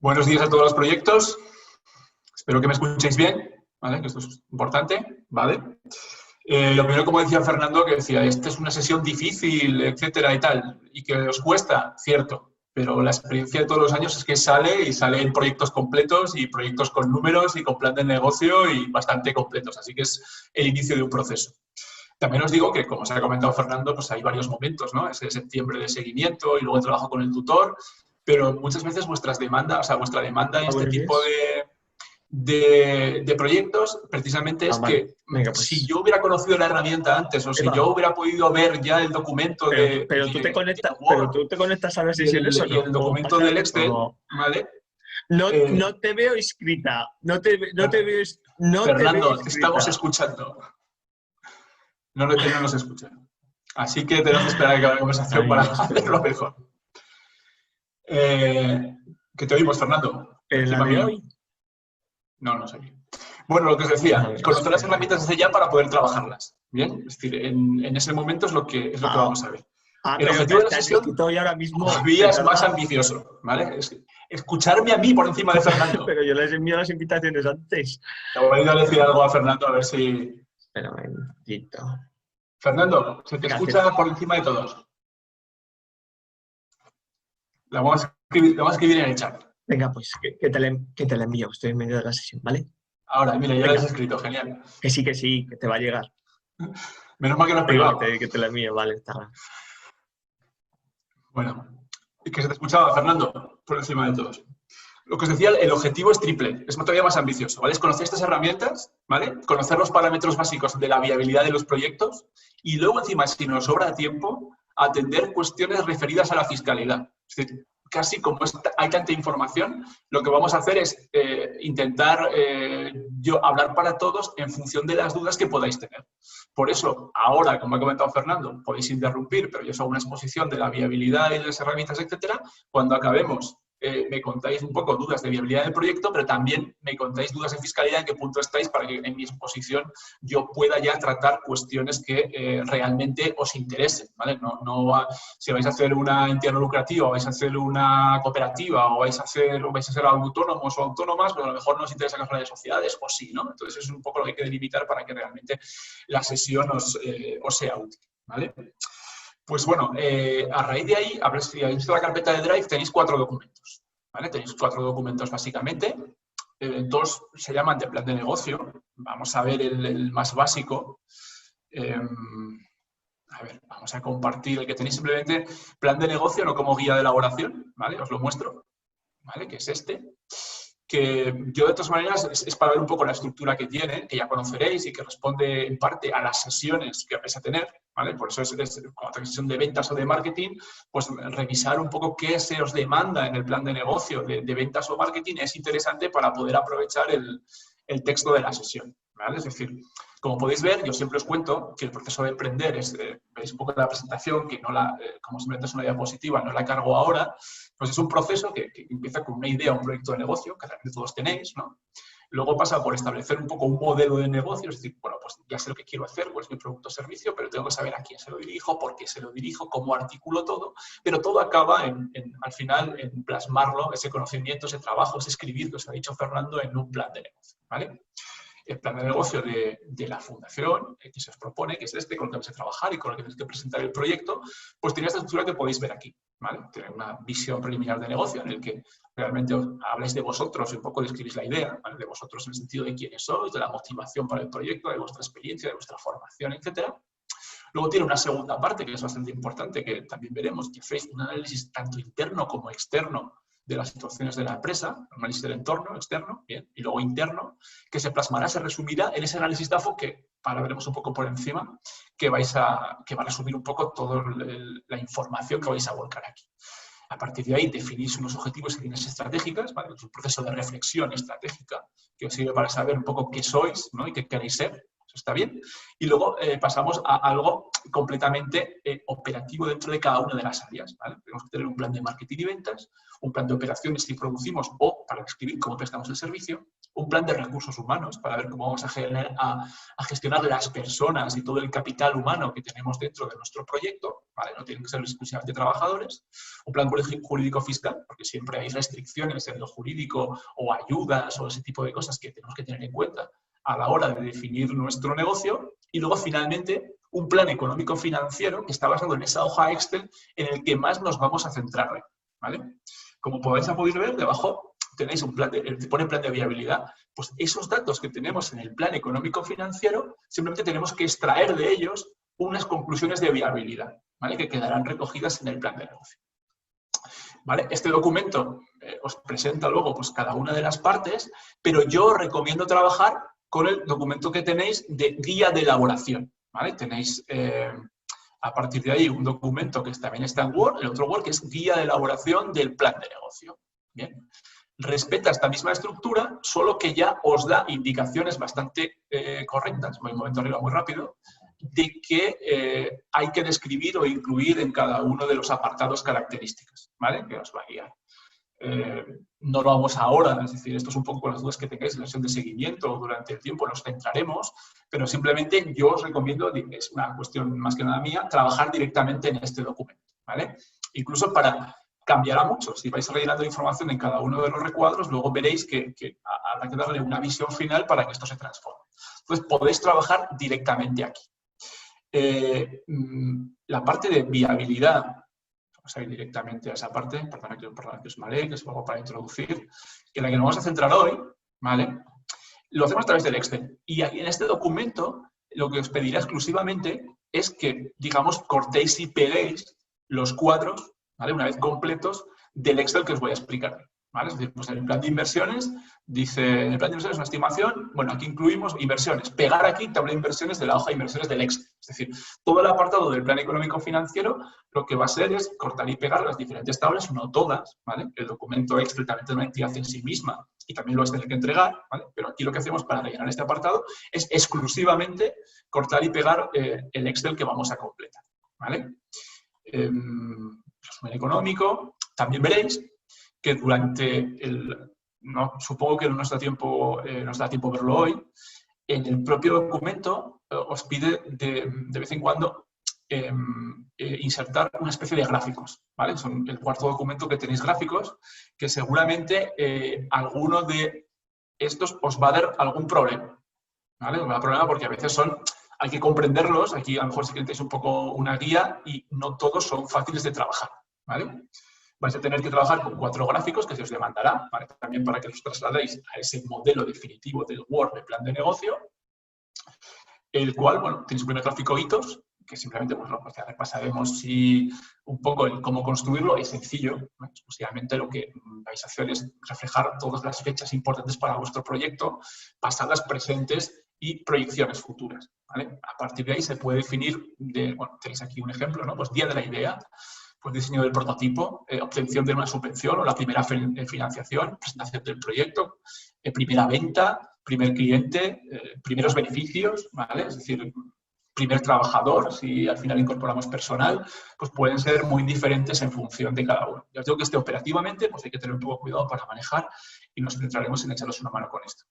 Buenos días a todos los proyectos. Espero que me escuchéis bien, ¿vale? Que esto es importante, ¿vale? Lo primero, como decía Fernando, que decía, esta es una sesión difícil, etcétera y tal, y que os cuesta, cierto, pero la experiencia de todos los años es que sale en proyectos completos y proyectos con números y con plan de negocio y bastante completos, así que es el inicio de un proceso. También os digo que, como os ha comentado Fernando, pues hay varios momentos, ¿no? Ese septiembre de seguimiento y luego el trabajo con el tutor, pero muchas veces vuestra demanda en este tipo de proyectos precisamente es que Venga, pues. si yo hubiera conocido la herramienta antes o si yo hubiera podido ver ya el documento Pero tú te conectas, Word tú te conectas a las sesiones o y no, el o documento del pasas Excel, o... ¿vale? No te veo inscrita, no te veo Fernando, te estamos inscrita. escuchando. Él no nos escucha. Así que tenemos que esperar a que acabe la conversación para hacerlo mejor. ¿Qué te oímos, Fernando? ¿En la de hoy? No sé. Bueno, lo que os decía, conocer las herramientas desde ya para poder trabajarlas. ¿Bien? Es decir, en ese momento es lo que vamos a ver. El pero objetivo de la te has sesión escrito hoy ahora mismo. todavía es más ambicioso, ¿vale? Escucharme a mí por encima de Fernando. Pero yo les envío las invitaciones antes. Te voy a ir a decir algo a Fernando a ver si... Espera un momentito. Fernando, se te escucha por encima de todos. La vamos a escribir en el chat. Venga, pues que te la envío, estoy en medio de la sesión, ¿vale? Ahora, mira, ya lo has escrito, genial. Que sí, que te va a llegar. Menos mal que no es privado. Que te la envío, vale, está bien. Bueno, que se te escuchaba, Fernando, por encima de todos. Lo que os decía, el objetivo es triple, es todavía más ambicioso, ¿vale? Es conocer estas herramientas, ¿vale? Conocer los parámetros básicos de la viabilidad de los proyectos y luego, encima, si nos sobra tiempo, atender cuestiones referidas a la fiscalidad. Es decir, casi como hay tanta información, lo que vamos a hacer es intentar hablar para todos en función de las dudas que podáis tener. Por eso, ahora, como ha comentado Fernando, podéis interrumpir, pero yo os hago una exposición de la viabilidad y de las herramientas, etcétera. Cuando acabemos, me contáis un poco dudas de viabilidad del proyecto, pero también me contáis dudas de fiscalidad, en qué punto estáis, para que en mi exposición yo pueda ya tratar cuestiones que realmente os interesen, ¿vale? Si vais a hacer una entidad no lucrativa, o vais a hacer una cooperativa, o vais a ser autónomos o autónomas, pues a lo mejor no os interesa que os hablen de sociedades, o sí, ¿no? Entonces es un poco lo que hay que delimitar para que realmente la sesión os sea útil, ¿vale? Pues bueno, a raíz de ahí, si habéis visto la carpeta de Drive, tenéis 4 documentos, ¿vale? Tenéis 4 documentos básicamente. 2 se llaman de plan de negocio. Vamos a ver el más básico. A ver, vamos a compartir el que tenéis simplemente plan de negocio, no como guía de elaboración, ¿vale? Os lo muestro, ¿vale? Que es este. Que yo, de todas maneras, es para ver un poco la estructura que tiene, que ya conoceréis y que responde en parte a las sesiones que vais a tener, ¿vale? Por eso cuando tenéis sesión de ventas o de marketing, pues revisar un poco qué se os demanda en el plan de negocio de ventas o marketing es interesante para poder aprovechar el texto de la sesión, ¿vale? Es decir, como podéis ver, yo siempre os cuento que el proceso de emprender veis un poco la presentación, que como simplemente es una diapositiva, no la cargo ahora, pues es un proceso que empieza con una idea, un proyecto de negocio, que realmente todos tenéis, ¿no? Luego pasa por establecer un poco un modelo de negocio, es decir, bueno, pues ya sé lo que quiero hacer, cuál es mi producto o servicio, pero tengo que saber a quién se lo dirijo, por qué se lo dirijo, cómo articulo todo, pero todo acaba al final en plasmarlo, ese conocimiento, ese trabajo, ese escribir que os ha dicho Fernando en un plan de negocio, ¿vale? El plan de negocio de la fundación que se os propone, que es con el que vais a trabajar y con el que tenéis que presentar el proyecto, pues tiene esta estructura que podéis ver aquí, ¿vale? Tiene una visión preliminar de negocio en el que realmente habláis de vosotros y un poco describís la idea, ¿vale? De vosotros en el sentido de quiénes sois, de la motivación para el proyecto, de vuestra experiencia, de vuestra formación, etc. Luego tiene una segunda parte que es bastante importante, que también veremos, que hacéis un análisis tanto interno como externo de las situaciones de la empresa, análisis del entorno externo, bien, y luego interno, que se plasmará, se resumirá en ese análisis DAFO que ahora veremos un poco por encima, que va a resumir un poco toda la información que vais a volcar aquí. A partir de ahí definís unos objetivos y líneas estratégicas, ¿vale? Es un proceso de reflexión estratégica que os sirve para saber un poco qué sois, ¿no? Y qué queréis ser. Eso está bien. Y luego pasamos a algo completamente operativo dentro de cada una de las áreas, ¿vale? Tenemos que tener un plan de marketing y ventas, un plan de operaciones si producimos o para describir cómo prestamos el servicio, un plan de recursos humanos para ver cómo vamos a gestionar las personas y todo el capital humano que tenemos dentro de nuestro proyecto, ¿vale? No tienen que ser exclusivamente trabajadores. Un plan jurídico fiscal, porque siempre hay restricciones en lo jurídico o ayudas o ese tipo de cosas que tenemos que tener en cuenta a la hora de definir nuestro negocio. Y luego, finalmente, un plan económico financiero que está basado en esa hoja Excel en el que más nos vamos a centrar hoy, ¿vale? Como podéis ver, debajo tenéis un plan pone plan de viabilidad. Pues esos datos que tenemos en el plan económico financiero, simplemente tenemos que extraer de ellos unas conclusiones de viabilidad, ¿vale? Que quedarán recogidas en el plan de negocio. ¿Vale? Este documento os presenta luego pues, cada una de las partes, pero yo os recomiendo trabajar con el documento que tenéis de guía de elaboración, ¿vale? Tenéis a partir de ahí un documento que también está en Word, el otro Word, que es guía de elaboración del plan de negocio. Bien. Respeta esta misma estructura, solo que ya os da indicaciones bastante correctas, voy un momento arriba muy rápido, de que hay que describir o incluir en cada uno de los apartados características, ¿vale? Que os va a guiar. No lo vamos ahora, es decir, esto es un poco con las dudas que tengáis en la sesión de seguimiento, durante el tiempo nos centraremos, pero simplemente yo os recomiendo, es una cuestión más que nada mía, trabajar directamente en este documento, ¿vale? Incluso cambiará mucho, si vais rellenando información en cada uno de los recuadros, luego veréis que habrá que darle una visión final para que esto se transforme. Entonces, podéis trabajar directamente aquí. La parte de viabilidad, vamos a ir directamente a esa parte, perdona que os mareé, que es algo para introducir, que la que nos vamos a centrar hoy, ¿vale? Lo hacemos a través del Excel. Y aquí en este documento, lo que os pediré exclusivamente es que, digamos, cortéis y peguéis los cuadros, ¿vale? Una vez completos, del Excel que os voy a explicar. ¿Vale? Es decir, pues en el plan de inversiones, dice, en el plan de inversiones una estimación, bueno, aquí incluimos inversiones. Pegar aquí tabla de inversiones de la hoja de inversiones del Excel. Es decir, todo el apartado del plan económico financiero lo que va a ser es cortar y pegar las diferentes tablas, no todas, ¿vale? El documento Excel también es una entidad en sí misma y también lo vas a tener que entregar, ¿vale? Pero aquí lo que hacemos para rellenar este apartado es exclusivamente cortar y pegar el Excel que vamos a completar, ¿vale? Resumen económico, también veréis que durante supongo que no nos da tiempo verlo hoy, en el propio documento os pide de vez en cuando insertar una especie de gráficos, ¿vale? Son el cuarto documento que tenéis gráficos, que seguramente alguno de estos os va a dar algún problema, ¿vale? Os va a dar problema porque a veces hay que comprenderlos, aquí a lo mejor si queréis un poco una guía y no todos son fáciles de trabajar, ¿vale? Vais a tener que trabajar con 4 gráficos que se os demandará, ¿vale? También para que los trasladéis a ese modelo definitivo del Word de plan de negocio, el cual, bueno, tenéis un primer gráfico hitos, que simplemente pues, lo que repasaremos un poco cómo construirlo, es sencillo, ¿no? Exclusivamente lo que vais a hacer es reflejar todas las fechas importantes para vuestro proyecto, pasadas, presentes y proyecciones futuras, ¿vale? A partir de ahí se puede definir, bueno, tenéis aquí un ejemplo, ¿no? Pues día de la idea, pues diseño del prototipo, obtención de una subvención o la primera financiación, presentación del proyecto, primera venta, primer cliente, primeros beneficios, ¿vale? Es decir, primer trabajador, si al final incorporamos personal, pues pueden ser muy diferentes en función de cada uno. Ya os digo que operativamente pues hay que tener un poco de cuidado para manejar y nos centraremos en echaros una mano con esto.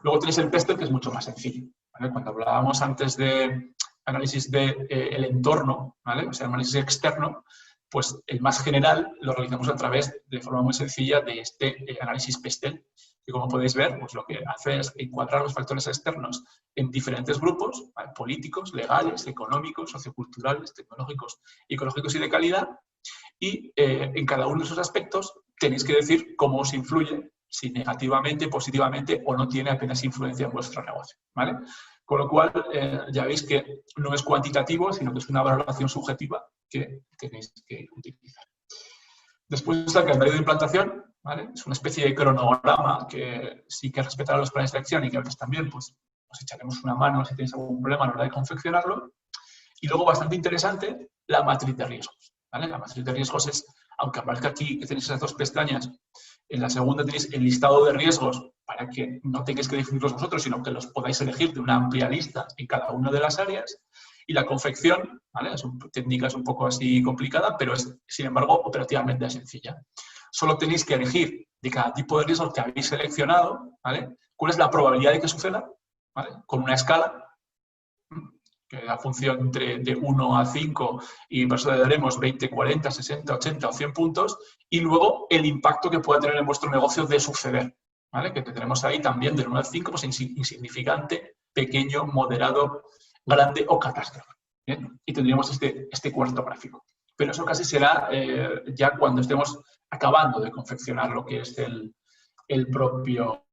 Luego tenéis el PESTEL, que es mucho más sencillo, ¿vale? Cuando hablábamos antes de análisis del entorno, ¿vale? O sea, análisis externo, pues el más general lo realizamos a través, de forma muy sencilla, de este análisis PESTEL, que como podéis ver, pues lo que hace es encuadrar los factores externos en diferentes grupos, ¿vale? Políticos, legales, económicos, socioculturales, tecnológicos, ecológicos y de calidad, y en cada uno de esos aspectos tenéis que decir cómo os influye, si negativamente, positivamente o no tiene apenas influencia en vuestro negocio, ¿vale? Con lo cual, ya veis que no es cuantitativo, sino que es una valoración subjetiva que tenéis que utilizar. Después está el calendario de implantación, ¿vale? Es una especie de cronograma que sí que respetará los planes de acción y que a veces también pues, os echaremos una mano si tenéis algún problema a la hora de confeccionarlo. Y luego, bastante interesante, la matriz de riesgos, ¿vale? La matriz de riesgos es, aunque aparezca aquí que tenéis esas 2 pestañas, en la segunda tenéis el listado de riesgos para que no tengáis que definirlos vosotros, sino que los podáis elegir de una amplia lista en cada una de las áreas. Y la confección, ¿vale? Técnica es un poco así complicada, pero es, sin embargo, operativamente sencilla. Solo tenéis que elegir de cada tipo de riesgo que habéis seleccionado, ¿vale? cuál es la probabilidad de que suceda, ¿vale? Con una escala, que la función de 1 a 5 y por eso le daremos 20, 40, 60, 80 o 100 puntos, y luego el impacto que pueda tener en vuestro negocio de suceder, ¿vale? Que tenemos ahí también del 1 al 5, pues insignificante, pequeño, moderado, grande o catástrofe. ¿Bien? Y tendríamos este cuarto gráfico. Pero eso casi será ya cuando estemos acabando de confeccionar lo que es el propio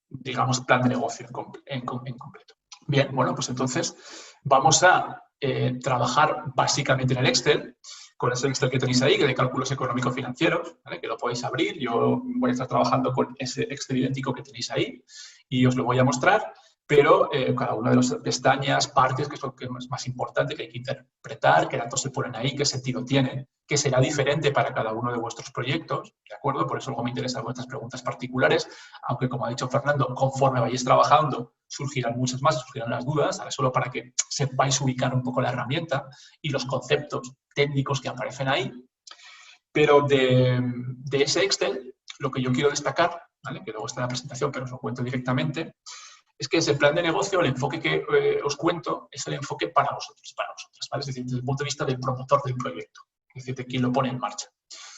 digamos, plan de negocio en completo. Bien, bueno, pues entonces vamos a trabajar básicamente en el Excel, con ese Excel que tenéis ahí, que de cálculos económico-financieros, ¿vale? Que lo podéis abrir. Yo voy a estar trabajando con ese Excel idéntico que tenéis ahí y os lo voy a mostrar, pero cada una de las pestañas, partes, que es lo que es más importante, que hay que interpretar, qué datos se ponen ahí, qué sentido tienen, que será diferente para cada uno de vuestros proyectos, ¿de acuerdo? Por eso luego me interesan vuestras preguntas particulares, aunque como ha dicho Fernando, conforme vayáis trabajando surgirán muchas más, surgirán las dudas, ahora solo para que sepáis ubicar un poco la herramienta y los conceptos técnicos que aparecen ahí. Pero de ese Excel, lo que yo quiero destacar, ¿vale? Que luego está en la presentación, pero os lo cuento directamente, es que ese plan de negocio, el enfoque que os cuento, es el enfoque para vosotros, ¿vale? Es decir, desde el punto de vista del promotor del proyecto, es decir, de quien lo pone en marcha.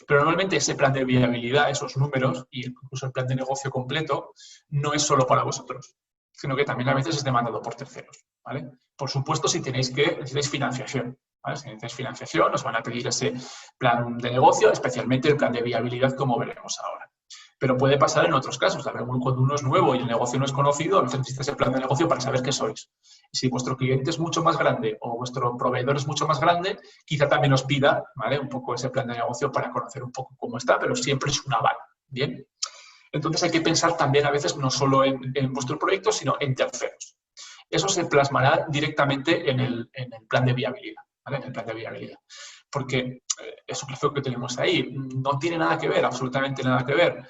Pero normalmente ese plan de viabilidad, esos números, y incluso el plan de negocio completo, no es solo para vosotros, sino que también a veces es demandado por terceros, ¿vale? Por supuesto, si necesitáis financiación, ¿vale? Si necesitáis financiación, os van a pedir ese plan de negocio, especialmente el plan de viabilidad, como veremos ahora. Pero puede pasar en otros casos. Cuando uno es nuevo y el negocio no es conocido, a veces necesitáis el plan de negocio para saber qué sois. Y si vuestro cliente es mucho más grande o vuestro proveedor es mucho más grande, quizá también os pida, ¿vale? Un poco ese plan de negocio para conocer un poco cómo está, pero siempre es un aval. ¿Bien? Entonces hay que pensar también a veces no solo en vuestro proyecto, sino en terceros. Eso se plasmará directamente en el plan de viabilidad, ¿vale? En el plan de viabilidad. Porque eso que tenemos ahí no tiene nada que ver, absolutamente nada que ver,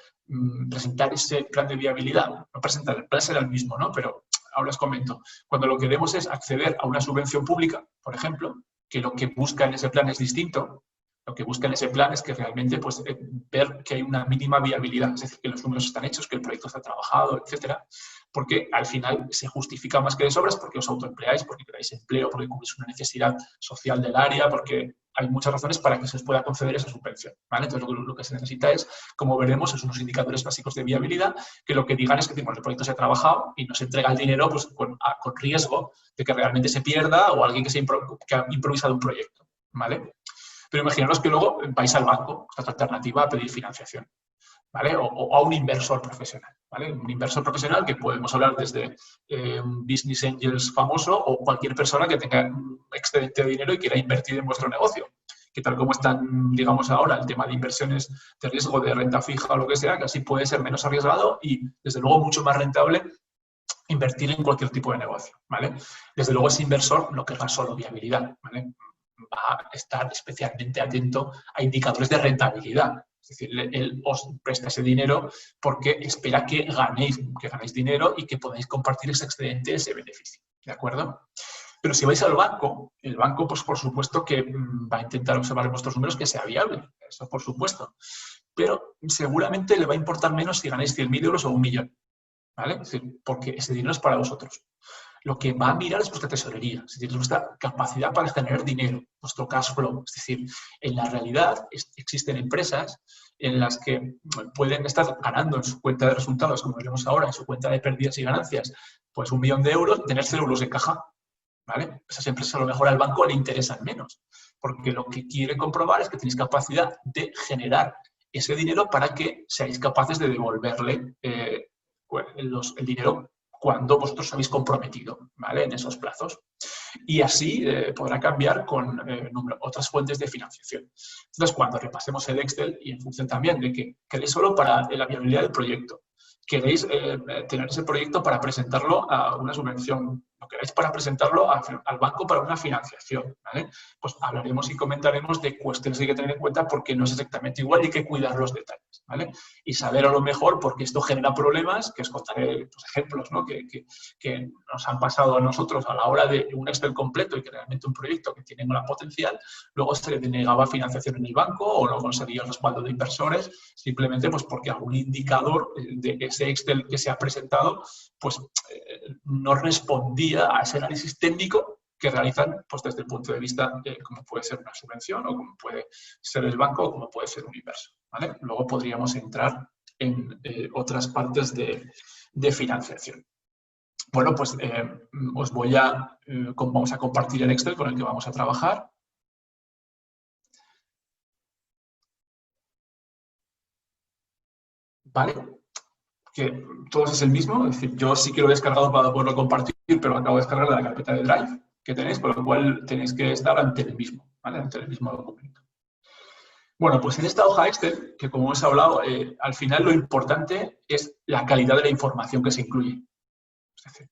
presentar ese plan de viabilidad. No presentar, el plan será el mismo, ¿no? Pero ahora os comento. Cuando lo que queremos es acceder a una subvención pública, por ejemplo, que lo que busca en ese plan es distinto, lo que busca en ese plan es que realmente pues, ver que hay una mínima viabilidad, es decir, que los números están hechos, que el proyecto está trabajado, etcétera, porque al final se justifica más que de sobras porque os autoempleáis, porque creáis empleo, porque cubrís una necesidad social del área, porque hay muchas razones para que se os pueda conceder esa subvención, ¿vale? Entonces, lo que se necesita es, como veremos, es unos indicadores básicos de viabilidad que lo que digan es que el proyecto se ha trabajado y no se entrega el dinero pues, con riesgo de que realmente se pierda o alguien que ha improvisado un proyecto, ¿vale? Pero imaginaros que luego vais al banco, esta es alternativa a pedir financiación, ¿vale? O a un inversor profesional, ¿vale? Un inversor profesional que podemos hablar desde un business angels famoso o cualquier persona que tenga un excedente de dinero y quiera invertir en vuestro negocio. Que tal como están, digamos ahora, el tema de inversiones de riesgo de renta fija o lo que sea, que así puede ser menos arriesgado y, desde luego, mucho más rentable invertir en cualquier tipo de negocio, ¿vale? Desde luego, ese inversor no querrá solo viabilidad, ¿vale? Va a estar especialmente atento a indicadores de rentabilidad. Es decir, él os presta ese dinero porque espera que ganéis dinero y que podáis compartir ese excedente, ese beneficio. ¿De acuerdo? Pero si vais al banco, el banco, pues por supuesto que va a intentar observar en vuestros números que sea viable. Eso por supuesto. Pero seguramente le va a importar menos si ganáis 100.000 euros o 1 millón. ¿Vale? Es decir, porque ese dinero es para vosotros. Lo que va a mirar es vuestra tesorería, es decir, vuestra capacidad para generar dinero, vuestro cash flow. Es decir, en la realidad existen empresas en las que pueden estar ganando en su cuenta de resultados, como veremos ahora, en su cuenta de pérdidas y ganancias, pues 1 millón de euros, tener 0 euros en caja. ¿Vale? Esas empresas a lo mejor al banco le interesan menos, porque lo que quiere comprobar es que tenéis capacidad de generar ese dinero para que seáis capaces de devolverle el dinero cuando vosotros habéis comprometido, ¿vale? En esos plazos. Y así podrá cambiar con otras fuentes de financiación. Entonces, cuando repasemos el Excel, y en función también de que queréis solo para la viabilidad del proyecto, queréis tener ese proyecto para presentarlo a una subvención lo queráis para presentarlo al banco para una financiación, ¿vale? Pues hablaremos y comentaremos de cuestiones que hay que tener en cuenta porque no es exactamente igual y hay que cuidar los detalles, ¿vale? Y saber a lo mejor porque esto genera problemas, que os contaré pues, ejemplos, ¿no? que nos han pasado a nosotros a la hora de un Excel completo y que realmente un proyecto que tiene gran potencial, luego se le denegaba financiación en el banco o no conseguía el respaldo de inversores, simplemente pues porque algún indicador de ese Excel que se ha presentado pues no respondía a ese análisis técnico que realizan pues, desde el punto de vista como puede ser una subvención o como puede ser el banco o como puede ser un inversor, ¿vale? Luego podríamos entrar en otras partes de financiación. Bueno, pues os vamos a compartir el Excel con el que vamos a trabajar. ¿Vale? Que todos es el mismo, es decir, yo sí que lo he descargado para poderlo compartir, pero lo acabo de descargar de la carpeta de Drive que tenéis, por lo cual tenéis que estar ante el mismo, ¿vale? Ante el mismo documento. Bueno, pues en esta hoja Excel, que como os he hablado, al final lo importante es la calidad de la información que se incluye. Es decir,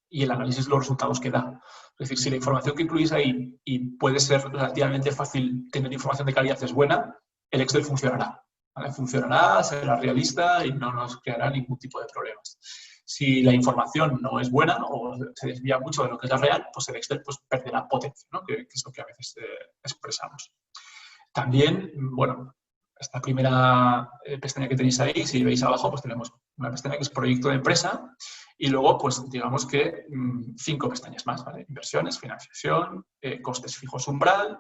y el análisis de los resultados que da. Es decir, si la información que incluís ahí y puede ser relativamente fácil tener información de calidad es buena, el Excel funcionará. ¿Vale? Funcionará, será realista y no nos creará ningún tipo de problemas. Si la información no es buena o se desvía mucho de lo que es la real, pues el Excel pues, perderá potencia, ¿no? que es lo que a veces expresamos. También, bueno, esta primera pestaña que tenéis ahí, si veis abajo, pues tenemos una pestaña que es proyecto de empresa y luego, pues digamos que 5 pestañas más, ¿vale? Inversiones, financiación, costes fijos umbral,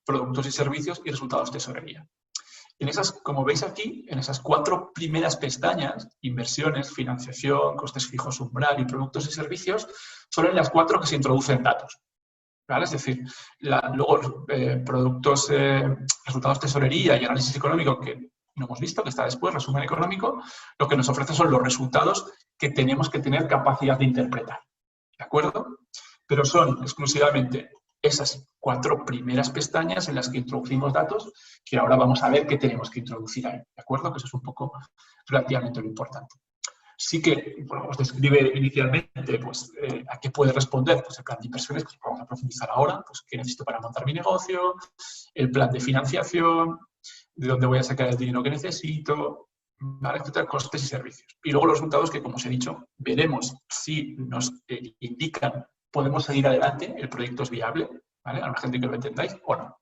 productos y servicios y resultados tesorería. En esas, como veis aquí, en esas 4 primeras pestañas, inversiones, financiación, costes fijos umbral y productos y servicios, son en las 4 que se introducen datos. ¿Vale? Es decir, luego productos, resultados tesorería y análisis económico que no hemos visto, que está después, resumen económico, lo que nos ofrece son los resultados que tenemos que tener capacidad de interpretar. ¿De acuerdo? Pero son exclusivamente esas 4 primeras pestañas en las que introducimos datos que ahora vamos a ver qué tenemos que introducir ahí. ¿De acuerdo? Que eso es un poco relativamente lo importante. Sí que bueno, os describe inicialmente pues, a qué puede responder pues, el plan de inversiones, que vamos a profundizar ahora, pues qué necesito para montar mi negocio, el plan de financiación, de dónde voy a sacar el dinero que necesito, ¿vale? Etcétera, costes y servicios. Y luego los resultados que, como os he dicho, veremos si nos indican podemos seguir adelante, el proyecto es viable, ¿vale? A la gente que lo entendáis o no.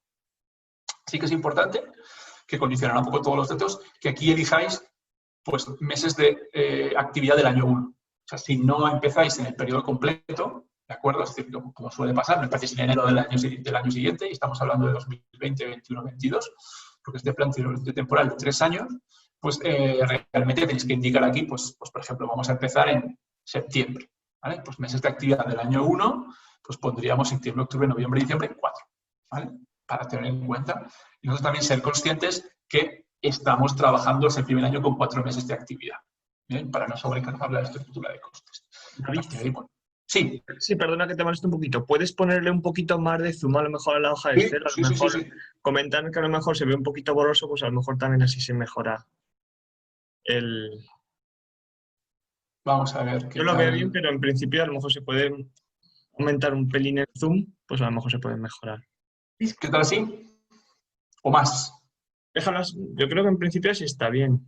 Sí que es importante que condicionará un poco todos los datos, que aquí elijáis pues meses de actividad del año 1. O sea, si no empezáis en el periodo completo, ¿de acuerdo? Es decir, como suele pasar, no empecéis en enero del año siguiente y estamos hablando de 2020, 21, 22, porque este plan de temporal de 3 años, pues realmente tenéis que indicar aquí, pues por ejemplo, vamos a empezar en septiembre, ¿vale? Pues meses de actividad del año 1, pues pondríamos septiembre, octubre, noviembre, diciembre, 4, ¿vale? Para tener en cuenta. Y nosotros también ser conscientes que estamos trabajando ese primer año con 4 meses de actividad, ¿bien? Para no sobrecargar la estructura de costes. David, sí. Sí, perdona que te molesto un poquito. ¿Puedes ponerle un poquito más de zoom a lo mejor a la hoja de Excel? A lo mejor comentar que a lo mejor se ve un poquito borroso, pues a lo mejor también así se mejora el... Vamos a ver qué Yo lo veo bien, pero en principio a lo mejor se puede aumentar un pelín el zoom, pues a lo mejor se puede mejorar. ¿Qué tal así? ¿O más? Déjalas, yo creo que en principio sí está bien.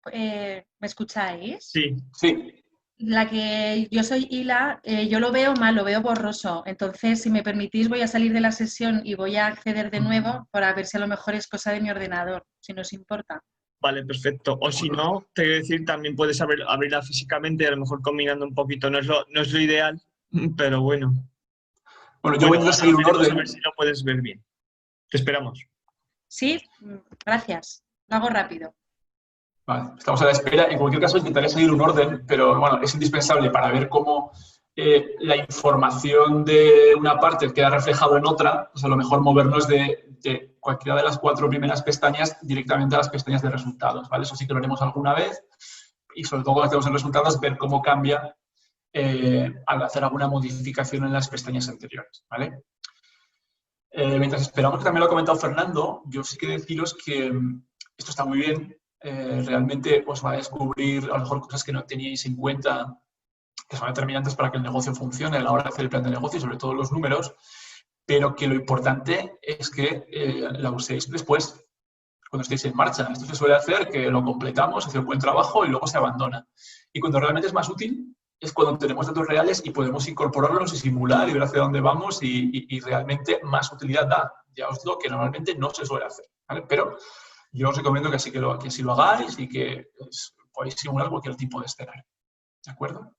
¿Me escucháis? Sí. Sí. La que yo soy Hila, yo lo veo mal, lo veo borroso. Entonces, si me permitís, voy a salir de la sesión y voy a acceder de nuevo para ver si a lo mejor es cosa de mi ordenador, si no os importa. Vale, perfecto. O si no, te quiero decir, también puedes abrirla físicamente, a lo mejor combinando un poquito. No es lo ideal, pero bueno. Bueno, yo voy a seguir un orden. A ver si lo puedes ver bien. Te esperamos. Sí, gracias. Lo hago rápido. Vale, estamos a la espera. En cualquier caso, intentaré seguir un orden, pero bueno, es indispensable para ver cómo la información de una parte queda reflejado en otra, pues a lo mejor movernos de cualquiera de las 4 primeras pestañas directamente a las pestañas de resultados, ¿vale? Eso sí que lo haremos alguna vez y sobre todo cuando estemos en resultados, ver cómo cambia al hacer alguna modificación en las pestañas anteriores, ¿vale? Mientras esperamos, que también lo ha comentado Fernando, yo sí que deciros que esto está muy bien. Realmente os va a descubrir a lo mejor cosas que no teníais en cuenta que son determinantes para que el negocio funcione a la hora de hacer el plan de negocio y sobre todo los números, pero que lo importante es que la uséis después, cuando estéis en marcha. Esto se suele hacer que lo completamos, hace un buen trabajo y luego se abandona. Y cuando realmente es más útil es cuando tenemos datos reales y podemos incorporarlos y simular y ver hacia dónde vamos y realmente más utilidad da. Ya os digo que normalmente no se suele hacer, ¿vale? Pero yo os recomiendo que así lo hagáis y que podáis simular cualquier tipo de escenario. ¿De acuerdo?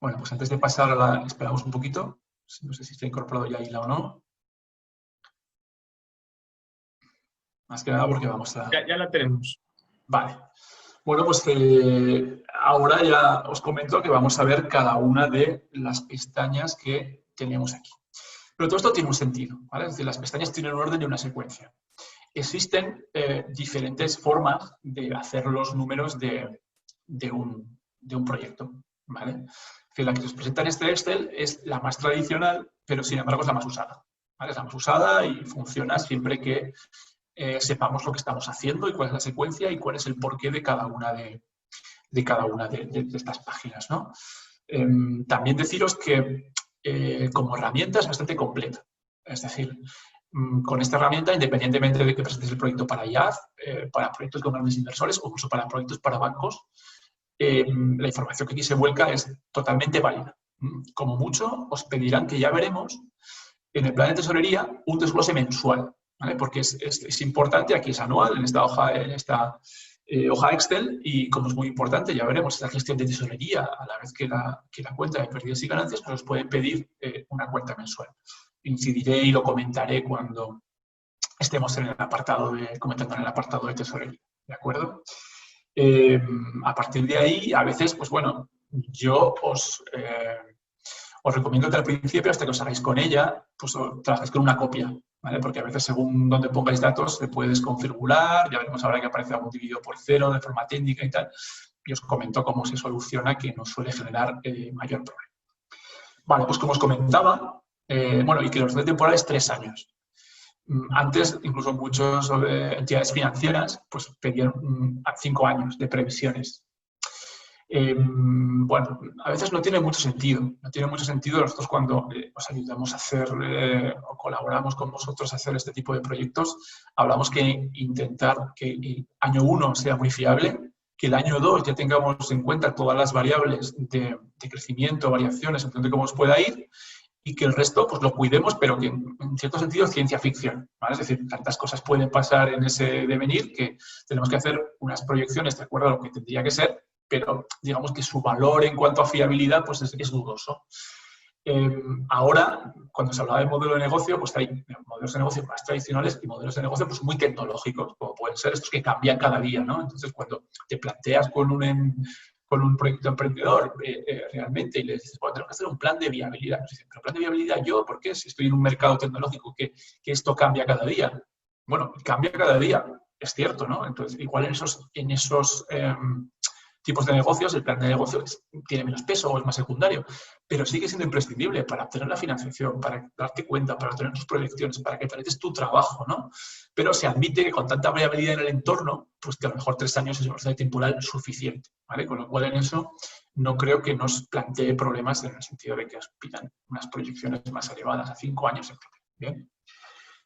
Bueno, pues antes de pasar esperamos un poquito. No sé si está incorporado ya Hila o no. Más que nada porque vamos a... Ya la tenemos. Vale. Bueno, pues ahora ya os comento que vamos a ver cada una de las pestañas que tenemos aquí. Pero todo esto tiene un sentido, ¿vale? Es decir, las pestañas tienen un orden y una secuencia. Existen diferentes formas de hacer los números de un proyecto, ¿vale? Que la que os presenta en este Excel es la más tradicional, pero sin embargo es la más usada, ¿vale? Es la más usada y funciona siempre que sepamos lo que estamos haciendo y cuál es la secuencia y cuál es el porqué de cada una de estas páginas, ¿no? También deciros que como herramienta es bastante completa. Es decir, con esta herramienta, independientemente de que presentes el proyecto para IAF, para proyectos con grandes inversores o incluso para proyectos para bancos, la información que aquí se vuelca es totalmente válida. Como mucho, os pedirán que ya veremos en el plan de tesorería un desglose mensual, ¿vale? Porque es importante, aquí es anual, en esta hoja Excel, y como es muy importante, ya veremos, esta gestión de tesorería, a la vez que la cuenta de pérdidas y ganancias, pues os pueden pedir una cuenta mensual. Incidiré y lo comentaré cuando estemos comentando en el apartado de tesorería, ¿de acuerdo? A partir de ahí, a veces, pues bueno, yo os recomiendo que al principio, hasta que os hagáis con ella, pues trabajáis con una copia, ¿vale? Porque a veces, según donde pongáis datos, se puede desconfigurar, ya veremos ahora que aparece algún dividido por cero de forma técnica y tal, y os comento cómo se soluciona, que no suele generar mayor problema. Vale, pues como os comentaba, bueno, y que los de temporada es 3 años. Antes, incluso muchas entidades financieras pues pedían 5 años de previsiones. Bueno, a veces no tiene mucho sentido. No tiene mucho sentido nosotros cuando os ayudamos a hacer o colaboramos con vosotros a hacer este tipo de proyectos. Hablamos que intentar que el año 1 sea muy fiable, que el año 2 ya tengamos en cuenta todas las variables de crecimiento, variaciones, en función de cómo os pueda ir, y que el resto pues lo cuidemos, pero que en cierto sentido es ciencia ficción, ¿vale? Es decir, tantas cosas pueden pasar en ese devenir que tenemos que hacer unas proyecciones de acuerdo a lo que tendría que ser, pero digamos que su valor en cuanto a fiabilidad pues es dudoso. Ahora, cuando se hablaba de modelo de negocio, pues hay modelos de negocio más tradicionales y modelos de negocio pues muy tecnológicos, como pueden ser estos que cambian cada día, ¿no? Entonces, cuando te planteas con un proyecto emprendedor realmente y le dices, bueno, tenemos que hacer un plan de viabilidad. Nos dicen, pero plan de viabilidad yo, ¿por qué? Si estoy en un mercado tecnológico que esto cambia cada día. Bueno, cambia cada día, es cierto, ¿no? Entonces, igual en esos tipos de negocios, el plan de negocio tiene menos peso o es más secundario, pero sigue siendo imprescindible para obtener la financiación, para darte cuenta, para obtener tus proyecciones, para que realices tu trabajo, ¿no? Pero se admite que con tanta variabilidad en el entorno, pues que a lo mejor 3 años es un horizonte temporal suficiente, ¿vale? Con lo cual en eso no creo que nos plantee problemas en el sentido de que os pidan unas proyecciones más elevadas a 5 años, etc. ¿Bien?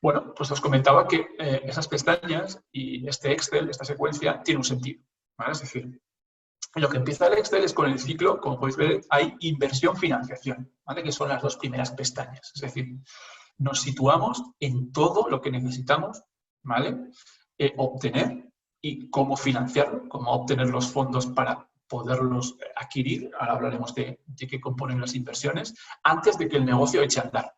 Bueno, pues os comentaba que esas pestañas y este Excel, esta secuencia, tiene un sentido, ¿vale? Es decir, lo que empieza el Excel es con el ciclo, como podéis ver, hay inversión-financiación, ¿vale? Que son las 2 primeras pestañas. Es decir, nos situamos en todo lo que necesitamos, ¿vale? Obtener y cómo financiarlo, cómo obtener los fondos para poderlos adquirir. Ahora hablaremos de qué componen las inversiones, antes de que el negocio eche a andar.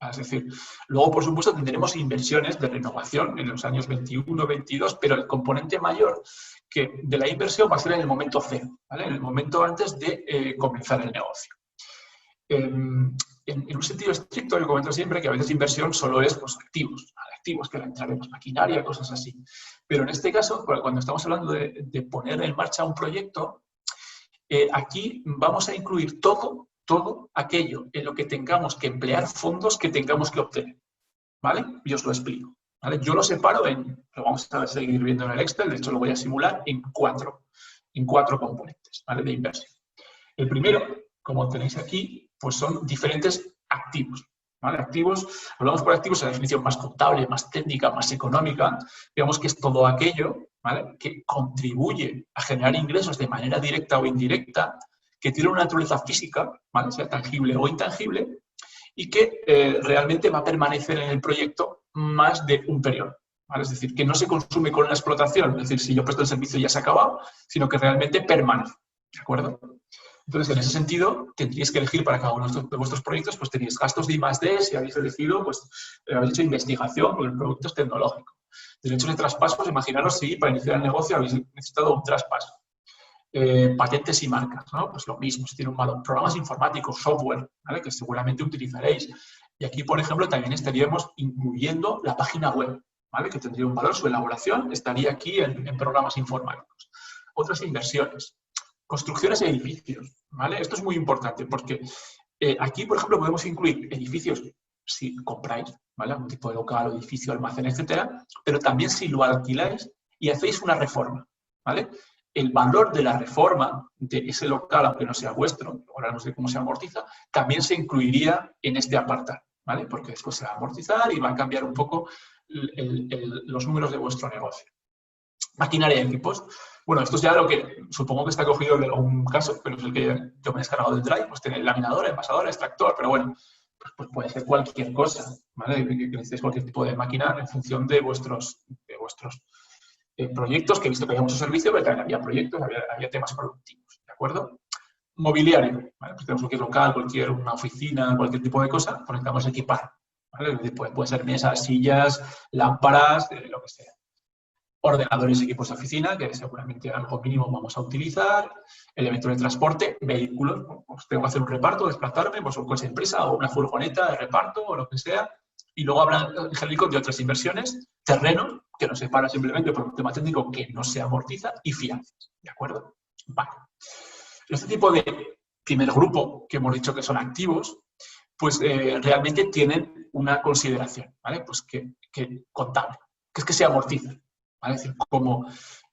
Es decir, luego, por supuesto, tendremos inversiones de renovación en los años 21, 22, pero el componente mayor de la inversión va a ser en el momento cero, ¿vale? En el momento antes de comenzar el negocio. En un sentido estricto, yo comento siempre que a veces inversión solo es pues, activos que entraremos, maquinaria, cosas así. Pero en este caso, cuando estamos hablando de poner en marcha un proyecto, aquí vamos a incluir todo aquello en lo que tengamos que emplear fondos que tengamos que obtener, ¿vale? Y os lo explico, ¿vale? Yo lo separo lo vamos a seguir viendo en el Excel, de hecho lo voy a simular en cuatro componentes, ¿vale? De inversión. El primero como tenéis aquí, pues son diferentes activos. ¿Vale? Activos, hablamos por activos en la definición más contable, más técnica, más económica. Digamos que es todo aquello, ¿vale?, que contribuye a generar ingresos de manera directa o indirecta, que tiene una naturaleza física, ¿vale?, sea tangible o intangible, y que realmente va a permanecer en el proyecto más de un periodo. ¿Vale? Es decir, que no se consume con la explotación, es decir, si yo presto el servicio ya se ha acabado, sino que realmente permanece. ¿De acuerdo? Entonces, en ese sentido, tendríais que elegir para cada uno de vuestros proyectos, pues tenéis gastos de I+D, si habéis elegido, pues habéis hecho investigación con productos tecnológicos. Derechos de traspasos, imaginaros si para iniciar el negocio habéis necesitado un traspaso. Patentes y marcas, ¿no? Pues lo mismo, si tiene un valor. Programas informáticos, software, ¿vale?, que seguramente utilizaréis. Y aquí, por ejemplo, también estaríamos incluyendo la página web, ¿vale?, que tendría un valor, su elaboración estaría aquí en programas informáticos. Otras inversiones. Construcciones y edificios, ¿vale? Esto es muy importante porque aquí, por ejemplo, podemos incluir edificios si compráis, ¿vale?, algún tipo de local, edificio, almacén, etcétera, pero también si lo alquiláis y hacéis una reforma, ¿vale? El valor de la reforma de ese local, aunque no sea vuestro, ahora no sé cómo se amortiza, también se incluiría en este apartado, ¿vale? Porque después se va a amortizar y va a cambiar un poco los números de vuestro negocio. Maquinaria y equipos. Bueno, esto es ya lo que supongo que está cogido de algún caso, pero es el que yo me he descargado del Drive, pues tiene laminadora, envasadora, extractor, pero bueno, pues puede ser cualquier cosa, ¿vale? Que necesitéis cualquier tipo de máquina en función de vuestros proyectos, que he visto que había mucho servicio, pero también había proyectos, había temas productivos, ¿de acuerdo? Mobiliario, ¿vale? Pues tenemos cualquier local, una oficina, cualquier tipo de cosa, pues necesitamos equipar, ¿vale? Puede ser mesas, sillas, lámparas, lo que sea. Ordenadores y equipos de oficina, que seguramente algo mínimo vamos a utilizar. Elementos de transporte, vehículos, pues tengo que hacer un reparto, desplazarme, pues un coche de empresa o una furgoneta de reparto o lo que sea. Y luego hablan en genérico de otras inversiones, terreno, que nos separa simplemente por un tema técnico que no se amortiza, y fianzas, ¿de acuerdo? Vale. Este tipo de primer grupo, que hemos dicho que son activos, pues realmente tienen una consideración, ¿vale? Pues que contable, que es que se amortizan. ¿Vale? Es decir, como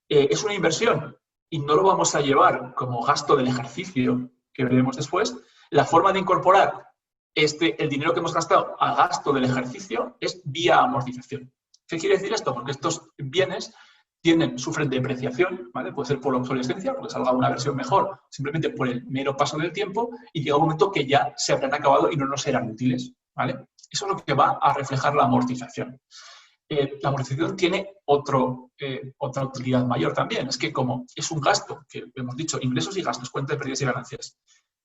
es una inversión y no lo vamos a llevar como gasto del ejercicio, que veremos después, la forma de incorporar el dinero que hemos gastado al gasto del ejercicio es vía amortización. ¿Qué quiere decir esto? Porque estos bienes sufren depreciación, ¿vale? Puede ser por obsolescencia, porque salga una versión mejor, simplemente por el mero paso del tiempo, y llega un momento que ya se habrán acabado y no nos serán útiles, ¿vale? Eso es lo que va a reflejar la amortización. La amortización tiene otra utilidad mayor también. Es que como es un gasto, que hemos dicho, ingresos y gastos, cuenta de pérdidas y ganancias,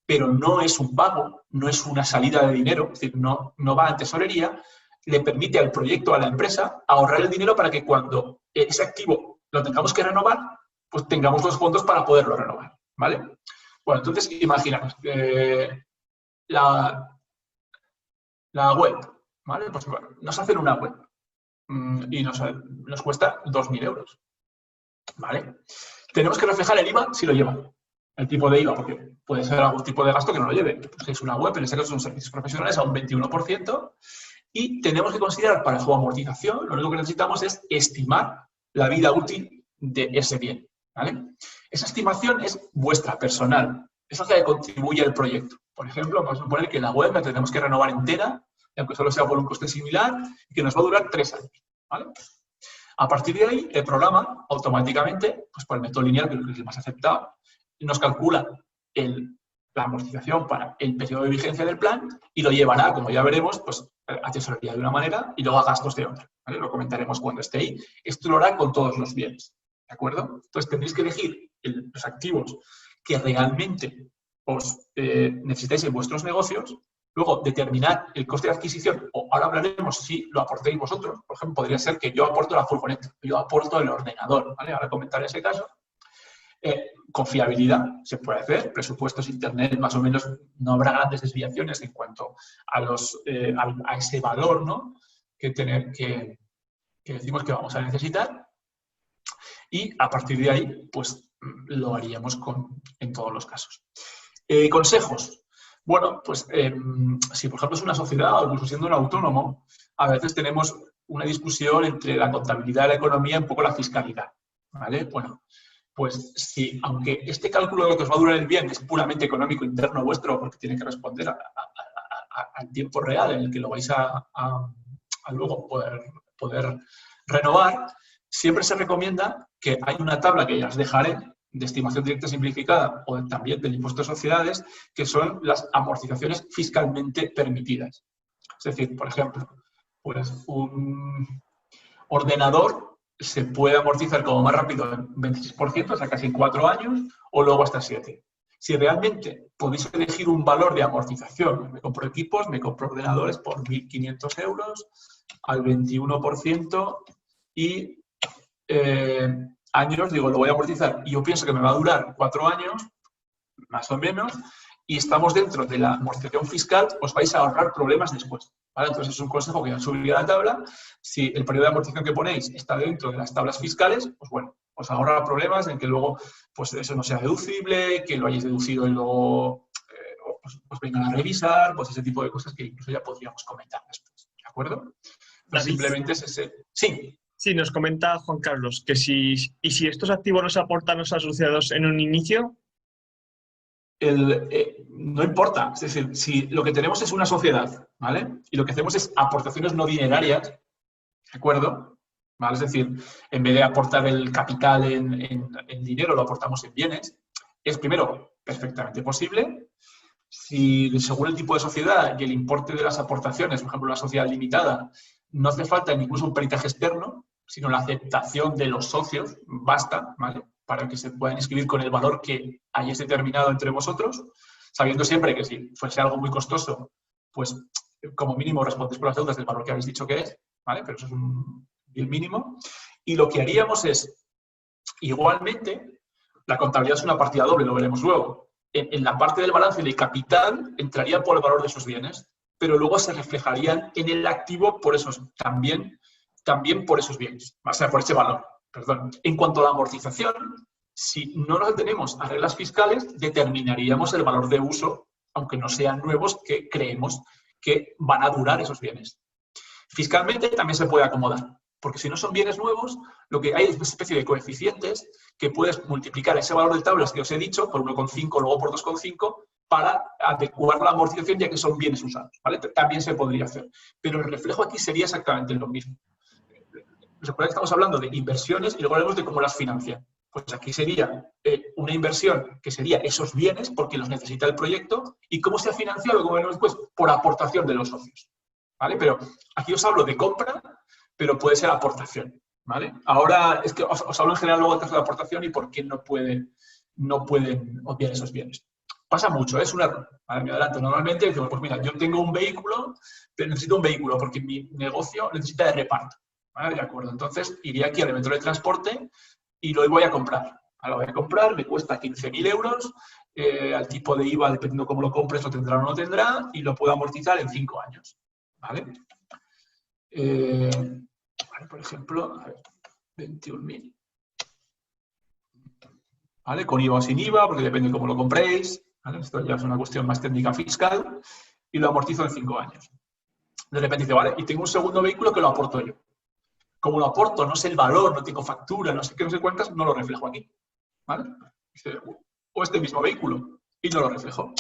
pero no es un pago, no es una salida de dinero, es decir, no va a tesorería, le permite al proyecto, a la empresa, ahorrar el dinero para que cuando ese activo lo tengamos que renovar, pues tengamos los fondos para poderlo renovar, ¿vale? Bueno, entonces, imaginaos, la web, ¿vale? Pues bueno, nos hacen una web. Y nos cuesta 2.000 euros, ¿vale? Tenemos que reflejar el IVA si lo lleva, el tipo de IVA, porque puede ser algún tipo de gasto que no lo lleve. Pues es una web, en este caso son servicios profesionales a un 21%, y tenemos que considerar para su amortización, lo único que necesitamos es estimar la vida útil de ese bien, ¿vale? Esa estimación es vuestra, personal, es la que contribuye al proyecto. Por ejemplo, vamos a suponer que la web la tenemos que renovar entera, aunque solo sea por un coste similar, y que nos va a durar 3 años, ¿vale? A partir de ahí, el programa automáticamente, pues por el método lineal, que es el más aceptado, nos calcula la amortización para el periodo de vigencia del plan y lo llevará, como ya veremos, pues a tesorería de una manera y luego a gastos de otra, ¿vale? Lo comentaremos cuando esté ahí. Esto lo hará con todos los bienes, ¿de acuerdo? Entonces tendréis que elegir los activos que realmente os necesitáis en vuestros negocios. Luego, determinar el coste de adquisición, o ahora hablaremos si lo aportéis vosotros. Por ejemplo, podría ser que yo aporto la furgoneta, yo aporto el ordenador, ¿vale? Ahora comentaré ese caso. Confiabilidad, se puede hacer. Presupuestos, internet, más o menos, no habrá grandes desviaciones en cuanto a ese valor, ¿no? que decimos que vamos a necesitar. Y a partir de ahí, pues, lo haríamos en todos los casos. Consejos. Bueno, pues si por ejemplo es una sociedad o incluso siendo un autónomo, a veces tenemos una discusión entre la contabilidad y la economía, un poco la fiscalidad, ¿vale? Bueno, pues sí, aunque este cálculo de lo que os va a durar el bien es puramente económico interno vuestro, porque tiene que responder al tiempo real en el que lo vais a luego poder renovar, siempre se recomienda que hay una tabla que ya os dejaré de estimación directa simplificada o también del impuesto de sociedades, que son las amortizaciones fiscalmente permitidas. Es decir, por ejemplo, pues un ordenador se puede amortizar como más rápido en 26%, o sea, casi en 4 años, o luego hasta 7. Si realmente podéis elegir un valor de amortización, me compro equipos, me compro ordenadores por 1.500 euros al 21% y años, digo, lo voy a amortizar y yo pienso que me va a durar 4 años, más o menos, y estamos dentro de la amortización fiscal, os vais a ahorrar problemas después, ¿vale? Entonces es un consejo que os subiría a la tabla. Si el periodo de amortización que ponéis está dentro de las tablas fiscales, pues bueno, os ahorra problemas en que luego pues eso no sea deducible, que lo hayáis deducido y luego os vengan a revisar, pues ese tipo de cosas que incluso ya podríamos comentar después, ¿de acuerdo? Pues simplemente es ese... Sí. Sí, nos comenta Juan Carlos que si estos activos los aportan los asociados en un inicio... no importa, es decir, si lo que tenemos es una sociedad, ¿vale? Y lo que hacemos es aportaciones no dinerarias, ¿de acuerdo? ¿Vale? Es decir, en vez de aportar el capital en dinero, lo aportamos en bienes. Es, primero, perfectamente posible. Si, según el tipo de sociedad y el importe de las aportaciones, por ejemplo, una sociedad limitada, no hace falta incluso un peritaje externo, sino la aceptación de los socios, basta, ¿vale?, para que se puedan inscribir con el valor que hayáis determinado entre vosotros, sabiendo siempre que si fuese algo muy costoso, pues como mínimo respondéis por las deudas del valor que habéis dicho que es, ¿vale? Pero eso es el mínimo. Y lo que haríamos es, igualmente, la contabilidad es una partida doble, lo veremos luego. En la parte del balance del capital entraría por el valor de esos bienes, pero luego se reflejarían en el activo por esos, también por esos bienes, o sea, por ese valor. Perdón. En cuanto a la amortización, si no nos atenemos a reglas fiscales, determinaríamos el valor de uso, aunque no sean nuevos, que creemos que van a durar esos bienes. Fiscalmente también se puede acomodar, porque si no son bienes nuevos, lo que hay es una especie de coeficientes que puedes multiplicar ese valor de tablas que os he dicho por 1,5, luego por 2,5, para adecuar la amortización, ya que son bienes usados, ¿vale? También se podría hacer. Pero el reflejo aquí sería exactamente lo mismo. Recuerda que estamos hablando de inversiones y luego hablamos de cómo las financian. Pues aquí sería una inversión que sería esos bienes porque los necesita el proyecto y cómo se ha financiado, como veremos después, por aportación de los socios, ¿vale? Pero aquí os hablo de compra, pero puede ser aportación, ¿vale? Ahora es que os hablo en general luego del caso de aportación y por qué no pueden obviar esos bienes. Pasa mucho, es un error. ¿Vale? Me adelanto. Normalmente decimos, pues mira, yo tengo un vehículo, pero necesito un vehículo porque mi negocio necesita de reparto. ¿Vale? De acuerdo, entonces iría aquí al evento de transporte y lo voy a comprar. Lo voy a comprar, me cuesta 15.000 euros, al tipo de IVA, dependiendo cómo lo compres, lo tendrá o no tendrá, y lo puedo amortizar en 5 años. ¿Vale? Vale, por ejemplo, a ver, 21.000. ¿Vale? Con IVA o sin IVA, porque depende de cómo lo compréis. ¿Vale? Esto ya es una cuestión más técnica fiscal, y lo amortizo en 5 años. De repente dice, vale, y tengo un segundo vehículo que lo aporto yo. Como lo aporto, no sé el valor, no tengo factura, no sé qué, no sé cuántas, no lo reflejo aquí. ¿Vale? O este mismo vehículo, y no lo reflejo.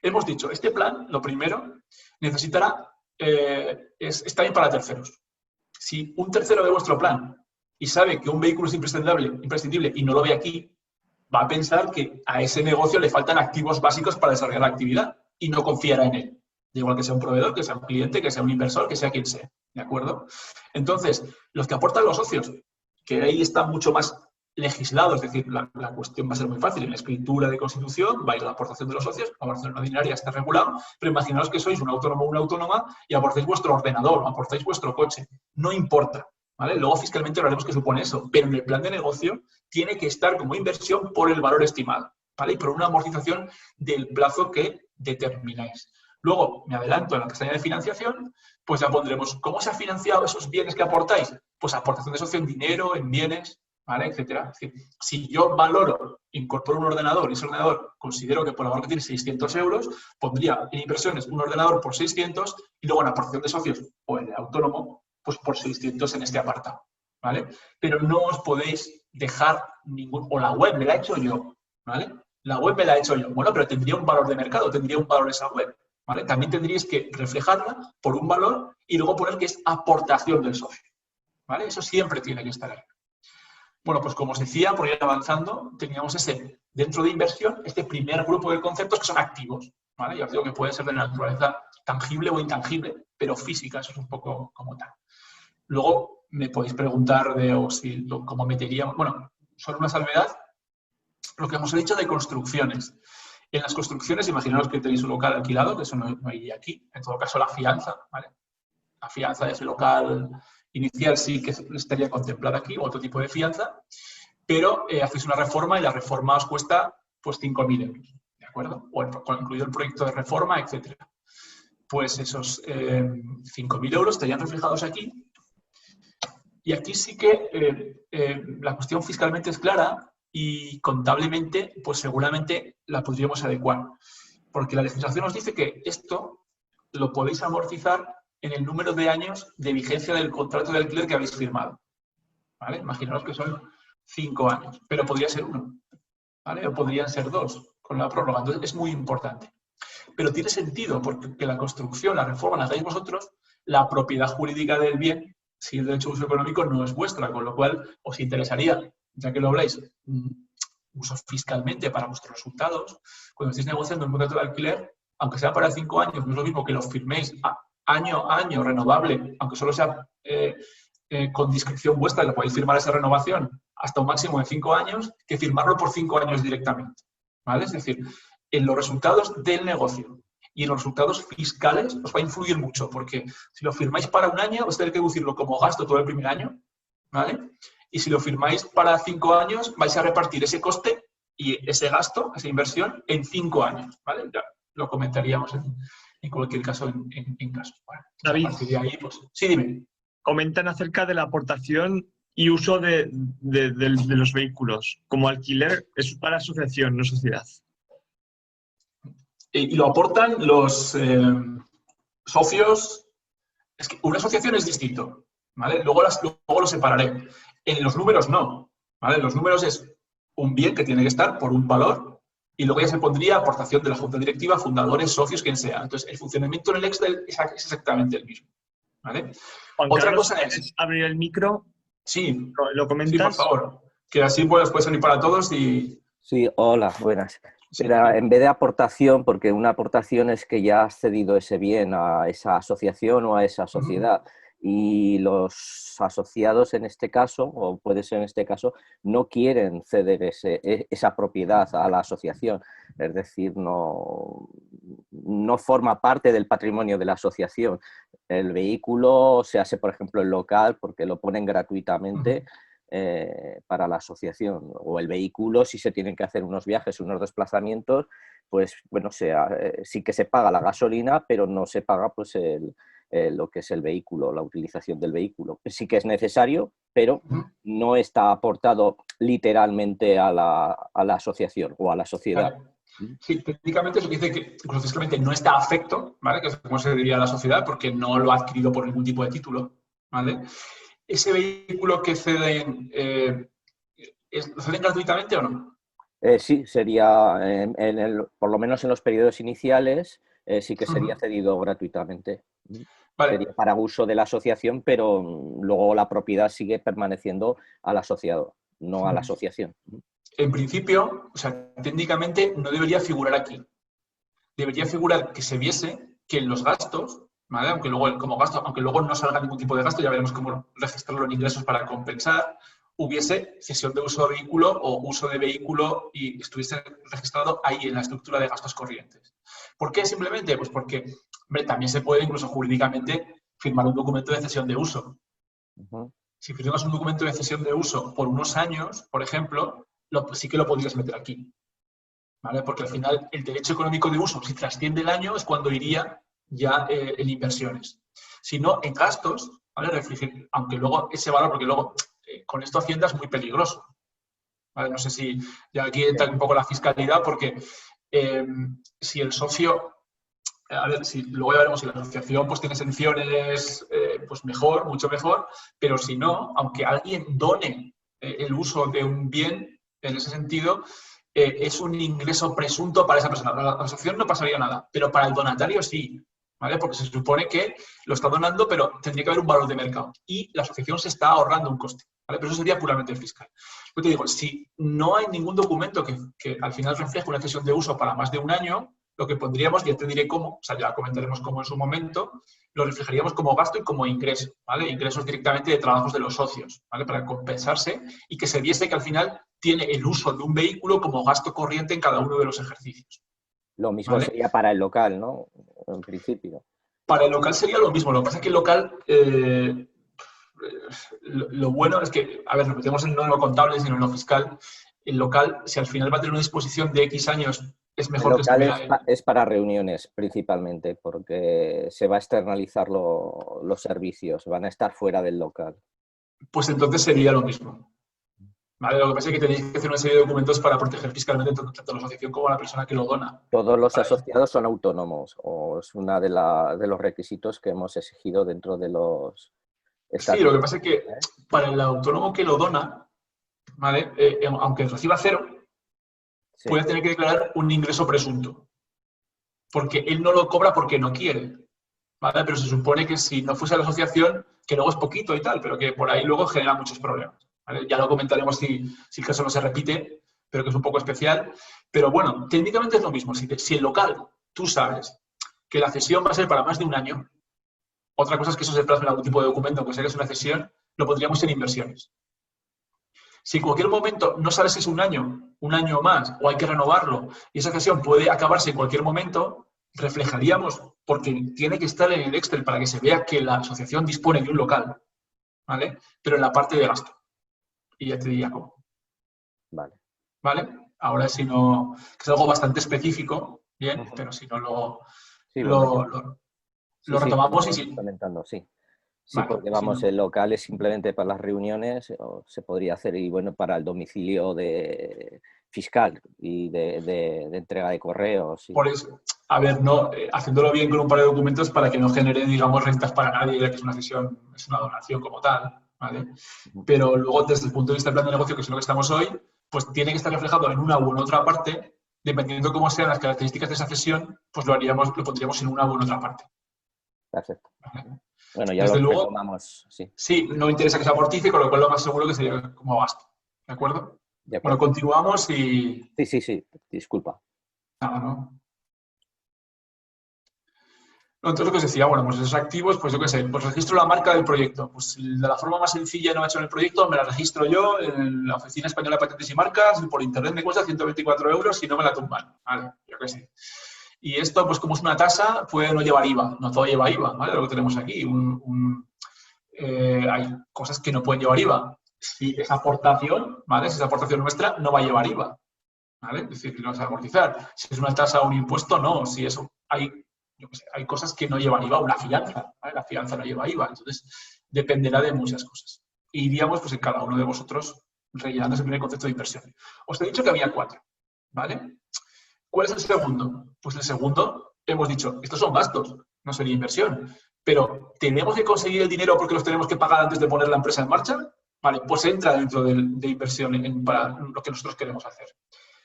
Hemos dicho, este plan, lo primero, necesitará, está bien para terceros. Si un tercero ve vuestro plan y sabe que un vehículo es imprescindible y no lo ve aquí, va a pensar que a ese negocio le faltan activos básicos para desarrollar la actividad y no confiará en él. Da igual que sea un proveedor, que sea un cliente, que sea un inversor, que sea quien sea. ¿De acuerdo? Entonces, los que aportan los socios, que ahí está mucho más legislado, es decir, la cuestión va a ser muy fácil. En la escritura de constitución va a ir la aportación de los socios, la aportación ordinaria está regulado, pero imaginaos que sois un autónomo o una autónoma y aportáis vuestro ordenador, aportáis vuestro coche. No importa, ¿vale? Luego fiscalmente hablaremos qué supone eso, pero en el plan de negocio tiene que estar como inversión por el valor estimado, ¿vale? Y por una amortización del plazo que determináis. Luego, me adelanto en la pestaña de financiación, pues ya pondremos cómo se han financiado esos bienes que aportáis. Pues aportación de socio en dinero, en bienes, ¿vale? Etcétera. Es decir, si yo valoro, incorporo un ordenador y ese ordenador considero que por el valor que tiene 600 euros, pondría en inversiones un ordenador por 600 y luego en aportación de socios o en el autónomo, pues por 600 en este apartado, ¿vale? Pero no os podéis dejar ningún... O la web me la he hecho yo, ¿vale? La web me la he hecho yo. Bueno, pero tendría un valor de mercado, tendría un valor esa web, ¿vale? También tendríais que reflejarla por un valor y luego poner que es aportación del socio, ¿vale? Eso siempre tiene que estar ahí. Bueno, pues como os decía, por ir avanzando, teníamos dentro de inversión, este primer grupo de conceptos que son activos, ¿vale? Ya os digo que puede ser de naturaleza tangible o intangible, pero física, eso es un poco como tal. Luego me podéis preguntar cómo meteríamos... Bueno, solo una salvedad, lo que hemos dicho de construcciones. En las construcciones, imaginaos que tenéis un local alquilado, que eso no iría aquí. En todo caso, la fianza, ¿vale? La fianza de ese local inicial sí que estaría contemplada aquí, o otro tipo de fianza, pero hacéis una reforma y la reforma os cuesta pues 5.000 euros, ¿de acuerdo? O incluido el proyecto de reforma, etcétera. Pues esos 5.000 euros estarían reflejados aquí. Y aquí sí que la cuestión fiscalmente es clara y contablemente, pues seguramente la podríamos adecuar. Porque la legislación nos dice que esto lo podéis amortizar en el número de años de vigencia del contrato de alquiler que habéis firmado, ¿vale? Imaginaos que son 5 años, pero podría ser 1, ¿vale? O podrían ser 2 con la prórroga. Entonces, es muy importante. Pero tiene sentido porque la construcción, la reforma la hagáis vosotros, la propiedad jurídica del bien, si el derecho de uso económico no es vuestra, con lo cual os interesaría, ya que lo habláis, uso fiscalmente para vuestros resultados. Cuando estéis negociando un contrato de alquiler, aunque sea para 5 años, no es lo mismo que lo firméis año a año, renovable, aunque solo sea con discreción vuestra, le podéis firmar esa renovación hasta un máximo de 5 años, que firmarlo por 5 años directamente, ¿vale? Es decir, en los resultados del negocio y en los resultados fiscales os va a influir mucho, porque si lo firmáis para un año, vais a tener que deducirlo como gasto todo el primer año, ¿vale? Y si lo firmáis para 5 años, vais a repartir ese coste y ese gasto, esa inversión, en 5 años, ¿vale? Ya lo comentaríamos en cualquier caso, en casos. Bueno, David, a partir de ahí, pues, sí, dime. Comentan acerca de la aportación y uso de los vehículos. Como alquiler es para asociación, no sociedad. Y lo aportan los socios. Es que una asociación es distinto, ¿vale? Luego lo separaré. En los números no, ¿vale? En los números es un bien que tiene que estar por un valor y luego ya se pondría aportación de la junta directiva, fundadores, socios, quien sea. Entonces, el funcionamiento en el Excel es exactamente el mismo, ¿vale? Otra cosa es abrir el micro. Sí, ¿Lo comentas? Sí, por favor. Que así puede salir para todos y... Sí, hola, buenas. Sí. Pero en vez de aportación, porque una aportación es que ya has cedido ese bien a esa asociación o a esa sociedad, y los asociados en este caso, o puede ser en este caso, no quieren ceder esa propiedad a la asociación. Es decir, no forma parte del patrimonio de la asociación. El vehículo se hace, por ejemplo, el local, porque lo ponen gratuitamente para la asociación. O el vehículo, si se tienen que hacer unos viajes, unos desplazamientos, pues bueno, sí que se paga la gasolina, pero no se paga pues lo que es el vehículo, la utilización del vehículo. Sí que es necesario, pero no está aportado literalmente a la asociación o a la sociedad. Vale. Sí, técnicamente eso dice que incluso fiscalmente no está afecto, ¿vale? Que es como se diría a la sociedad, porque no lo ha adquirido por ningún tipo de título, ¿vale? ¿Ese vehículo que ceden, lo ceden gratuitamente o no? Sí, sería, por lo menos en los periodos iniciales, sí que sería cedido gratuitamente. Vale. Sería para uso de la asociación, pero luego la propiedad sigue permaneciendo al asociado, no a la asociación. En principio, o sea, técnicamente no debería figurar aquí. Debería figurar que se viese que en los gastos, ¿vale? Aunque luego no salga ningún tipo de gasto, ya veremos cómo registrarlo en ingresos para compensar, hubiese cesión de uso de vehículo o uso de vehículo y estuviese registrado ahí en la estructura de gastos corrientes. ¿Por qué simplemente? Pues porque, hombre, también se puede incluso jurídicamente firmar un documento de cesión de uso. Si firmas un documento de cesión de uso por unos años, por ejemplo, sí que lo podrías meter aquí, ¿vale? Porque al final el derecho económico de uso, si trasciende el año, es cuando iría ya en inversiones. Si no, en gastos, ¿vale? Aunque luego ese valor, porque luego con esto Hacienda es muy peligroso, ¿vale? No sé si ya aquí entra un poco la fiscalidad, porque si el socio, a ver, luego ya veremos si la asociación pues tiene exenciones, pues mejor, mucho mejor, pero si no, aunque alguien done el uso de un bien, en ese sentido, es un ingreso presunto para esa persona. Para la asociación no pasaría nada, pero para el donatario sí, ¿vale? Porque se supone que lo está donando, pero tendría que haber un valor de mercado. Y la asociación se está ahorrando un coste, ¿vale? Pero eso sería puramente fiscal. Yo te digo, si no hay ningún documento que al final refleje una cesión de uso para más de un año, lo que pondríamos, ya te diré cómo, o sea, ya comentaremos cómo en su momento, lo reflejaríamos como gasto y como ingreso, ¿vale? Ingresos directamente de trabajos de los socios, ¿vale? Para compensarse y que se viese que al final tiene el uso de un vehículo como gasto corriente en cada uno de los ejercicios. Lo mismo ¿Vale? sería para el local, ¿no? En principio. Para el local sería lo mismo. Lo que pasa es que el local, lo bueno es que, a ver, nos metemos no en lo contable, sino en lo fiscal. El local, si al final va a tener una disposición de X años, es mejor que estuviera es para reuniones principalmente, porque se va a externalizar los servicios, van a estar fuera del local. Pues entonces sería lo mismo. ¿Vale? Lo que pasa es que tenéis que hacer una serie de documentos para proteger fiscalmente tanto la asociación como la persona que lo dona. Todos los ¿Vale? asociados son autónomos, o es uno de los requisitos que hemos exigido dentro de los estatutos. Sí, lo que pasa es que para el autónomo que lo dona, ¿vale? Aunque reciba cero, Sí. puede tener que declarar un ingreso presunto. Porque él no lo cobra porque no quiere. ¿Vale? Pero se supone que si no fuese a la asociación, que luego es poquito y tal, pero que por ahí luego genera muchos problemas. ¿Vale? Ya lo comentaremos si el caso no se repite, pero que es un poco especial. Pero bueno, técnicamente es lo mismo. Si el local, tú sabes que la cesión va a ser para más de un año, otra cosa es que eso se plasme en algún tipo de documento, que sea que es una cesión, lo pondríamos en inversiones. Si en cualquier momento no sabes si es un año o más, o hay que renovarlo, y esa cesión puede acabarse en cualquier momento, reflejaríamos, porque tiene que estar en el Excel para que se vea que la asociación dispone de un local, ¿vale? Pero en la parte de gasto. Y ya te diría cómo. Vale. ¿Vale? Ahora si no, que es algo bastante específico, bien, pero si no lo retomamos y sí. Comentando, sí. Sí, Vale, porque vamos, el local es simplemente para las reuniones, o se podría hacer, y bueno, para el domicilio fiscal y de entrega de correos. Por eso, a ver, no, haciéndolo bien con un par de documentos para que no genere, digamos, rentas para nadie, ya que es una cesión, es una donación como tal, ¿vale? Pero luego, desde el punto de vista del plan de negocio, que es lo que estamos hoy, pues tiene que estar reflejado en una u en otra parte, dependiendo de cómo sean las características de esa cesión, pues lo pondríamos en una u en otra parte. Perfecto. ¿Vale? Bueno, ya desde lo luego, retomamos, sí. Sí, no interesa que se amortice, con lo cual lo más seguro que sería como gasto. ¿De acuerdo? De acuerdo. Bueno, continuamos y... Sí, disculpa. Nada, ¿no? Entonces lo que os decía, bueno, pues esos activos, pues yo qué sé, pues registro la marca del proyecto. Pues de la forma más sencilla no he hecho en el proyecto, me la registro yo en la Oficina Española de Patentes y Marcas, y por internet me cuesta 124 euros y no me la tumban. Vale, yo qué sé. Y esto, pues como es una tasa, puede no llevar IVA. No todo lleva IVA, ¿vale? Lo que tenemos aquí. Hay cosas que no pueden llevar IVA. Si esa aportación, ¿vale? Si esa aportación nuestra no va a llevar IVA, ¿vale? Es decir, que no se va a amortizar. Si es una tasa o un impuesto, no. Si eso hay cosas que no llevan IVA, una fianza, ¿vale? La fianza no lleva IVA, entonces dependerá de muchas cosas. Y iríamos, pues, en cada uno de vosotros rellenando ese primer concepto de inversión. Os he dicho que había 4, ¿vale? ¿Cuál es el segundo? Pues el segundo, hemos dicho, estos son gastos, no sería inversión, pero ¿tenemos que conseguir el dinero porque los tenemos que pagar antes de poner la empresa en marcha? Vale, pues entra dentro de inversión para lo que nosotros queremos hacer.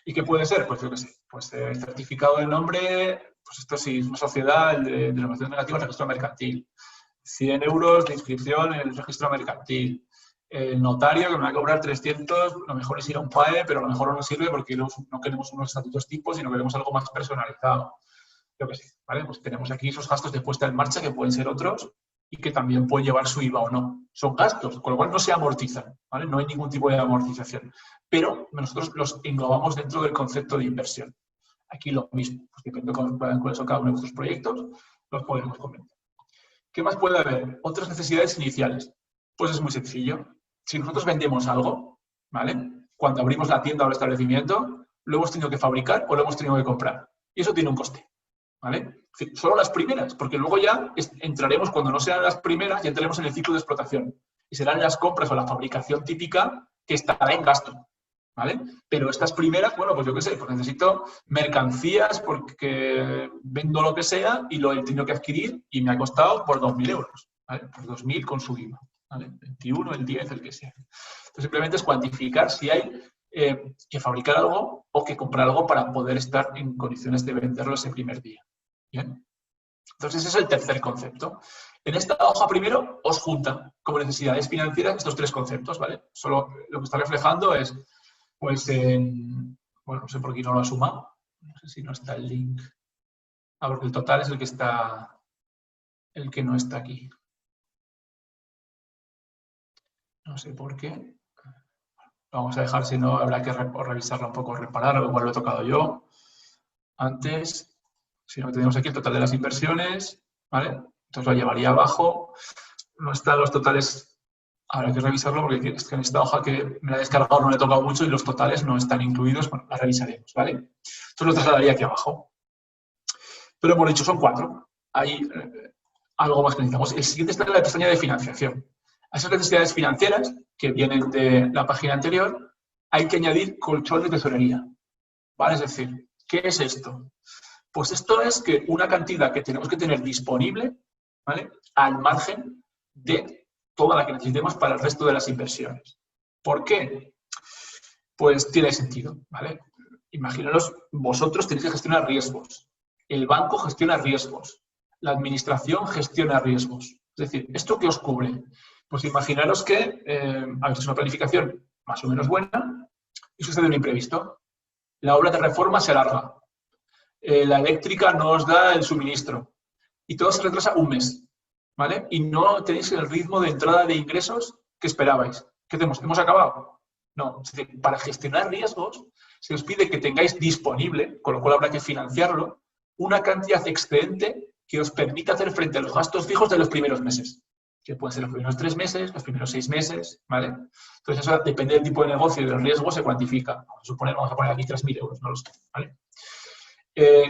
¿Y qué puede ser? Pues yo qué sé, pues certificado de nombre, pues esto sí, es una sociedad de denominación negativa, el registro mercantil. 100 euros de inscripción en el registro mercantil. El notario, que me va a cobrar 300, lo mejor es ir a un PAE, pero a lo mejor no nos sirve porque no queremos unos estatutos tipos, sino queremos algo más personalizado. Yo qué sé, ¿vale? Pues tenemos aquí esos gastos de puesta en marcha, que pueden ser otros, y que también pueden llevar su IVA o no. Son gastos, con lo cual no se amortizan, ¿vale? No hay ningún tipo de amortización. Pero nosotros los englobamos dentro del concepto de inversión. Aquí lo mismo, pues depende de cuáles son cada uno de vuestros proyectos, los podemos comentar. ¿Qué más puede haber? Otras necesidades iniciales. Pues es muy sencillo. Si nosotros vendemos algo, ¿vale? Cuando abrimos la tienda o el establecimiento, lo hemos tenido que fabricar o lo hemos tenido que comprar. Y eso tiene un coste, ¿vale? Solo las primeras, porque luego ya entraremos, cuando no sean las primeras, ya entraremos en el ciclo de explotación. Y serán las compras o la fabricación típica que estará en gasto, ¿vale? Pero estas primeras, bueno, pues yo qué sé, pues necesito mercancías porque vendo lo que sea y lo he tenido que adquirir y me ha costado por 2.000 euros, ¿vale? Por 2.000 con su IVA. ¿vale? 21, el 10, el que sea. Entonces, simplemente es cuantificar si hay que fabricar algo o que comprar algo para poder estar en condiciones de venderlo ese primer día. ¿Bien? Entonces, ese es el tercer concepto. En esta hoja primero os junta como necesidades financieras estos tres conceptos, ¿vale? Solo lo que está reflejando es, pues, bueno, no sé por qué no lo ha sumado. No sé si no está el link. Ah, porque el total es el que no está aquí. No sé por qué. Vamos a dejar, si no, habrá que revisarlo un poco, repararlo, igual lo he tocado yo antes. Si no, tenemos aquí el total de las inversiones, ¿vale? Entonces lo llevaría abajo. No están los totales, habrá que revisarlo porque es que en esta hoja que me la he descargado no le he tocado mucho y los totales no están incluidos. Bueno, la revisaremos, ¿vale? Entonces lo trasladaría aquí abajo. Pero hemos dicho, son 4. Hay algo más que necesitamos. El siguiente está en la pestaña de financiación. A esas necesidades financieras que vienen de la página anterior, hay que añadir colchón de tesorería, ¿vale? Es decir, ¿qué es esto? Pues esto es que una cantidad que tenemos que tener disponible, ¿vale?, al margen de toda la que necesitemos para el resto de las inversiones. ¿Por qué? Pues tiene sentido, ¿vale? Imaginaros, vosotros tenéis que gestionar riesgos. El banco gestiona riesgos. La administración gestiona riesgos. Es decir, ¿esto qué os cubre? Pues imaginaros que habéis hecho una planificación más o menos buena y sucede un imprevisto. La obra de reforma se alarga. La eléctrica no os da el suministro. Y todo se retrasa un mes, ¿vale? Y no tenéis el ritmo de entrada de ingresos que esperabais. ¿Qué tenemos? ¿Hemos acabado? No. Es decir, para gestionar riesgos se os pide que tengáis disponible, con lo cual habrá que financiarlo, una cantidad excedente que os permita hacer frente a los gastos fijos de los primeros meses, que pueden ser los primeros 3 meses, los primeros 6 meses, ¿vale? Entonces, eso depende del tipo de negocio y del riesgo, se cuantifica. Vamos a poner aquí 3.000 euros, no lo sé, ¿vale?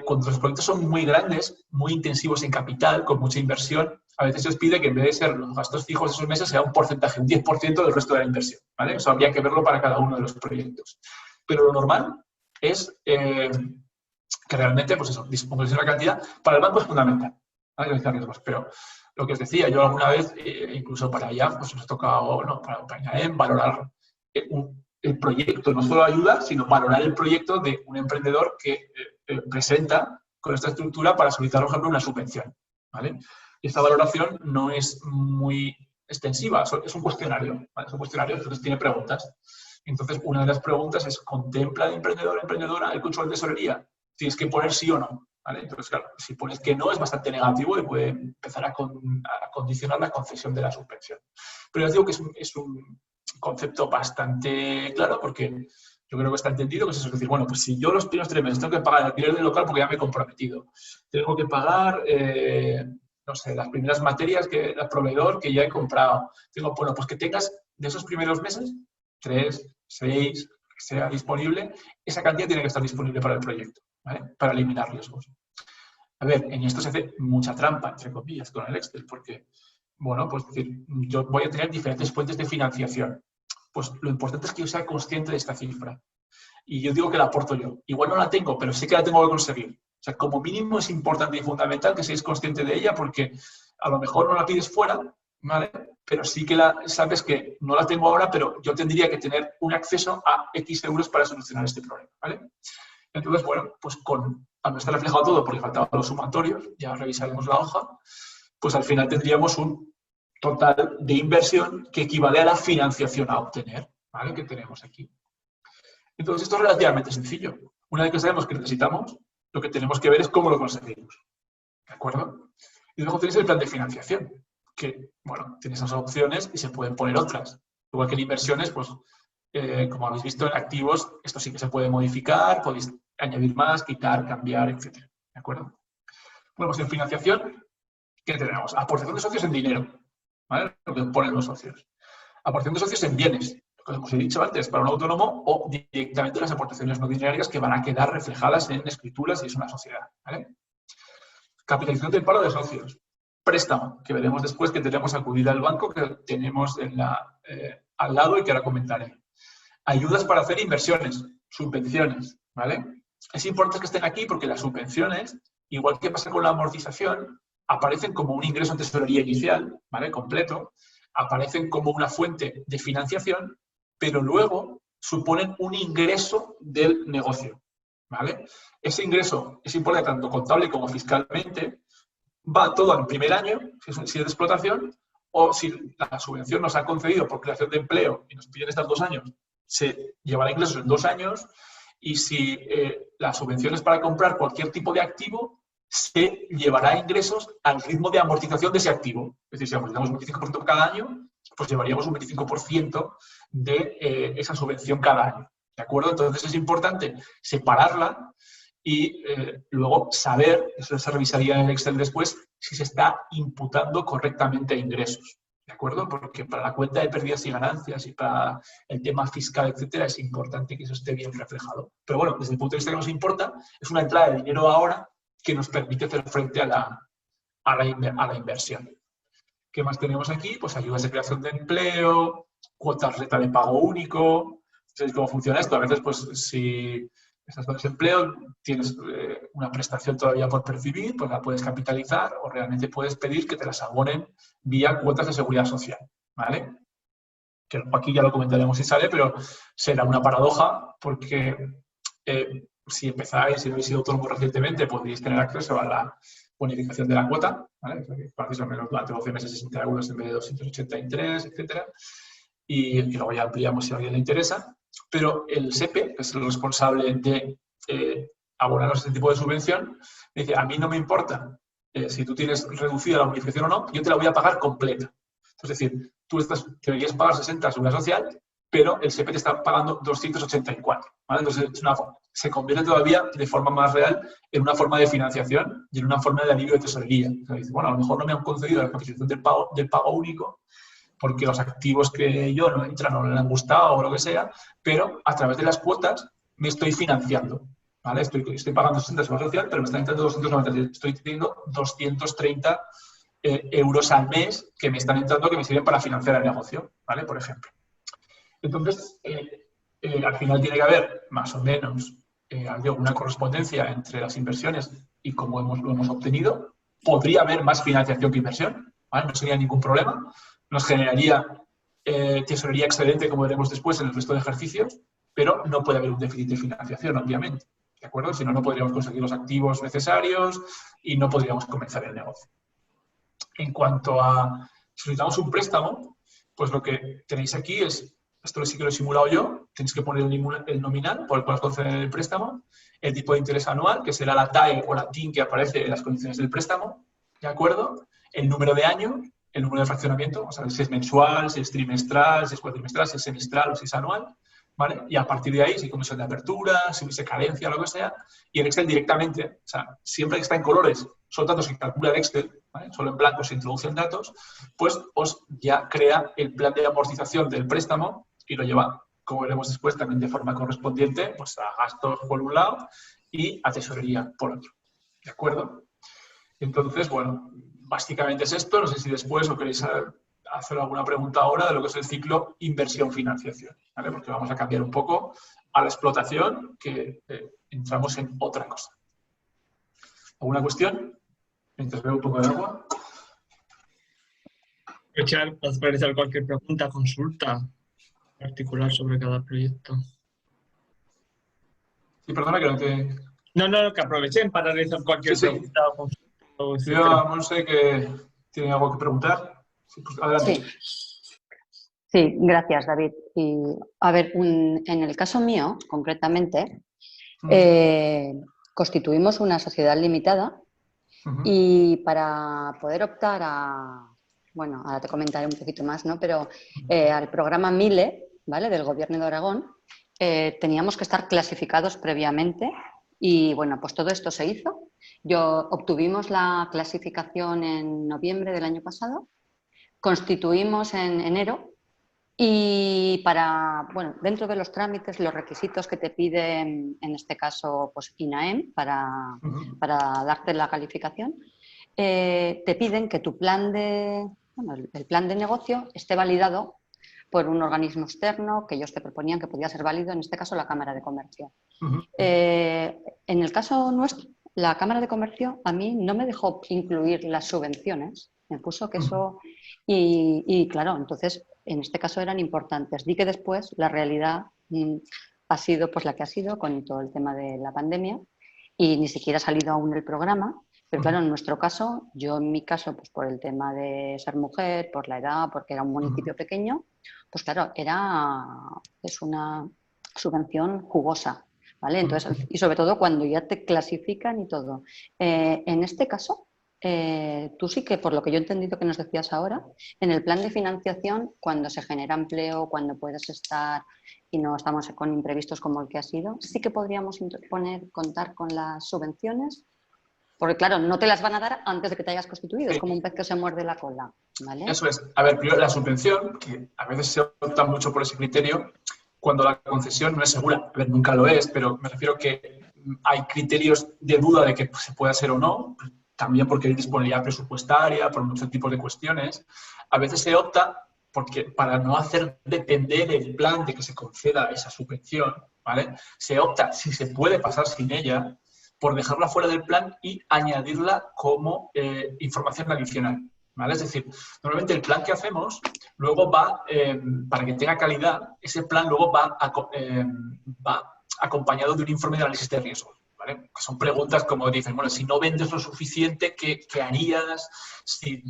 Cuando los proyectos son muy grandes, muy intensivos en capital, con mucha inversión, a veces se os pide que en vez de ser los gastos fijos de esos meses, sea un porcentaje, un 10% del resto de la inversión, ¿vale? Eso habría que verlo para cada uno de los proyectos. Pero lo normal es que realmente, pues eso, dispongáis de una cantidad. Para el banco es fundamental, ¿vale? Pero lo que os decía, yo alguna vez, incluso para allá, pues nos ha tocado, no, para INAEM, valorar el proyecto, no solo ayuda, sino valorar el proyecto de un emprendedor que presenta con esta estructura para solicitar, por ejemplo, una subvención, ¿vale? Y esta valoración no es muy extensiva, es un cuestionario, ¿vale? Es un cuestionario, entonces tiene preguntas. Entonces, una de las preguntas es, ¿contempla el emprendedor o emprendedora el control de tesorería? Tienes que poner sí o no, ¿vale? Entonces, claro, si pones que no es bastante negativo y puede empezar a condicionar la concesión de la subvención. Pero ya digo que es un concepto bastante claro porque yo creo que está entendido, que es eso, es decir, bueno, pues si yo los primeros 3 meses tengo que pagar el alquiler del local porque ya me he comprometido, tengo que pagar, no sé, las primeras materias que el proveedor que ya he comprado, bueno, pues que tengas de esos primeros meses, 3, 6, que sea disponible, esa cantidad tiene que estar disponible para el proyecto, ¿vale? Para eliminar riesgos. A ver, en esto se hace mucha trampa, entre comillas, con el Excel, porque, bueno, pues decir, yo voy a tener diferentes fuentes de financiación. Pues lo importante es que yo sea consciente de esta cifra. Y yo digo que la aporto yo. Igual no la tengo, pero sé que la tengo que conseguir. O sea, como mínimo es importante y fundamental que seáis consciente de ella porque a lo mejor no la pides fuera, ¿vale? Pero sí que sabes que no la tengo ahora, pero yo tendría que tener un acceso a X euros para solucionar este problema, ¿vale? Entonces, bueno, pues al no estar reflejado todo porque faltaban los sumatorios, ya revisaremos la hoja, pues al final tendríamos un total de inversión que equivale a la financiación a obtener, ¿vale? Que tenemos aquí. Entonces, esto es relativamente sencillo. Una vez que sabemos que necesitamos, lo que tenemos que ver es cómo lo conseguimos. ¿De acuerdo? Y luego tenéis el plan de financiación, que, bueno, tiene esas opciones y se pueden poner otras. Igual que en inversiones, pues, como habéis visto en activos, esto sí que se puede modificar, podéis añadir más, quitar, cambiar, etc. ¿De acuerdo? Bueno, pues en financiación, ¿qué tenemos? Aportación de socios en dinero, ¿vale? Lo que ponen los socios. Aportación de socios en bienes, como os he dicho antes, para un autónomo o directamente las aportaciones no dinerarias que van a quedar reflejadas en escrituras si es una sociedad, ¿vale? Capitalización del paro de socios. Préstamo, que veremos después que tenemos que acudir al banco que tenemos al lado y que ahora comentaré. Ayudas para hacer inversiones, subvenciones, ¿vale? Es importante que estén aquí porque las subvenciones, igual que pasa con la amortización, aparecen como un ingreso en tesorería inicial, ¿vale? Completo. aparecen como una fuente de financiación, pero luego suponen un ingreso del negocio, ¿vale? Ese ingreso es importante tanto contable como fiscalmente, va todo al primer año, si es de explotación, o si la subvención nos ha concedido por creación de empleo y nos piden estos 2 años, se llevará ingresos en 2 años, y si la subvención es para comprar cualquier tipo de activo, se llevará ingresos al ritmo de amortización de ese activo. Es decir, si amortizamos un 25% cada año, pues llevaríamos un 25% de esa subvención cada año. ¿De acuerdo? Entonces es importante separarla y luego saber, eso se revisaría en el Excel después, si se está imputando correctamente ingresos. ¿De acuerdo? Porque para la cuenta de pérdidas y ganancias y para el tema fiscal, etcétera, es importante que eso esté bien reflejado. Pero bueno, desde el punto de vista que nos importa, es una entrada de dinero ahora que nos permite hacer frente a la inversión. ¿Qué más tenemos aquí? Pues ayudas de creación de empleo, cuotas renta de pago único. ¿Sabéis cómo funciona esto? A veces, pues, si estás con desempleo, tienes una prestación todavía por percibir, pues la puedes capitalizar o realmente puedes pedir que te las abonen vía cuotas de seguridad social, ¿vale? Que aquí ya lo comentaremos si sale, pero será una paradoja porque si empezáis, si no habéis sido autónomos recientemente, podréis tener acceso a la bonificación de la cuota, ¿vale? Más o menos durante 12 meses 60 euros en vez de 283, etcétera. Y luego ya ampliamos si a alguien le interesa. Pero el SEPE, que es el responsable de abonarnos este tipo de subvención, dice, a mí no me importa si tú tienes reducida la bonificación o no, yo te la voy a pagar completa. Es decir, tú deberías pagar 60 a seguridad social, pero el SEPE te está pagando 284. ¿Vale? Entonces se convierte todavía de forma más real en una forma de financiación y en una forma de alivio de tesorería. O sea, dice, bueno, a lo mejor no me han concedido la capitalización del pago único, porque los activos que yo no entran o no le han gustado o lo que sea, pero a través de las cuotas me estoy financiando, ¿vale? Estoy pagando 60 de seguridad social, pero me están entrando 290, estoy teniendo 230 euros al mes que me están entrando que me sirven para financiar el negocio, ¿vale? Por ejemplo. Entonces, al final tiene que haber más o menos una correspondencia entre las inversiones y cómo lo hemos obtenido. Podría haber más financiación que inversión, ¿vale? No sería ningún problema. Nos generaría tesorería excedente, como veremos después en el resto de ejercicios, pero no puede haber un déficit de financiación, obviamente. ¿De acuerdo? Si no, no podríamos conseguir los activos necesarios y no podríamos comenzar el negocio. En cuanto a si necesitamos un préstamo, pues lo que tenéis aquí es, esto sí que lo he simulado yo, tenéis que poner el nominal por el cual conceden el préstamo, el tipo de interés anual, que será la TAE o la TIN que aparece en las condiciones del préstamo, ¿de acuerdo? El número de año, el número de fraccionamiento, vamos a ver si es mensual, si es trimestral, si es cuatrimestral, si es semestral o si es anual, ¿vale? Y a partir de ahí, si comisión de apertura, si hubiese carencia, lo que sea, y en Excel directamente, o sea, siempre que está en colores, son datos que calcula el Excel, ¿vale? Solo en blanco se introducen datos, pues os ya crea el plan de amortización del préstamo y lo lleva, como veremos después, también de forma correspondiente, pues a gastos por un lado y a tesorería por otro, ¿de acuerdo? Entonces, bueno, básicamente es esto. No sé si después os queréis hacer alguna pregunta ahora de lo que es el ciclo inversión-financiación, ¿vale? Porque vamos a cambiar un poco a la explotación, que entramos en otra cosa. ¿Alguna cuestión? Mientras bebo un poco de agua. Aprovechar para realizar cualquier pregunta, consulta particular sobre cada proyecto. Sí, perdona que no te... No, que aprovechen para realizar cualquier pregunta o consulta. Yo a Monse que tiene algo que preguntar. Sí, pues adelante. Sí, gracias, David. Y, a ver, en el caso mío, concretamente, constituimos una sociedad limitada y para poder optar a, bueno, ahora te comentaré un poquito más, ¿no? Pero al programa MILE, ¿vale? Del Gobierno de Aragón, teníamos que estar clasificados previamente y, bueno, pues todo esto se hizo. Obtuvimos la clasificación en noviembre del año pasado, constituimos en enero. Y dentro de los trámites, los requisitos que te piden, en este caso, pues INAEM, para darte la calificación, te piden que tu plan el plan de negocio esté validado por un organismo externo que ellos te proponían que podía ser válido, en este caso la Cámara de Comercio. En el caso nuestro, la Cámara de Comercio a mí no me dejó incluir las subvenciones Me puso que eso... Y claro, entonces, en este caso eran importantes. Di que después la realidad ha sido pues la que ha sido con todo el tema de la pandemia y ni siquiera ha salido aún el programa. Pero claro, en nuestro caso, yo en mi caso, pues por el tema de ser mujer, por la edad, porque era un municipio pequeño, pues claro, es una subvención jugosa, ¿vale? Entonces, y sobre todo cuando ya te clasifican y todo. En este caso, tú sí que, por lo que yo he entendido que nos decías ahora, en el plan de financiación, cuando se genera empleo, cuando puedes estar y no estamos con imprevistos como el que ha sido, sí que podríamos contar con las subvenciones. Porque, claro, no te las van a dar antes de que te hayas constituido. Es como un pez que se muerde la cola, ¿vale? Eso es. A ver, primero la subvención, que a veces se opta mucho por ese criterio, cuando la concesión no es segura. A ver, nunca lo es, pero me refiero que hay criterios de duda de que se pueda ser o no, también porque hay disponibilidad presupuestaria, por muchos tipos de cuestiones. A veces se opta porque para no hacer depender el plan de que se conceda esa subvención, ¿vale? Se opta, si se puede pasar sin ella, por dejarla fuera del plan y añadirla como información adicional, ¿vale? Es decir, normalmente el plan que hacemos luego va, para que tenga calidad, ese plan luego va acompañado de un informe de análisis de riesgos, ¿vale? Que son preguntas como dicen, bueno, si no vendes lo suficiente, ¿qué harías? Si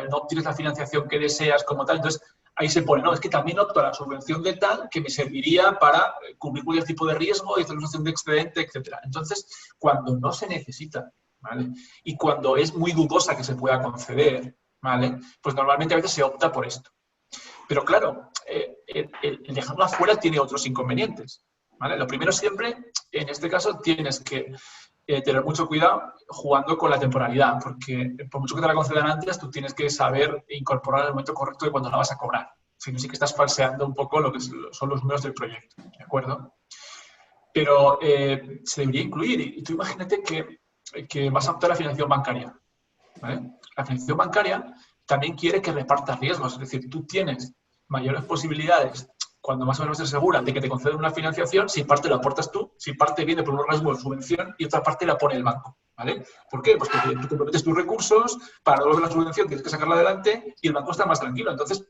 no obtienes la financiación que deseas como tal, entonces ahí se pone, no, es que también opto a la subvención de tal que me serviría para cubrir cualquier tipo de riesgo y hacer una gestión de excedente, etc. Entonces, cuando no se necesita, ¿vale? Y cuando es muy dudosa que se pueda conceder, ¿vale? Pues normalmente a veces se opta por esto. Pero claro, el dejarla fuera tiene otros inconvenientes, ¿vale? Lo primero siempre, en este caso, tienes que tener mucho cuidado jugando con la temporalidad, porque por mucho que te la concedan antes, tú tienes que saber incorporar el momento correcto de cuando la vas a cobrar. Si no, sí que estás falseando un poco lo que son los números del proyecto, ¿de acuerdo? Pero se debería incluir, y tú imagínate que vas a optar a la financiación bancaria, ¿vale? La financiación bancaria también quiere que repartas riesgos, es decir, tú tienes mayores posibilidades cuando más o menos estés segura de que te conceden una financiación, si parte la aportas tú, si parte viene por un rasgo de subvención y otra parte la pone el banco, ¿vale? ¿Por qué? Pues porque tú comprometes tus recursos, para luego de la subvención tienes que sacarla adelante y el banco está más tranquilo. Entonces,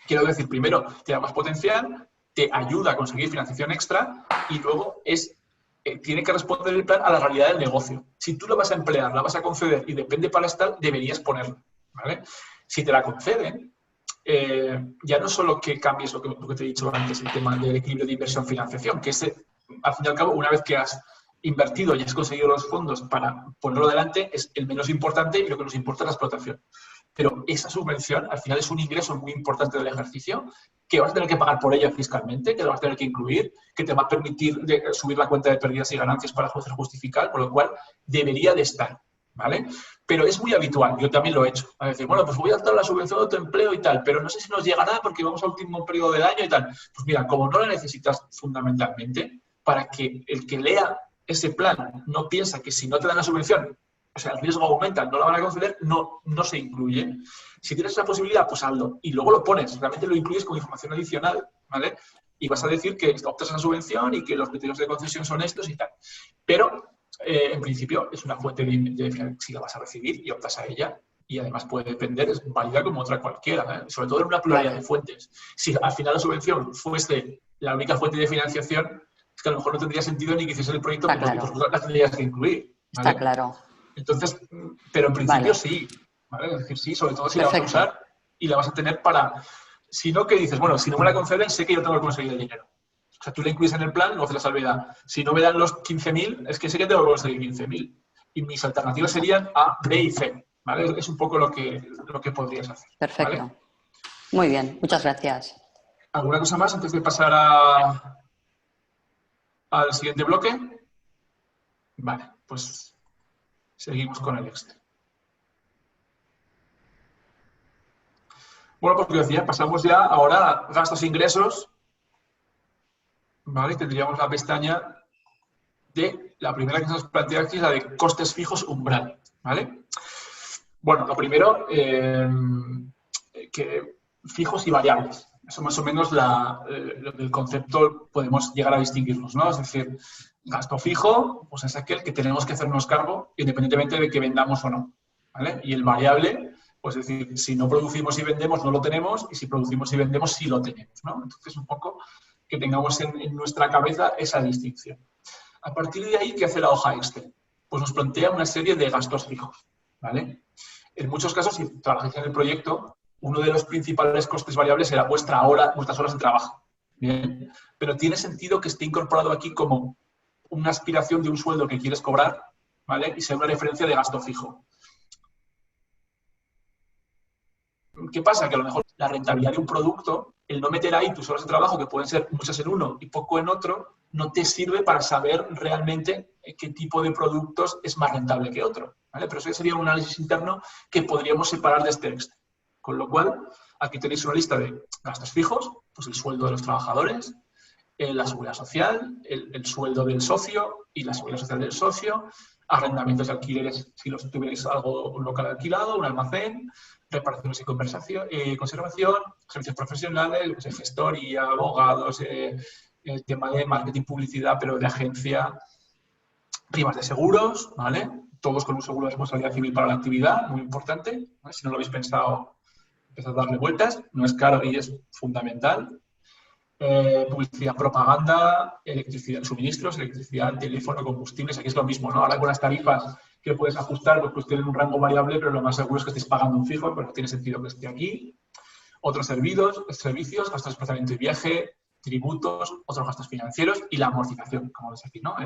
quiero decir, primero, te da más potencial, te ayuda a conseguir financiación extra y luego tiene que responder el plan a la realidad del negocio. Si tú lo vas a emplear, la vas a conceder y depende para estar, deberías ponerla, ¿vale? Si te la conceden, ya no solo que cambies lo que te he dicho antes, el tema del equilibrio de inversión-financiación, que al fin y al cabo, una vez que has invertido y has conseguido los fondos para ponerlo adelante, es el menos importante y lo que nos importa es la explotación. Pero esa subvención, al final, es un ingreso muy importante del ejercicio que vas a tener que pagar por ella fiscalmente, que lo vas a tener que incluir, que te va a permitir subir la cuenta de pérdidas y ganancias para poder justificar, por lo cual debería de estar, ¿vale? Pero es muy habitual, yo también lo he hecho. A decir, bueno, pues voy a dar la subvención de autoempleo y tal, pero no sé si nos llegará porque vamos al último periodo del año y tal. Pues mira, como no la necesitas fundamentalmente, para que el que lea ese plan no piensa que si no te dan la subvención, o sea, el riesgo aumenta, no la van a conceder, no se incluye. Si tienes la posibilidad, pues hazlo. Y luego lo pones, realmente lo incluyes como información adicional, ¿vale? Y vas a decir que optas a la subvención y que los criterios de concesión son estos y tal. Pero en principio es una fuente de si la vas a recibir y optas a ella y además puede depender, es válida como otra cualquiera, ¿eh? Sobre todo en una pluralidad de fuentes. Si al final la subvención fuese la única fuente de financiación, es que a lo mejor no tendría sentido ni que hiciese el proyecto porque claro, la tendrías que incluir, ¿vale? Está claro. Entonces, pero en principio sí, ¿vale? Es decir, sí, sobre todo si la vas a usar y la vas a tener para... Si no, que dices, bueno, si no me la conceden, sé que yo tengo que conseguir el dinero. O sea, tú la incluyes en el plan, no haces la salvedad. Si no me dan los 15.000, es que sé que tengo que conseguir 15.000. Y mis alternativas serían A, B y C, ¿vale? Es un poco lo que podrías hacer. Perfecto. ¿Vale? Muy bien, muchas gracias. ¿Alguna cosa más antes de pasar al siguiente bloque? Vale, pues seguimos con el Excel. Bueno, pues como decía, pasamos ya ahora a gastos e ingresos. ¿Vale? Tendríamos la pestaña de la primera que se nos plantea aquí, es la de costes fijos umbral, ¿vale? Bueno, lo primero, que fijos y variables. Eso más o menos el concepto podemos llegar a distinguirlos, ¿no? Es decir, gasto fijo, pues es aquel que tenemos que hacernos cargo independientemente de que vendamos o no, ¿vale? Y el variable Pues es decir, si no producimos y vendemos, no lo tenemos, y si producimos y vendemos, sí lo tenemos, ¿no? Entonces, un poco que tengamos en nuestra cabeza esa distinción. A partir de ahí, ¿qué hace la hoja Excel? Pues nos plantea una serie de gastos fijos, ¿vale? En muchos casos, si trabajáis en el proyecto, uno de los principales costes variables será vuestras horas de trabajo, ¿bien? Pero tiene sentido que esté incorporado aquí como una aspiración de un sueldo que quieres cobrar, ¿vale? Y sea una referencia de gasto fijo. ¿Qué pasa? Que a lo mejor la rentabilidad de un producto, el no meter ahí tus horas de trabajo, que pueden ser muchas en uno y poco en otro, no te sirve para saber realmente qué tipo de productos es más rentable que otro, ¿vale? Pero eso sería un análisis interno que podríamos separar de este Excel. Con lo cual, aquí tenéis una lista de gastos fijos, pues el sueldo de los trabajadores, la seguridad social, el sueldo del socio y la seguridad social del socio, arrendamientos de alquileres si los tuvierais algo local alquilado, un almacén, reparaciones y conservación, servicios profesionales, gestoría, abogados, el tema de marketing, publicidad, pero de agencia, primas de seguros, ¿vale? Todos con un seguro de responsabilidad civil para la actividad, muy importante, ¿vale? Si no lo habéis pensado, empezad a darle vueltas, no es caro y es fundamental. Publicidad, propaganda, electricidad, suministros, electricidad, teléfono, combustibles, aquí es lo mismo, ¿no? Ahora con las tarifas que puedes ajustar, pues tienen un rango variable, pero lo más seguro es que estéis pagando un fijo, pero no tiene sentido que esté aquí. Otros servicios, gastos de desplazamiento y viaje, tributos, otros gastos financieros y la amortización, como ves aquí, ¿no?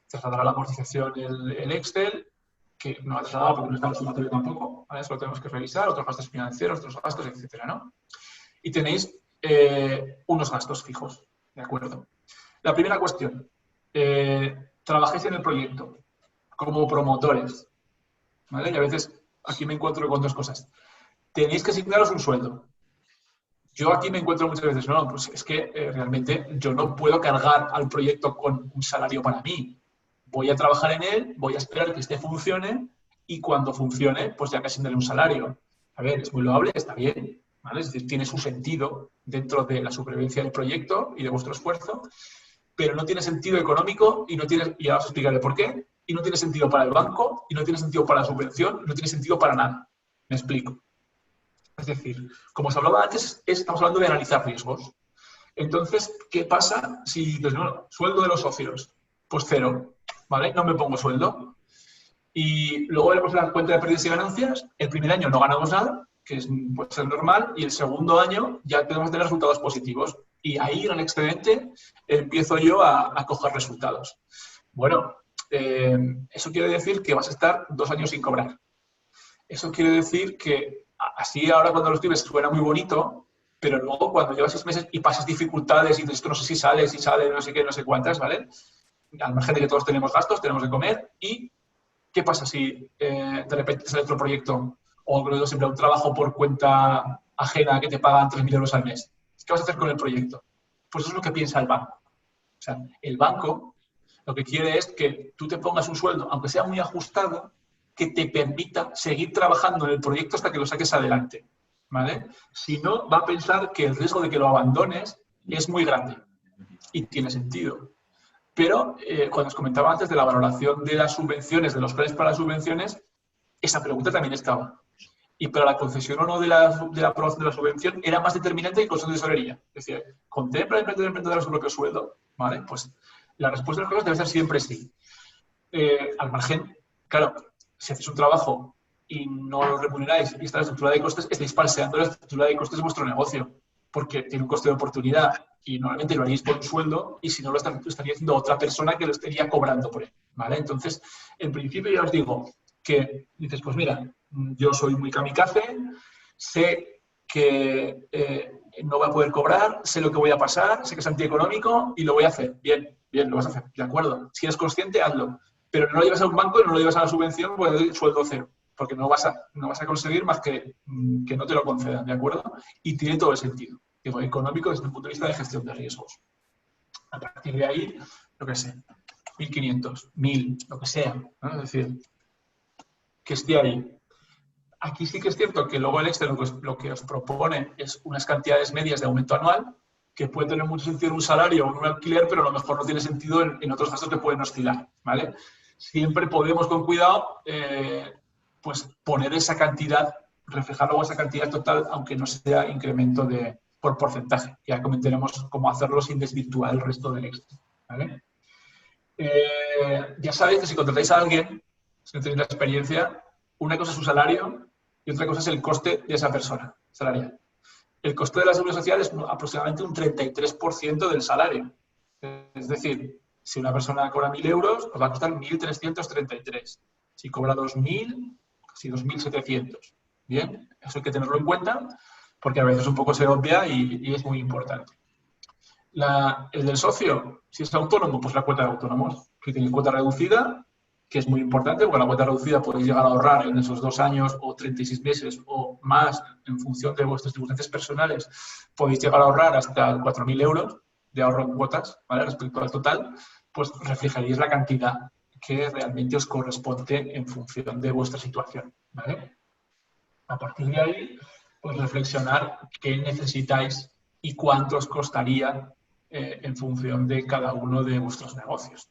Trasladar a la amortización el Excel, que no ha trasladado porque no está en el sumatorio tampoco, ¿vale? Eso lo tenemos que revisar, otros gastos financieros, otros gastos, etcétera, ¿no? Y tenéis unos gastos fijos, ¿de acuerdo? La primera cuestión, trabajáis en el proyecto como promotores, ¿vale? Y a veces aquí me encuentro con dos cosas. Tenéis que asignaros un sueldo. Yo aquí me encuentro muchas veces, no, pues es que realmente yo no puedo cargar al proyecto con un salario para mí. Voy a trabajar en él, voy a esperar que este funcione y cuando funcione, pues ya que asignaré un salario. A ver, es muy loable, está bien, ¿vale? Es decir, tiene su sentido dentro de la supervivencia del proyecto y de vuestro esfuerzo, pero no tiene sentido económico y ahora os explicaré por qué, y no tiene sentido para el banco, y no tiene sentido para la subvención, no tiene sentido para nada. Me explico. Es decir, como os hablaba antes, estamos hablando de analizar riesgos. Entonces, ¿qué pasa si dices, no, sueldo de los socios? Pues cero, ¿vale? No me pongo sueldo. Y luego veremos la cuenta de pérdidas y ganancias. El primer año no ganamos nada, que puede ser normal, y el segundo año ya podemos tener resultados positivos. Y ahí, en el excedente, empiezo yo a coger resultados. Bueno, eso quiere decir que vas a estar 2 años sin cobrar. Eso quiere decir que así ahora cuando lo escribes suena muy bonito, pero luego cuando llevas 6 meses y pasas dificultades y dices, esto no sé si sale, no sé qué, no sé cuántas, ¿vale? Al margen de que todos tenemos gastos, tenemos que comer. ¿Y qué pasa si de repente sale otro proyecto o luego siempre un trabajo por cuenta ajena que te pagan 3.000 euros al mes? ¿Qué vas a hacer con el proyecto? Pues eso es lo que piensa el banco. O sea, el banco lo que quiere es que tú te pongas un sueldo, aunque sea muy ajustado, que te permita seguir trabajando en el proyecto hasta que lo saques adelante, ¿vale? Si no, va a pensar que el riesgo de que lo abandones es muy grande y tiene sentido. Pero cuando os comentaba antes de la valoración de las subvenciones, de los planes para las subvenciones, esa pregunta también estaba. Y para la concesión o no de la aprobación de la subvención era más determinante que el consejo de tesorería. Es decir, ¿contempla el emprendedor su propio sueldo? ¿Vale? Pues la respuesta de las cosas debe ser siempre sí. Al margen, claro, si hacéis un trabajo y no lo remuneráis y está la estructura de costes, estáis falseando la estructura de costes de vuestro negocio, porque tiene un coste de oportunidad y normalmente lo haríais por un sueldo y si no lo estaría haciendo otra persona que lo estaría cobrando por él, ¿vale? Entonces, en principio ya os digo que dices, pues mira, yo soy muy kamikaze, sé que no voy a poder cobrar, sé lo que voy a pasar, sé que es antieconómico y lo voy a hacer. Bien, lo vas a hacer, de acuerdo. Si eres consciente, hazlo. Pero no lo llevas a un banco y no lo llevas a la subvención por el sueldo cero, porque no vas a conseguir más que no te lo concedan, ¿de acuerdo? Y tiene todo el sentido, digo, económico desde el punto de vista de gestión de riesgos. A partir de ahí, lo que sé, 1.500, 1.000, lo que sea, ¿no? Es decir, que esté ahí. Aquí sí que es cierto que luego el Excel lo que os propone es unas cantidades medias de aumento anual, que puede tener mucho sentido en un salario o en un alquiler, pero a lo mejor no tiene sentido en otros gastos que pueden oscilar, ¿vale? Siempre podemos, con cuidado, pues poner esa cantidad reflejar luego esa cantidad total, aunque no sea incremento por porcentaje. Ya comentaremos cómo hacerlo sin desvirtuar el resto del Excel, ¿vale? Ya sabéis que si contratáis a alguien, si no tenéis la experiencia, una cosa es su salario y otra cosa es el coste de esa persona salarial. El coste de la seguridad social es aproximadamente un 33% del salario. Es decir, si una persona cobra 1.000 euros, os va a costar 1.333. Si cobra 2.000, casi 2.700. Bien, eso hay que tenerlo en cuenta porque a veces un poco se obvia y es muy importante. El del socio, si es autónomo, pues la cuota de autónomos. Si tenéis cuota reducida, que es muy importante, porque la cuota reducida podéis llegar a ahorrar en esos 2 años o 36 meses o más en función de vuestras circunstancias personales, podéis llegar a ahorrar hasta 4.000 euros de ahorro en cuotas, ¿vale? Respecto al total, pues reflejaréis la cantidad que realmente os corresponde en función de vuestra situación, ¿vale? A partir de ahí, pues reflexionar qué necesitáis y cuánto os costaría en función de cada uno de vuestros negocios.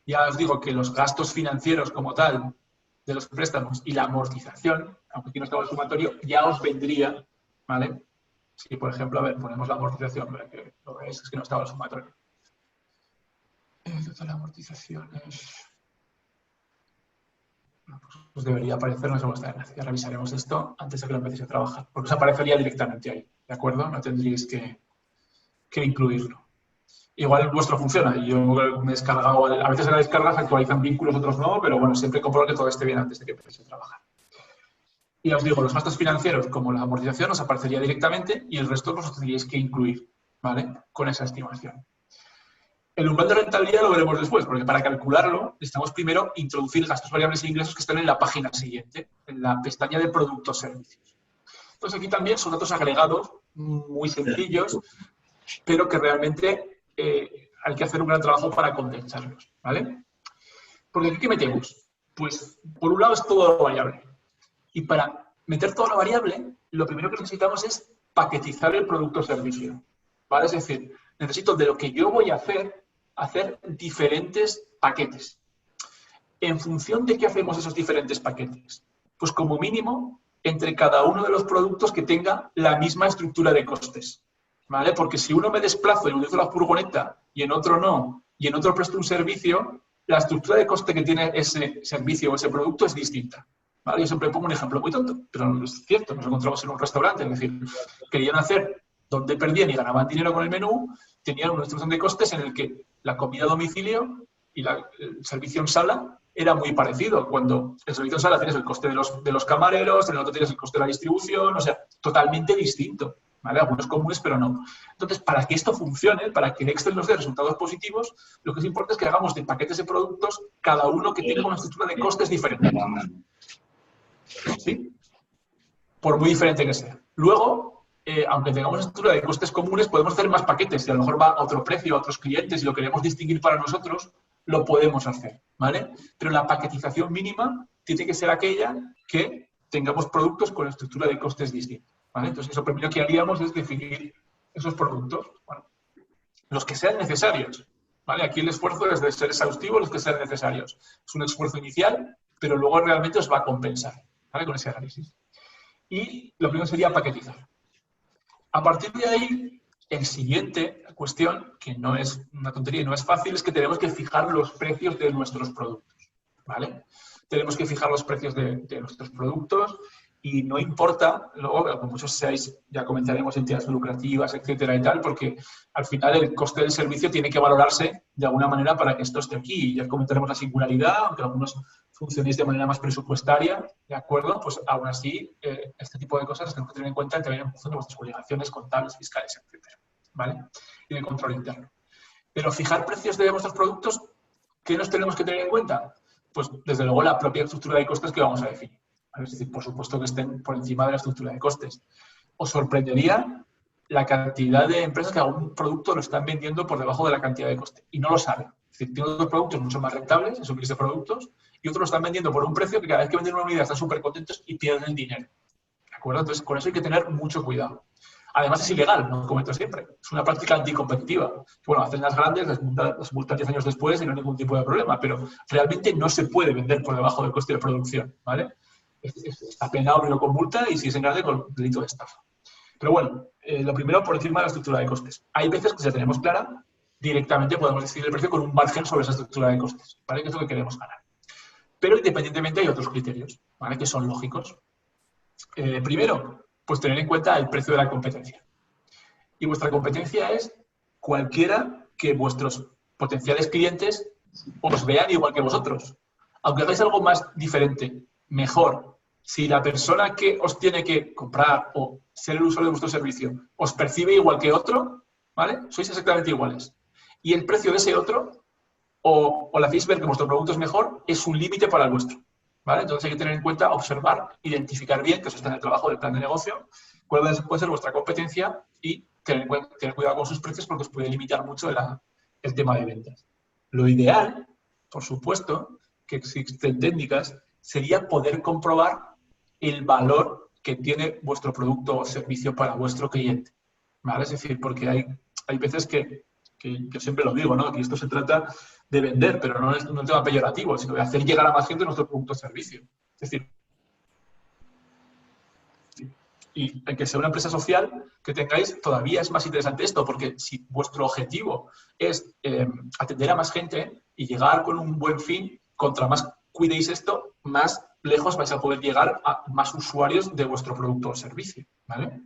Ya os digo que los gastos financieros como tal de los préstamos y la amortización, aunque aquí no estaba el sumatorio, ya os vendría, ¿vale? Si, por ejemplo, a ver, ponemos la amortización para que lo veáis, es que no estaba el sumatorio. Total amortización es... Pues debería aparecernos en vuestra enlace. Ya revisaremos esto antes de que lo empecéis a trabajar, porque os aparecería directamente ahí, ¿de acuerdo? No tendríais que incluirlo. Igual vuestro funciona. Yo me he descargado, a veces en la descarga se actualizan vínculos, otros no, pero bueno, siempre comprobar que todo esté bien antes de que empecéis a trabajar. Y os digo, los gastos financieros, como la amortización, os aparecería directamente y el resto os tendríais que incluir, ¿vale? Con esa estimación. El umbral de rentabilidad lo veremos después, porque para calcularlo necesitamos primero introducir gastos variables e ingresos que están en la página siguiente, en la pestaña de productos servicios. Entonces aquí también son datos agregados muy sencillos, pero que realmente hay que hacer un gran trabajo para condensarlos, ¿vale? Porque aquí, ¿qué metemos? Pues, por un lado es todo lo variable. Y para meter toda la variable, lo primero que necesitamos es paquetizar el producto o servicio, ¿vale? Es decir, necesito de lo que yo voy a hacer diferentes paquetes. ¿En función de qué hacemos esos diferentes paquetes? Pues como mínimo, entre cada uno de los productos que tenga la misma estructura de costes, ¿vale? Porque si uno me desplazo y utilizo la furgoneta y en otro no, y en otro presto un servicio, la estructura de coste que tiene ese servicio o ese producto es distinta, ¿vale? Yo siempre pongo un ejemplo muy tonto, pero no es cierto. Nos encontramos en un restaurante, es decir, querían hacer donde perdían y ganaban dinero con el menú, tenían una instrucción de costes en el que la comida a domicilio y el servicio en sala era muy parecido. Cuando el servicio en sala tienes el coste de los camareros, en el otro tienes el coste de la distribución, o sea, totalmente distinto, ¿vale? Algunos comunes, pero no. Entonces, para que esto funcione, para que el Excel nos dé resultados positivos, lo que es importante es que hagamos de paquetes de productos cada uno que tenga una estructura de costes diferente. ¿Sí? Por muy diferente que sea. Luego, aunque tengamos estructura de costes comunes, podemos hacer más paquetes y a lo mejor va a otro precio, a otros clientes y lo queremos distinguir para nosotros, lo podemos hacer, ¿vale? Pero la paquetización mínima tiene que ser aquella que tengamos productos con estructura de costes distintos, ¿vale? Entonces, eso primero que haríamos es definir esos productos, bueno, los que sean necesarios, ¿vale? Aquí el esfuerzo es de ser exhaustivo, los que sean necesarios. Es un esfuerzo inicial, pero luego realmente os va a compensar, ¿vale? Con ese análisis. Y lo primero sería paquetizar. A partir de ahí, el siguiente cuestión, que no es una tontería y no es fácil, es que tenemos que fijar los precios de nuestros productos, ¿vale? Tenemos que fijar los precios de nuestros productos y no importa, luego, como muchos seáis, ya comentaremos entidades lucrativas, etcétera y tal, porque al final el coste del servicio tiene que valorarse de alguna manera para que esto esté aquí. Ya comentaremos la singularidad, aunque algunos funcionéis de manera más presupuestaria, ¿de acuerdo? Pues aún así, este tipo de cosas las tenemos que tener en cuenta también en función de vuestras obligaciones contables, fiscales, etcétera, ¿vale? Y de control interno. Pero fijar precios de vuestros productos, ¿qué nos tenemos que tener en cuenta? Pues desde luego la propia estructura de costes que vamos a definir. Es decir, por supuesto que estén por encima de la estructura de costes. Os sorprendería la cantidad de empresas que algún producto lo están vendiendo por debajo de la cantidad de coste y no lo saben. Es decir, tienen otros productos mucho más rentables, esos miles de productos, y otros lo están vendiendo por un precio que cada vez que venden una unidad están súper contentos y pierden dinero. ¿De acuerdo? Entonces, con eso hay que tener mucho cuidado. Además, es ilegal, lo comento siempre. Es una práctica anticompetitiva. Bueno, hacen las grandes, las multan 10 años después y no hay ningún tipo de problema, pero realmente no se puede vender por debajo del coste de producción, ¿vale? está penado primero con multa y si es en grande con delito de estafa. Pero bueno, lo primero por encima de la estructura de costes. Hay veces que si la tenemos clara, directamente podemos decidir el precio con un margen sobre esa estructura de costes, ¿vale? Que es lo que queremos ganar. Pero independientemente hay otros criterios, ¿vale? Que son lógicos. Primero, pues tener en cuenta el precio de la competencia. Y vuestra competencia es cualquiera que vuestros potenciales clientes os vean igual que vosotros. Aunque hagáis algo más diferente, mejor, si la persona que os tiene que comprar o ser el usuario de vuestro servicio os percibe igual que otro, ¿vale? Sois exactamente iguales. Y el precio de ese otro, o le hacéis ver que vuestro producto es mejor, es un límite para el vuestro, ¿vale? Entonces hay que tener en cuenta, observar, identificar bien, que eso está en el trabajo del plan de negocio, cuál puede ser vuestra competencia y tener cuidado con sus precios porque os puede limitar mucho el tema de ventas. Lo ideal, por supuesto, que existen técnicas, sería poder comprobar el valor que tiene vuestro producto o servicio para vuestro cliente, ¿vale? Es decir, porque hay veces que yo siempre lo digo, ¿no? Que esto se trata de vender, pero no es un tema peyorativo, sino de hacer llegar a más gente nuestro producto o servicio. Es decir, y en que sea una empresa social que tengáis, todavía es más interesante esto, porque si vuestro objetivo es atender a más gente y llegar con un buen fin, contra más cuidéis esto, más lejos vais a poder llegar a más usuarios de vuestro producto o servicio, ¿vale?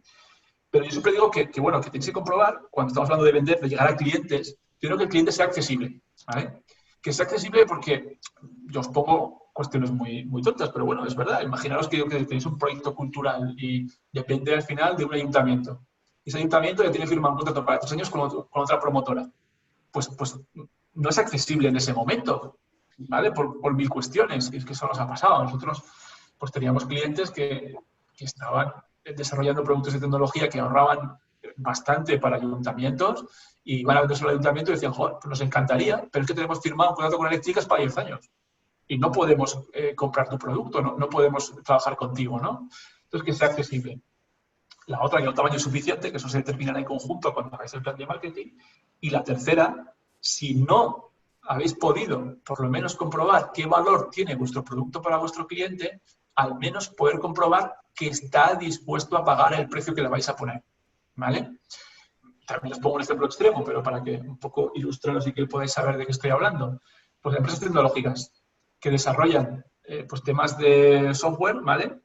Pero yo siempre digo que tenéis que comprobar, cuando estamos hablando de vender, de llegar a clientes, primero que el cliente sea accesible, ¿vale? Que sea accesible porque yo os pongo cuestiones muy, muy tontas, pero bueno, es verdad. Imaginaros que tenéis un proyecto cultural y depende al final de un ayuntamiento. Y ese ayuntamiento ya tiene firmado un contrato para 3 años con otra promotora. Pues no es accesible en ese momento, ¿vale? Por 1000 cuestiones. Y es que eso nos ha pasado. Nosotros pues teníamos clientes que estaban desarrollando productos de tecnología que ahorraban bastante para ayuntamientos y iban a venderse al ayuntamiento y decían, joder, pues nos encantaría, pero es que tenemos firmado un contrato con Eléctricas para 10 años y no podemos comprar tu producto, no podemos trabajar contigo, ¿no? Entonces, que sea accesible. La otra, que el tamaño suficiente, que eso se determinará en conjunto cuando hagáis el plan de marketing. Y la tercera, si no habéis podido, por lo menos, comprobar qué valor tiene vuestro producto para vuestro cliente, al menos poder comprobar que está dispuesto a pagar el precio que le vais a poner, ¿vale? También os pongo un ejemplo extremo, pero para que un poco ilustraros y que podáis saber de qué estoy hablando. Pues empresas tecnológicas que desarrollan pues temas de software, ¿vale?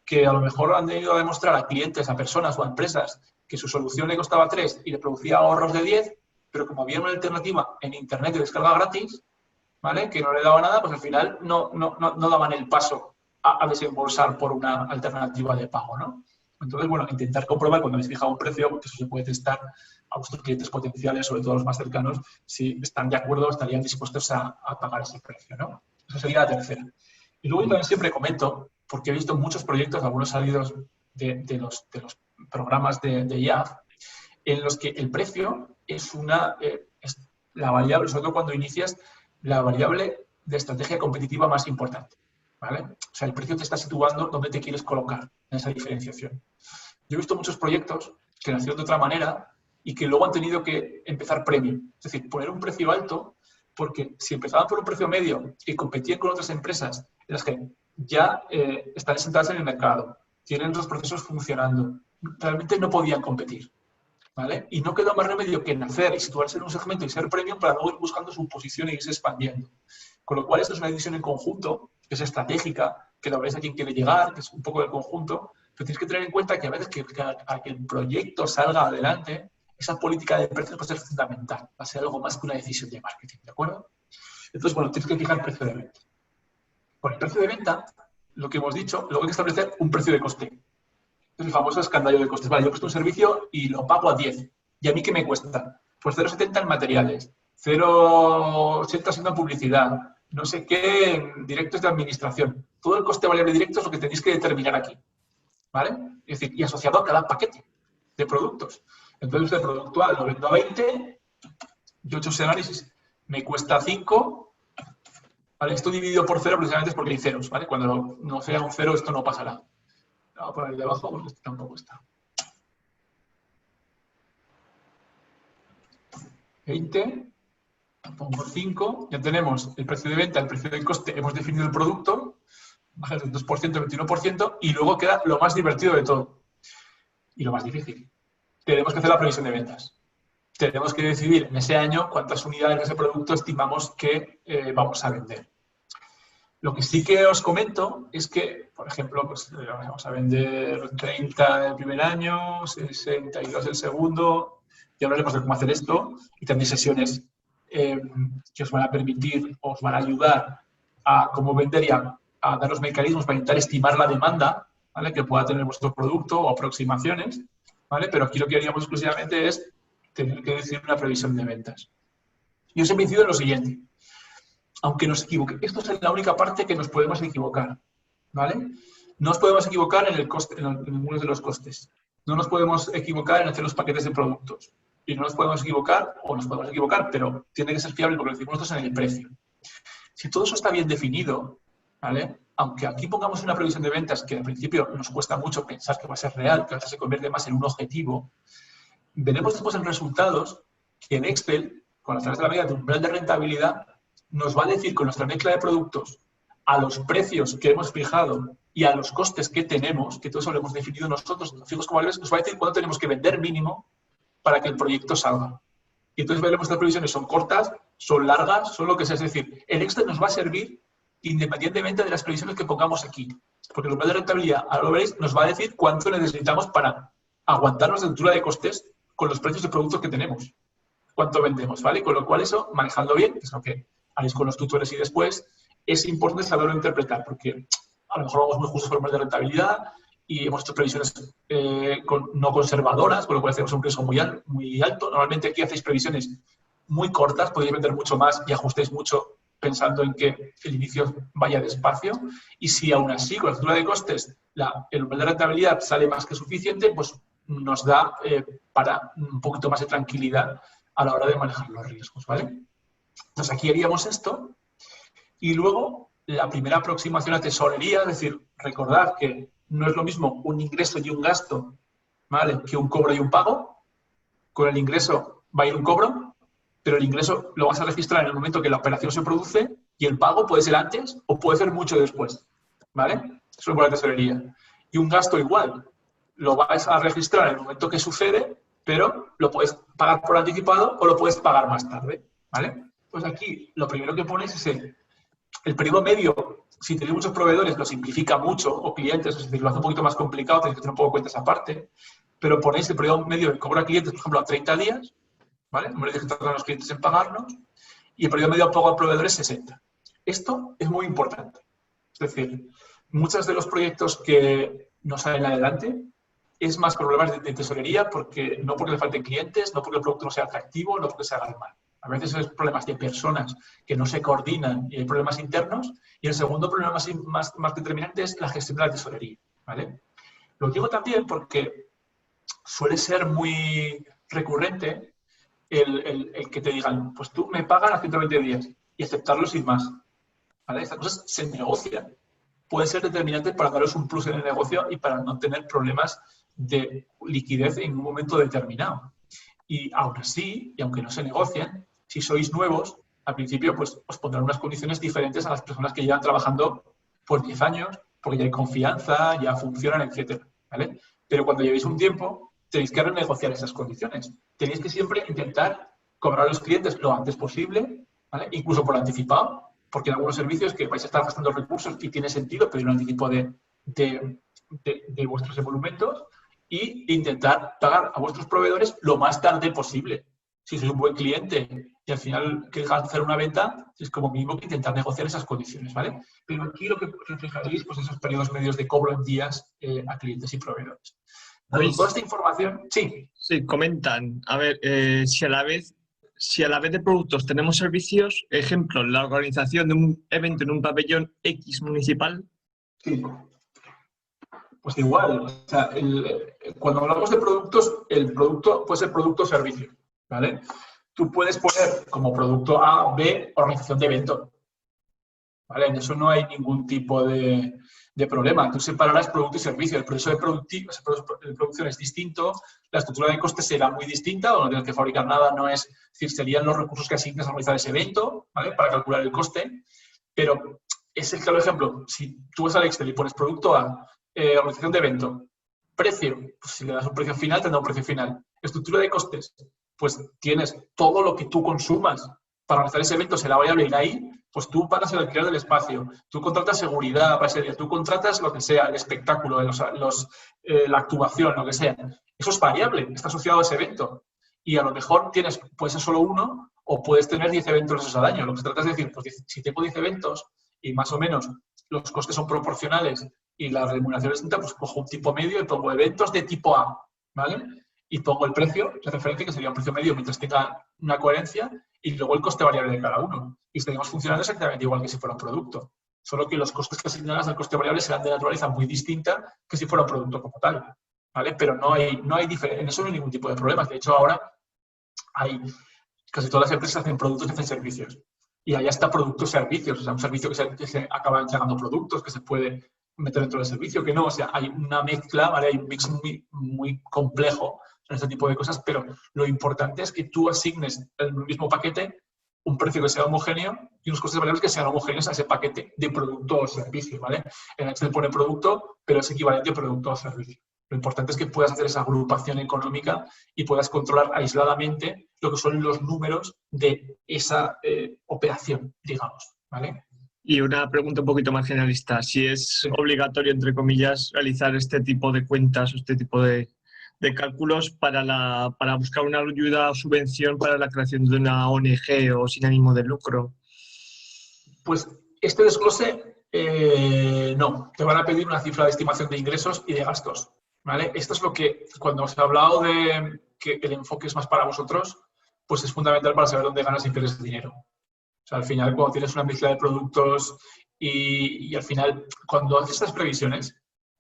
Que a lo mejor han ido a demostrar a clientes, a personas o a empresas que su solución le costaba 3 y le producía ahorros de 10, pero como había una alternativa en Internet de descarga gratis, ¿vale? Que no le daba nada, pues al final no daban el paso a desembolsar por una alternativa de pago, ¿no? Entonces, bueno, intentar comprobar cuando habéis fijado un precio, porque eso se puede testar a vuestros clientes potenciales, sobre todo los más cercanos, si están de acuerdo o estarían dispuestos a pagar ese precio, ¿no? Esa sería la tercera. Y luego yo también siempre comento, porque he visto muchos proyectos, algunos salidos de los programas de IAF, en los que el precio es la variable, sobre todo cuando inicias, la variable de estrategia competitiva más importante, ¿vale? O sea, el precio te está situando donde te quieres colocar en esa diferenciación. Yo he visto muchos proyectos que nacieron de otra manera y que luego han tenido que empezar premium. Es decir, poner un precio alto, porque si empezaban por un precio medio y competían con otras empresas en las que ya están sentadas en el mercado, tienen los procesos funcionando, realmente no podían competir, ¿vale? Y no quedó más remedio que nacer y situarse en un segmento y ser premium para luego ir buscando su posición e irse expandiendo. Con lo cual, esto es una decisión en conjunto, que es estratégica, que lo veis a quién quiere llegar, que es un poco del conjunto, pero tienes que tener en cuenta que a veces para que el proyecto salga adelante, esa política de precios va a ser fundamental, va a ser algo más que una decisión de marketing, ¿de acuerdo? Entonces, bueno, tienes que fijar el precio de venta. Por el precio de venta, lo que hemos dicho, luego hay que establecer un precio de coste. Es el famoso escandallo de costes. Vale, yo presto un servicio y lo pago a 10. ¿Y a mí qué me cuesta? Pues 0,70 en materiales, 0,80 siendo en publicidad, no sé qué en directos de administración. Todo el coste variable directo es lo que tenéis que determinar aquí, ¿vale? Es decir, y asociado a cada paquete de productos. Entonces, el producto A lo vendo a 20, yo he hecho ese análisis, me cuesta 5, ¿vale? Esto dividido por 0 precisamente es porque hay ceros, ¿vale? Cuando no sea un 0, esto no pasará. Voy a poner el de abajo porque este tampoco está. 20, pongo 5, ya tenemos el precio de venta, el precio del coste, hemos definido el producto, márgenes del 2%, 21%, y luego queda lo más divertido de todo y lo más difícil. Tenemos que hacer la previsión de ventas. Tenemos que decidir en ese año cuántas unidades de ese producto estimamos que vamos a vender. Lo que sí que os comento es que, por ejemplo, pues, vamos a vender 30 el primer año, 62 el segundo. Ya hablaremos de cómo hacer esto y también sesiones que os van a permitir, os van a ayudar a cómo vender y a dar los mecanismos para intentar estimar la demanda, ¿vale?, que pueda tener vuestro producto o aproximaciones, ¿vale? Pero aquí lo que haríamos exclusivamente es tener que decir una previsión de ventas. Yo siempre incido en lo siguiente. Aunque nos equivoquemos, esto es la única parte que nos podemos equivocar, ¿vale? No nos podemos equivocar en el coste, en ninguno de los costes. No nos podemos equivocar en hacer los paquetes de productos. Y no nos podemos equivocar, o nos podemos equivocar, pero tiene que ser fiable porque lo decimos nosotros en el precio. Si todo eso está bien definido, ¿vale?, aunque aquí pongamos una previsión de ventas que al principio nos cuesta mucho pensar que va a ser real, que a veces se convierte más en un objetivo, veremos después en resultados que en Excel, con a través de la medida de umbral de rentabilidad, nos va a decir con nuestra mezcla de productos a los precios que hemos fijado y a los costes que tenemos, que todo eso lo hemos definido nosotros, los fijos como valores, nos va a decir cuánto tenemos que vender mínimo para que el proyecto salga. Y entonces veremos que las previsiones son cortas, son largas, son lo que sea. Es decir, el Excel nos va a servir independientemente de las previsiones que pongamos aquí. Porque el umbral de rentabilidad, ahora lo veréis, nos va a decir cuánto necesitamos para aguantar nuestra estructura de costes con los precios de productos que tenemos. Cuánto vendemos, ¿vale? Con lo cual eso, manejando bien, que es lo que haréis con los tutores y después, es importante saberlo interpretar, porque a lo mejor vamos muy justos por el umbral de rentabilidad y hemos hecho previsiones no conservadoras, con lo cual hacemos un riesgo muy alto. Normalmente aquí hacéis previsiones muy cortas, podéis vender mucho más y ajustéis mucho pensando en que el inicio vaya despacio. Y si aún así, con la estructura de costes, el umbral de rentabilidad sale más que suficiente, pues nos da para un poquito más de tranquilidad a la hora de manejar los riesgos, ¿vale? Entonces aquí haríamos esto y luego la primera aproximación a tesorería, es decir, recordad que no es lo mismo un ingreso y un gasto, ¿vale?, que un cobro y un pago. Con el ingreso va a ir un cobro, pero el ingreso lo vas a registrar en el momento que la operación se produce y el pago puede ser antes o puede ser mucho después, ¿vale? Eso es por la tesorería. Y un gasto igual, lo vas a registrar en el momento que sucede, pero lo puedes pagar por anticipado o lo puedes pagar más tarde, ¿vale? Pues aquí lo primero que pones es el periodo medio. Si tenéis muchos proveedores, lo simplifica mucho, o clientes, es decir, lo hace un poquito más complicado, tenéis que tener un poco de cuentas aparte, pero ponéis el periodo medio de cobro a clientes, por ejemplo, a 30 días, ¿vale? No me que tardan los clientes en pagarnos, y el periodo medio de pago a proveedores 60. Esto es muy importante. Es decir, muchos de los proyectos que no salen adelante es más problemas de tesorería, no porque le falten clientes, no porque el producto no sea atractivo, no porque se haga mal. A veces es problemas de personas que no se coordinan y hay problemas internos. Y el segundo problema más determinante es la gestión de la tesorería, ¿vale? Lo digo también porque suele ser muy recurrente el que te digan, pues tú me pagas a 120 días y aceptarlo sin más, ¿vale? Estas cosas se negocian. Puede ser determinante para daros un plus en el negocio y para no tener problemas de liquidez en un momento determinado. Y aún así, y aunque no se negocien, si sois nuevos, al principio pues os pondrán unas condiciones diferentes a las personas que llevan trabajando por 10 años, porque ya hay confianza, ya funcionan, etcétera, ¿vale? Pero cuando llevéis un tiempo, tenéis que renegociar esas condiciones. Tenéis que siempre intentar cobrar a los clientes lo antes posible, ¿vale? Incluso por anticipado, porque en algunos servicios que vais a estar gastando recursos y tiene sentido pedir un anticipo de vuestros emolumentos e intentar pagar a vuestros proveedores lo más tarde posible. Si sois un buen cliente y al final queréis hacer una venta, es como mínimo que intentar negociar esas condiciones, ¿vale? Pero aquí lo que reflejaréis, pues esos periodos medios de cobro en días a clientes y proveedores. Con toda esta información, sí. Sí, comentan. A ver, si a la vez de productos tenemos servicios, ejemplo, la organización de un evento en un pabellón X municipal. Sí. Pues igual, o sea, cuando hablamos de productos, el producto puede ser producto o servicio, ¿vale? Tú puedes poner como producto A, B, organización de evento, ¿vale? En eso no hay ningún tipo de problema. Tú separarás producto y servicio. El proceso de producción es distinto, la estructura de costes será muy distinta, o no tienes que fabricar nada, no es, es decir, serían los recursos que asignas a organizar ese evento, ¿vale? Para calcular el coste, pero es el claro ejemplo. Si tú vas al Excel y pones producto A, organización de evento, precio, pues si le das un precio final, tendrá un precio final. Estructura de costes, pues tienes todo lo que tú consumas para realizar ese evento, será variable y ahí, pues tú pagas el alquiler del espacio, tú contratas seguridad para ese día, tú contratas lo que sea, el espectáculo, la actuación, lo que sea. Eso es variable, está asociado a ese evento. Y a lo mejor puede ser solo uno o puedes tener 10 eventos esos al año. Lo que se trata es decir, pues si tengo 10 eventos y más o menos los costes son proporcionales y la remuneración es distinta, pues cojo un tipo medio y pongo eventos de tipo A, ¿vale? Y pongo el precio de referencia, que sería un precio medio mientras tenga una coherencia, y luego el coste variable de cada uno. Y estaríamos funcionando exactamente igual que si fuera un producto. Solo que los costes que asignadas al coste variable serán de naturaleza muy distinta que si fuera un producto como tal, ¿vale? Pero en eso no hay ningún tipo de problemas. De hecho, ahora casi todas las empresas hacen productos y hacen servicios. Y allá está productos y servicios. O sea, un servicio que se acaba entregando productos, que se puede meter dentro del servicio, que no. O sea, hay una mezcla, ¿vale? Hay un mix muy, muy complejo en este tipo de cosas, pero lo importante es que tú asignes el mismo paquete un precio que sea homogéneo y unos costes variables que sean homogéneos a ese paquete de producto o servicio, ¿vale? En Excel pone producto, pero es equivalente a producto o servicio. Lo importante es que puedas hacer esa agrupación económica y puedas controlar aisladamente lo que son los números de esa operación, digamos, ¿vale? Y una pregunta un poquito más generalista. Si es obligatorio, entre comillas, realizar este tipo de cuentas o este tipo de cálculos para buscar una ayuda o subvención para la creación de una ONG o sin ánimo de lucro. Pues este desglose no. Te van a pedir una cifra de estimación de ingresos y de gastos, ¿vale? Esto es lo que, cuando os he hablado de que el enfoque es más para vosotros, pues es fundamental para saber dónde ganas y pierdes dinero. O sea, al final, cuando tienes una mezcla de productos y al final, cuando haces estas previsiones,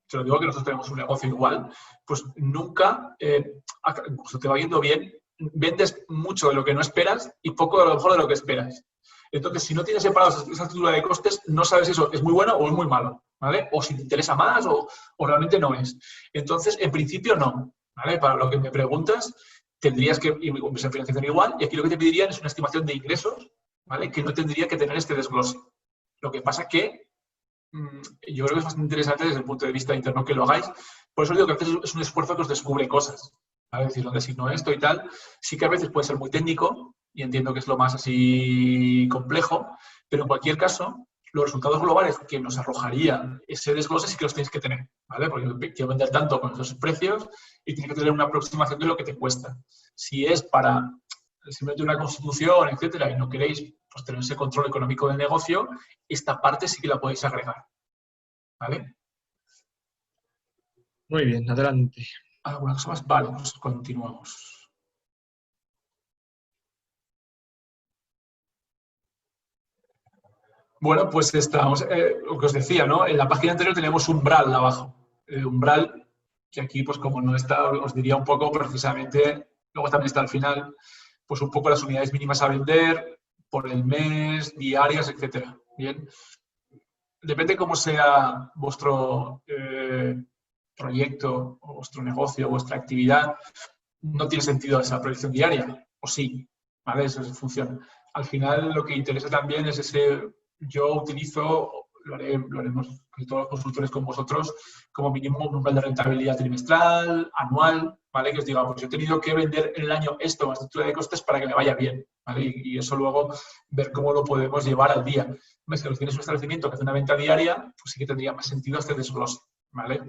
te lo digo que nosotros tenemos un negocio igual, pues nunca, incluso te va yendo bien, vendes mucho de lo que no esperas y poco de lo mejor de lo que esperas. Entonces, si no tienes separado esa estructura de costes, no sabes si eso es muy bueno o es muy malo, ¿vale? O si te interesa más o realmente no es. Entonces, en principio, no, ¿vale? Para lo que me preguntas, tendrías que, y mi financiación igual, y aquí lo que te pedirían es una estimación de ingresos, ¿vale? Que no tendría que tener este desglose. Lo que pasa que yo creo que es bastante interesante desde el punto de vista interno que lo hagáis. Por eso digo que a veces es un esfuerzo que os descubre cosas. ¿Vale? Es decir, donde designo esto y tal. Sí que a veces puede ser muy técnico y entiendo que es lo más así complejo, pero en cualquier caso, los resultados globales que nos arrojaría ese desglose sí que los tenéis que tener, ¿vale? Porque quiero vender tanto con esos precios y tienes que tener una aproximación de lo que te cuesta. Si es para simplemente una constitución, etcétera, y no queréis pues, tener ese control económico del negocio, esta parte sí que la podéis agregar, ¿vale? Muy bien, adelante. ¿Alguna cosa más? Vale, pues continuamos. Bueno, pues estamos, lo que os decía, ¿no? En la página anterior tenemos un umbral abajo. Umbral, que aquí, pues como no está, os diría un poco precisamente, luego también está al final, pues un poco las unidades mínimas a vender, por el mes, diarias, etcétera. Bien. Depende cómo sea vuestro proyecto, o vuestro negocio, vuestra actividad, no tiene sentido esa proyección diaria, o sí, ¿vale? Eso funciona. Al final lo que interesa también es yo utilizo, lo haremos con todos los consultores con vosotros, como mínimo un umbral de rentabilidad trimestral, anual, ¿vale? Que os diga, pues yo he tenido que vender en el año esto, más estructura de costes para que me vaya bien, ¿vale? Y eso luego ver cómo lo podemos llevar al día. Si lo tienes un establecimiento que hace una venta diaria, pues sí que tendría más sentido este desglose, ¿vale?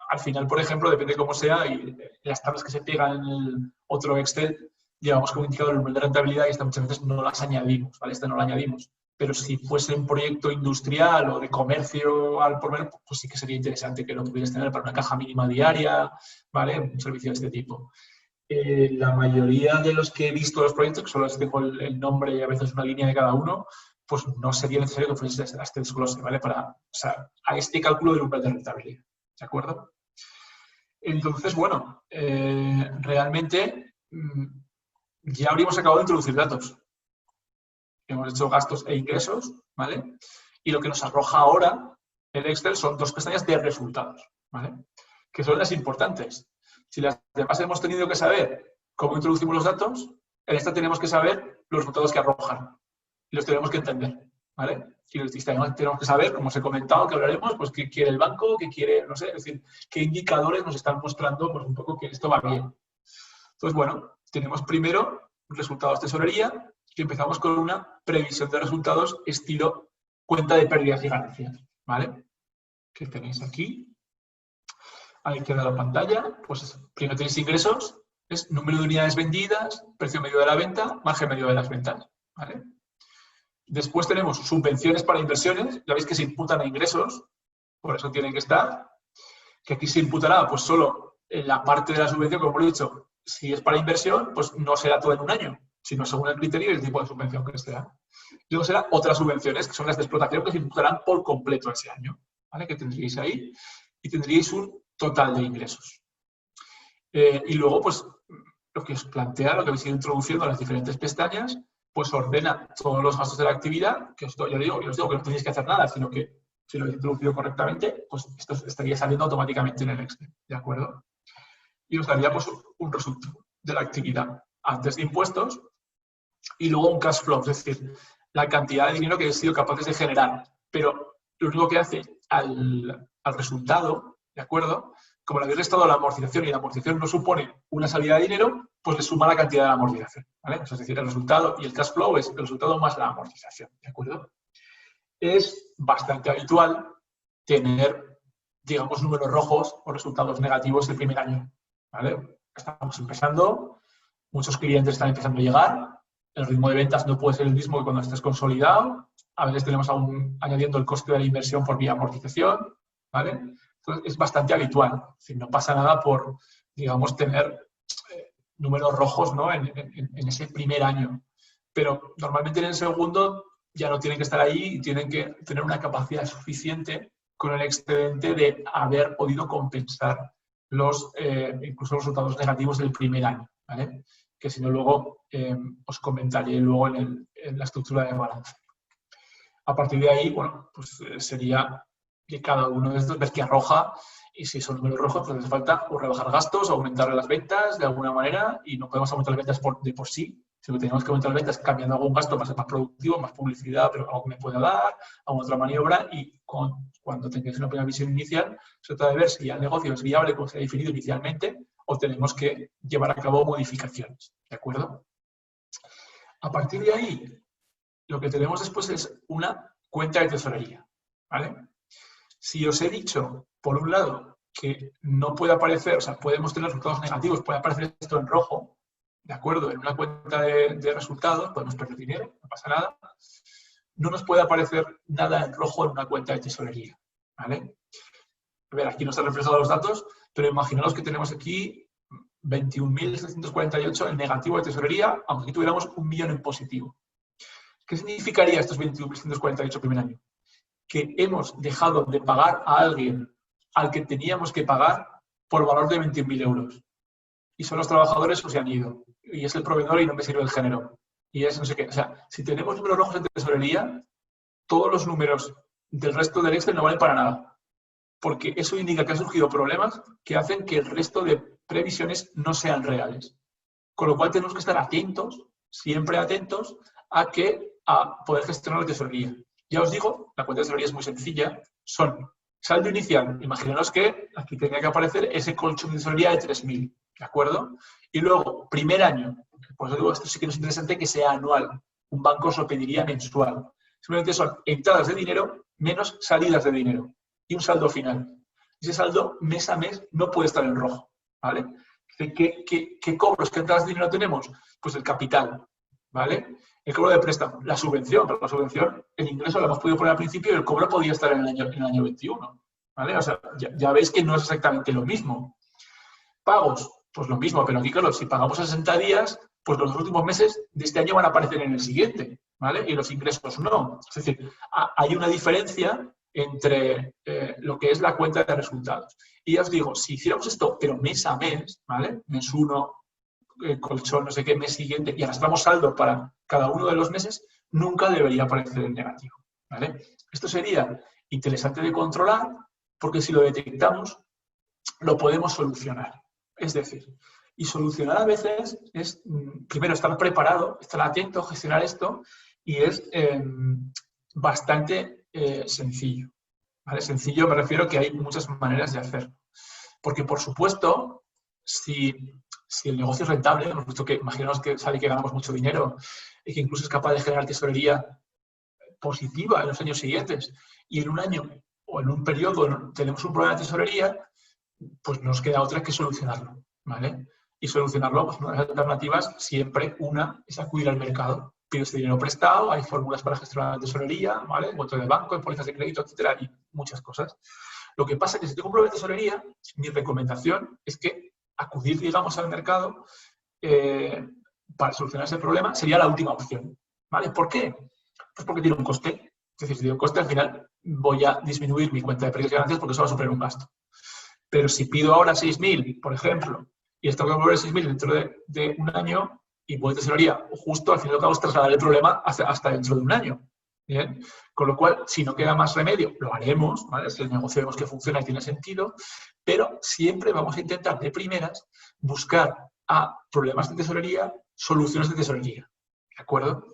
Al final, por ejemplo, depende cómo sea, y las tablas que se pegan en el otro Excel, llevamos como indicador el umbral de rentabilidad y esta muchas veces no las añadimos, ¿vale? Esta no la añadimos. Pero si fuese un proyecto industrial o de comercio al por menor, pues sí que sería interesante que lo pudieras tener para una caja mínima diaria, ¿vale? Un servicio de este tipo. La mayoría de los que he visto los proyectos, que solo les tengo el nombre y a veces una línea de cada uno, pues no sería necesario que fuese a este desglose, ¿vale? O sea, a este cálculo del umbral de rentabilidad, ¿de acuerdo? Entonces, bueno, realmente ya habríamos acabado de introducir datos. Hemos hecho gastos e ingresos, ¿vale? Y lo que nos arroja ahora el Excel son dos pestañas de resultados, ¿vale? Que son las importantes. Si las demás hemos tenido que saber cómo introducimos los datos, en esta tenemos que saber los resultados que arrojan. Y los tenemos que entender, ¿vale? Y tenemos que saber, como os he comentado, que hablaremos, pues qué quiere el banco, qué quiere, no sé, es decir, qué indicadores nos están mostrando pues, un poco que esto va bien. Entonces, bueno, tenemos primero resultados de tesorería y empezamos con una previsión de resultados estilo cuenta de pérdidas y ganancias, ¿vale? Que tenéis aquí. A la izquierda de la pantalla, pues primero tenéis ingresos, es número de unidades vendidas, precio medio de la venta, margen medio de las ventas, ¿vale? Después tenemos subvenciones para inversiones, ya veis que se imputan a ingresos, por eso tienen que estar, que aquí se imputará pues solo en la parte de la subvención, como hemos dicho, si es para inversión, pues no será todo en un año, sino según el criterio y el tipo de subvención que sea. Luego serán otras subvenciones, que son las de explotación, que se imputarán por completo ese año, ¿vale? Que tendríais ahí, y tendríais un total de ingresos. Y luego, pues, lo que os plantea, lo que habéis ido introduciendo en las diferentes pestañas, pues ordena todos los gastos de la actividad, que os digo que no tenéis que hacer nada, sino que si lo habéis introducido correctamente, pues esto estaría saliendo automáticamente en el Excel, ¿de acuerdo? Y os daría pues, un resultado de la actividad antes de impuestos y luego un cash flow, es decir, la cantidad de dinero que habéis sido capaces de generar. Pero lo único que hace al resultado, ¿de acuerdo? Como le habéis restado la amortización y la amortización no supone una salida de dinero, pues le suma la cantidad de la amortización, ¿vale? Es decir, el resultado y el cash flow es el resultado más la amortización, ¿de acuerdo? Es bastante habitual tener, digamos, números rojos o resultados negativos el primer año, ¿vale? Estamos empezando, muchos clientes están empezando a llegar, el ritmo de ventas no puede ser el mismo que cuando estés consolidado, a veces tenemos aún añadiendo el coste de la inversión por vía amortización, ¿vale? Entonces, es bastante habitual. Es decir, no pasa nada por, digamos, tener números rojos, ¿no? en ese primer año. Pero normalmente en el segundo ya no tienen que estar ahí y tienen que tener una capacidad suficiente con el excedente de haber podido compensar incluso los resultados negativos del primer año, ¿vale? Que si no luego os comentaré luego en la estructura de balance. A partir de ahí, bueno, pues sería que cada uno de estos ver qué arroja y si son números rojos, pues hace falta o rebajar gastos o aumentar las ventas de alguna manera y no podemos aumentar las ventas de por sí, sino que tenemos que aumentar las ventas cambiando algún gasto para ser más productivo, más publicidad, pero algo que me pueda dar, alguna otra maniobra y cuando tengáis una primera visión inicial, se trata de ver si el negocio es viable como se ha definido inicialmente o tenemos que llevar a cabo modificaciones, ¿de acuerdo? A partir de ahí, lo que tenemos después es una cuenta de tesorería, ¿vale? Si os he dicho, por un lado, que no puede aparecer, o sea, podemos tener resultados negativos, puede aparecer esto en rojo, ¿de acuerdo? En una cuenta de resultados, podemos perder dinero, no pasa nada. No nos puede aparecer nada en rojo en una cuenta de tesorería, ¿vale? A ver, aquí no están reflejados los datos, pero imaginaos que tenemos aquí 21.748 en negativo de tesorería, aunque aquí tuviéramos 1 millón en positivo. ¿Qué significaría estos 21.748 primer año? Que hemos dejado de pagar a alguien al que teníamos que pagar por valor de 21.000 euros. Y son los trabajadores que se han ido. Y es el proveedor y no me sirve el género. Y es no sé qué. O sea, si tenemos números rojos en tesorería, todos los números del resto del Excel no valen para nada. Porque eso indica que han surgido problemas que hacen que el resto de previsiones no sean reales. Con lo cual tenemos que estar atentos, siempre atentos, a poder gestionar la tesorería. Ya os digo, la cuenta de tesorería es muy sencilla. Son saldo inicial. Imaginaos que aquí tendría que aparecer ese colchón de tesorería de 3.000, ¿de acuerdo? Y luego, primer año. Por eso digo, esto sí que es interesante que sea anual. Un banco os lo pediría mensual. Simplemente son entradas de dinero menos salidas de dinero. Y un saldo final. Ese saldo mes a mes no puede estar en rojo, ¿vale? ¿Qué cobros, qué entradas de dinero tenemos? Pues el capital, ¿vale? El cobro de préstamo, la subvención, pero la subvención, el ingreso lo hemos podido poner al principio y el cobro podía estar en el año 21, ¿vale? O sea, ya veis que no es exactamente lo mismo. Pagos, pues lo mismo, pero aquí, claro, si pagamos a 60 días, pues los últimos meses de este año van a aparecer en el siguiente, ¿vale? Y los ingresos no. Es decir, hay una diferencia entre lo que es la cuenta de resultados. Y ya os digo, si hiciéramos esto, pero mes a mes, ¿vale? Mes 1, colchón, no sé qué, mes siguiente, y arrastramos saldo para cada uno de los meses, nunca debería aparecer en negativo, ¿vale? Esto sería interesante de controlar, porque si lo detectamos, lo podemos solucionar. Es decir, y solucionar a veces es, primero, estar preparado, estar atento, gestionar esto, y es bastante sencillo. ¿Vale? Sencillo me refiero a que hay muchas maneras de hacerlo. Porque, por supuesto, si el negocio es rentable, hemos visto que imaginaos que sale que ganamos mucho dinero y que incluso es capaz de generar tesorería positiva en los años siguientes, y en un año o en un periodo tenemos un problema de tesorería, pues nos queda otra que solucionarlo, ¿vale? Y solucionarlo, pues una de las alternativas, siempre una es acudir al mercado. Pides dinero prestado, hay fórmulas para gestionar la tesorería, ¿vale? En cuanto de banco, en pólizas de crédito, etcétera, y muchas cosas. Lo que pasa es que si tengo un problema de tesorería, mi recomendación es que acudir, digamos, al mercado para solucionar ese problema sería la última opción, ¿vale? ¿Por qué? Pues porque tiene un coste. Es decir, si tiene un coste, al final voy a disminuir mi cuenta de pérdidas y ganancias porque eso va a suponer un gasto. Pero si pido ahora 6.000, por ejemplo, y esto voy a volver 6.000 dentro de un año, y voy a tesorería, justo al fin y al cabo es trasladar el problema hasta dentro de un año. ¿Bien? Con lo cual, si no queda más remedio, lo haremos, ¿vale? Si el negocio vemos que funciona y tiene sentido, pero siempre vamos a intentar de primeras buscar a problemas de tesorería, soluciones de tesorería. ¿De acuerdo?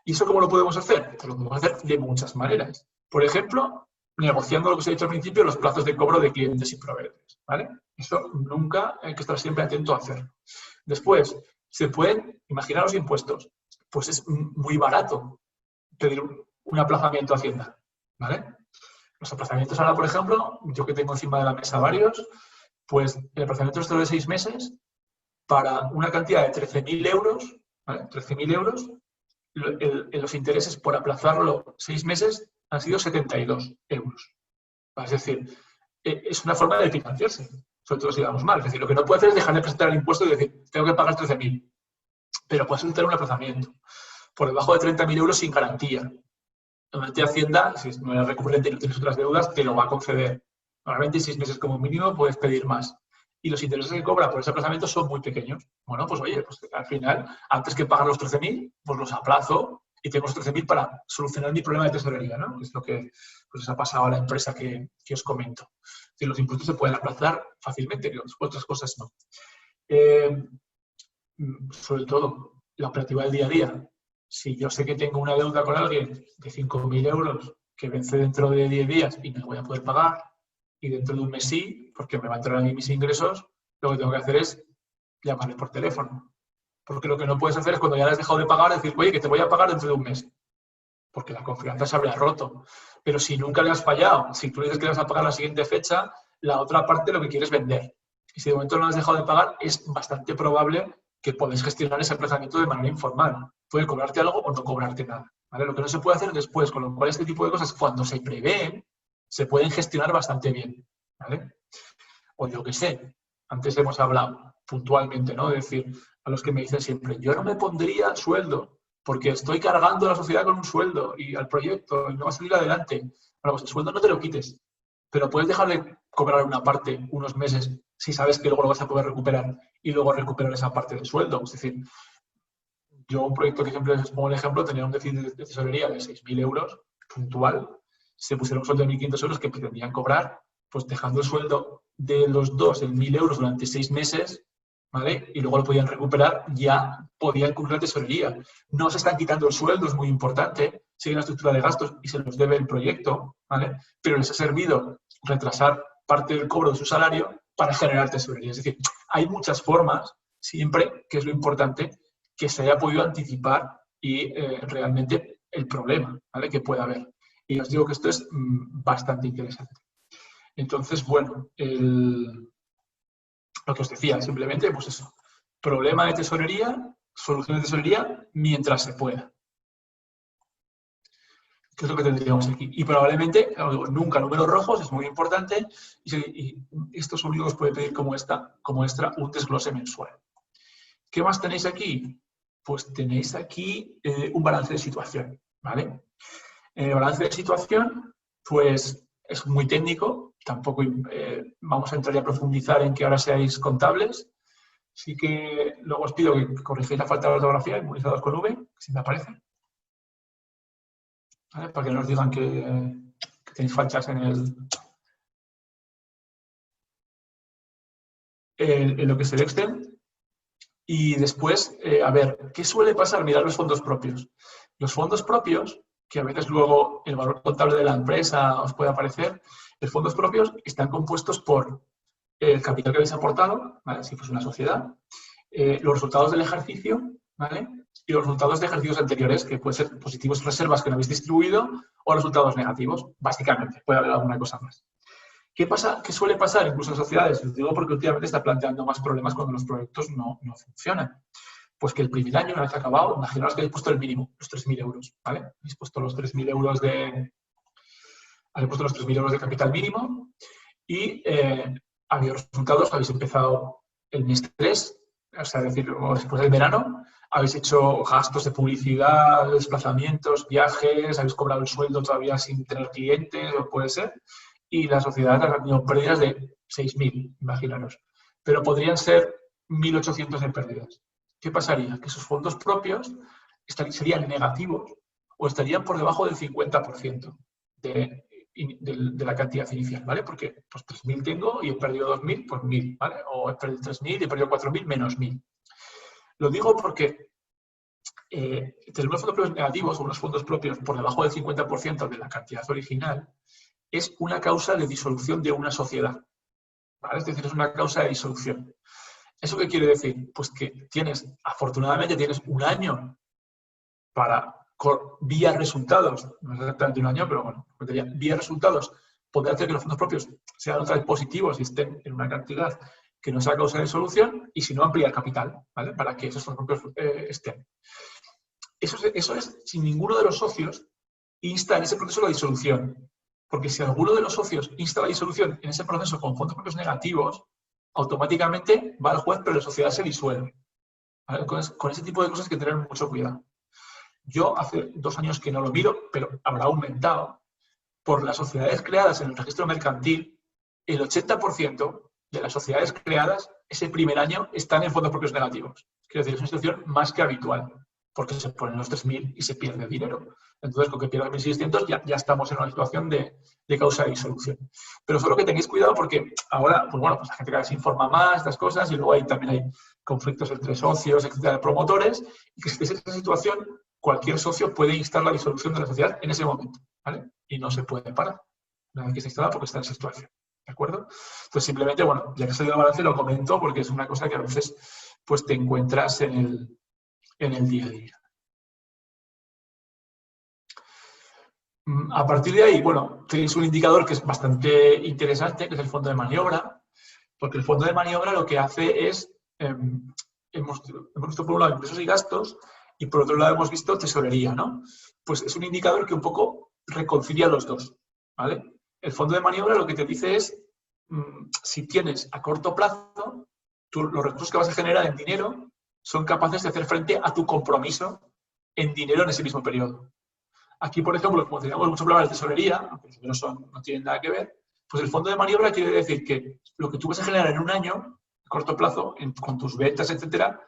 ¿Y eso cómo lo podemos hacer? Pues lo podemos hacer de muchas maneras. Por ejemplo, negociando lo que os he dicho al principio, los plazos de cobro de clientes y proveedores, ¿vale? Eso nunca hay que estar siempre atento a hacerlo. Después, se pueden, imaginar los impuestos, pues es muy barato pedir un aplazamiento a Hacienda, ¿vale? Los aplazamientos ahora, por ejemplo, yo que tengo encima de la mesa varios, pues el aplazamiento es de 6 meses para una cantidad de 13.000 euros, ¿vale? 13.000 euros, los intereses por aplazarlo 6 meses han sido 72 euros. Es decir, es una forma de financiarse, sobre todo si vamos mal. Es decir, lo que no puede hacer es dejar de presentar el impuesto y decir, tengo que pagar 13.000, pero puedes solicitar un aplazamiento por debajo de 30.000 euros sin garantía. Normalmente Hacienda, si no eres recurrente y no tienes otras deudas, te lo va a conceder. Normalmente 6 meses como mínimo puedes pedir más. Y los intereses que cobra por ese aplazamiento son muy pequeños. Bueno, pues oye, pues al final, antes que pagar los 13.000, pues los aplazo y tengo los 13.000 para solucionar mi problema de tesorería, ¿no? Que es lo que pues, ha pasado a la empresa que os comento. Es decir, los impuestos se pueden aplazar fácilmente, otras cosas no. Sobre todo, la operativa del día a día. Si yo sé que tengo una deuda con alguien de 5.000 euros que vence dentro de 10 días y no voy a poder pagar, y dentro de un mes sí, porque me va a entrar a mí mis ingresos, lo que tengo que hacer es llamarle por teléfono. Porque lo que no puedes hacer es cuando ya le has dejado de pagar, decir, oye, que te voy a pagar dentro de un mes. Porque la confianza se habría roto. Pero si nunca le has fallado, si tú le dices que le vas a pagar la siguiente fecha, la otra parte lo que quieres es vender. Y si de momento no has dejado de pagar, es bastante probable que podés gestionar ese aplazamiento de manera informal. Puede cobrarte algo o no cobrarte nada, ¿vale? Lo que no se puede hacer después, con lo cual este tipo de cosas, cuando se prevén, se pueden gestionar bastante bien, ¿vale? O yo qué sé, antes hemos hablado puntualmente, ¿no? Es decir, a los que me dicen siempre, yo no me pondría sueldo porque estoy cargando a la sociedad con un sueldo y al proyecto y no va a salir adelante. Bueno, pues el sueldo no te lo quites, pero puedes dejar de cobrar una parte unos meses si sabes que luego lo vas a poder recuperar y luego recuperar esa parte del sueldo. Es decir, yo un proyecto que siempre les pongo el ejemplo, tenía un déficit de tesorería de 6.000 euros puntual, se pusieron un sueldo de 1.500 euros que pretendían cobrar, pues dejando el sueldo de los dos en 1.000 euros durante 6 meses, ¿vale? Y luego lo podían recuperar, ya podían cubrir la tesorería. No se están quitando el sueldo, es muy importante, siguen la estructura de gastos y se los debe el proyecto, ¿vale? Pero les ha servido retrasar parte del cobro de su salario para generar tesorería. Es decir, hay muchas formas, siempre, que es lo importante, que se haya podido anticipar y realmente el problema, ¿vale? Que pueda haber. Y os digo que esto es bastante interesante. Entonces, bueno, lo que os decía, simplemente, pues eso, problema de tesorería, solución de tesorería mientras se pueda. ¿Qué es lo que tendríamos aquí? Y probablemente, nunca números rojos, es muy importante, y estos únicos puede pedir como extra un desglose mensual. ¿Qué más tenéis aquí? Pues tenéis aquí un balance de situación, ¿vale? El balance de situación, pues es muy técnico, tampoco vamos a entrar y a profundizar en que ahora seáis contables, así que luego os pido que corrijáis la falta de ortografía en munizados con V, que si me aparece, ¿vale? Para que no os digan que tenéis faltas en lo que es el Excel. Y después, a ver, ¿qué suele pasar? Mirad los fondos propios. Los fondos propios que a veces luego el valor contable de la empresa os puede aparecer, los fondos propios están compuestos por el capital que habéis aportado, ¿vale? Si fuese una sociedad, los resultados del ejercicio, ¿vale? Y los resultados de ejercicios anteriores, que pueden ser positivos reservas que no habéis distribuido o resultados negativos, básicamente. Puede haber alguna cosa más. ¿Qué pasa? ¿Qué suele pasar incluso en sociedades? Os digo porque últimamente está planteando más problemas cuando los proyectos no funcionan. Pues que el primer año, una vez acabado, imaginaos que habéis puesto el mínimo, los 3.000 euros, ¿vale? Habéis puesto los 3.000 euros de capital mínimo y habéis resultados, habéis empezado el mes 3, o sea, es decir, después del verano, habéis hecho gastos de publicidad, desplazamientos, viajes, habéis cobrado el sueldo todavía sin tener clientes, o puede ser, y la sociedad ha tenido pérdidas de 6.000, imaginaros. Pero podrían ser 1.800 de pérdidas. ¿Qué pasaría? Que sus fondos propios serían negativos o estarían por debajo del 50% de la cantidad inicial, ¿vale? Porque pues 3.000 tengo y he perdido 2.000, pues 1.000, ¿vale? O he perdido 3.000 y he perdido 4.000 menos 1.000. Lo digo porque tener unos fondos propios negativos o unos fondos propios por debajo del 50% de la cantidad original es una causa de disolución de una sociedad, ¿vale? Es decir, es una causa de disolución. ¿Eso qué quiere decir? Pues que afortunadamente tienes un año para, vía resultados, no es exactamente un año, pero bueno, vía resultados, poder hacer que los fondos propios sean otra vez positivos y estén en una cantidad que no sea causa de disolución, y si no, ampliar capital, ¿vale? Para que esos fondos propios estén. Eso es si ninguno de los socios insta en ese proceso la disolución. Porque si alguno de los socios insta la disolución en ese proceso con fondos propios negativos, automáticamente va al juez, pero la sociedad se disuelve, ¿vale? Con ese tipo de cosas hay que tener mucho cuidado. Yo hace 2 años que no lo miro, pero habrá aumentado. Por las sociedades creadas en el registro mercantil, el 80% de las sociedades creadas ese primer año están en fondos propios negativos. Quiero decir, es una situación más que habitual, porque se ponen los 3.000 y se pierde dinero. Entonces, con que pierdas 1.600 ya estamos en una situación de causa de disolución. Pero solo que tengáis cuidado porque ahora, pues bueno, pues la gente cada vez se informa más de estas cosas y luego también hay conflictos entre socios, etcétera, promotores, y que si estáis en esa situación, cualquier socio puede instar la disolución de la sociedad en ese momento, ¿vale? Y no se puede parar una vez que está instalada porque está en esa situación, ¿de acuerdo? Entonces, simplemente, bueno, ya que salió el balance lo comento porque es una cosa que a veces pues te encuentras en el día a día. A partir de ahí, bueno, tenéis un indicador que es bastante interesante, que es el fondo de maniobra, porque el fondo de maniobra lo que hace es, hemos visto por un lado ingresos y gastos, y por otro lado hemos visto tesorería, ¿no? Pues es un indicador que un poco reconcilia los dos, ¿vale? El fondo de maniobra lo que te dice es, si tienes a corto plazo, los recursos que vas a generar en dinero son capaces de hacer frente a tu compromiso en dinero en ese mismo periodo. Aquí, por ejemplo, como teníamos muchos problemas de tesorería, aunque los números no tienen nada que ver, pues el fondo de maniobra quiere decir que lo que tú vas a generar en un año, a corto plazo, con tus ventas, etcétera,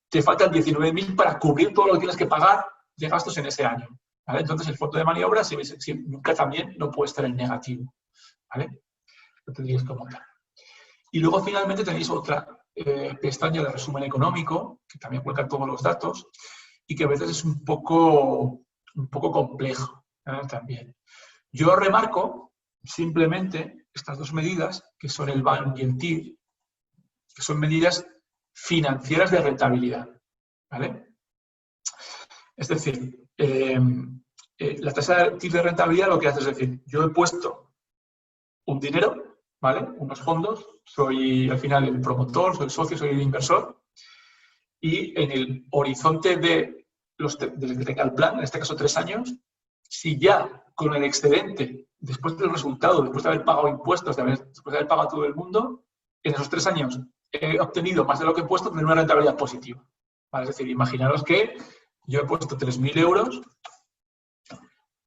te faltan 19.000 para cubrir todo lo que tienes que pagar de gastos en ese año, ¿vale? Entonces, el fondo de maniobra nunca también no puede estar en negativo, ¿vale? Lo tendríais que montar. Y luego, finalmente, tenéis otra pestaña de resumen económico, que también cuelga todos los datos, y que a veces es un poco complejo, ¿eh? También. Yo remarco simplemente estas dos medidas, que son el BAN y el TIR, que son medidas financieras de rentabilidad, ¿vale? Es decir, la tasa de TIR de rentabilidad lo que hace es decir, yo he puesto un dinero, ¿vale? Unos fondos, soy al final el promotor, soy el socio, soy el inversor, y en el horizonte desde que tenga el plan, en este caso 3 años, si ya con el excedente, después del resultado, después de haber pagado impuestos, después de haber pagado a todo el mundo, en esos 3 años he obtenido más de lo que he puesto, tener una rentabilidad positiva, ¿vale? Es decir, imaginaros que yo he puesto 3.000 euros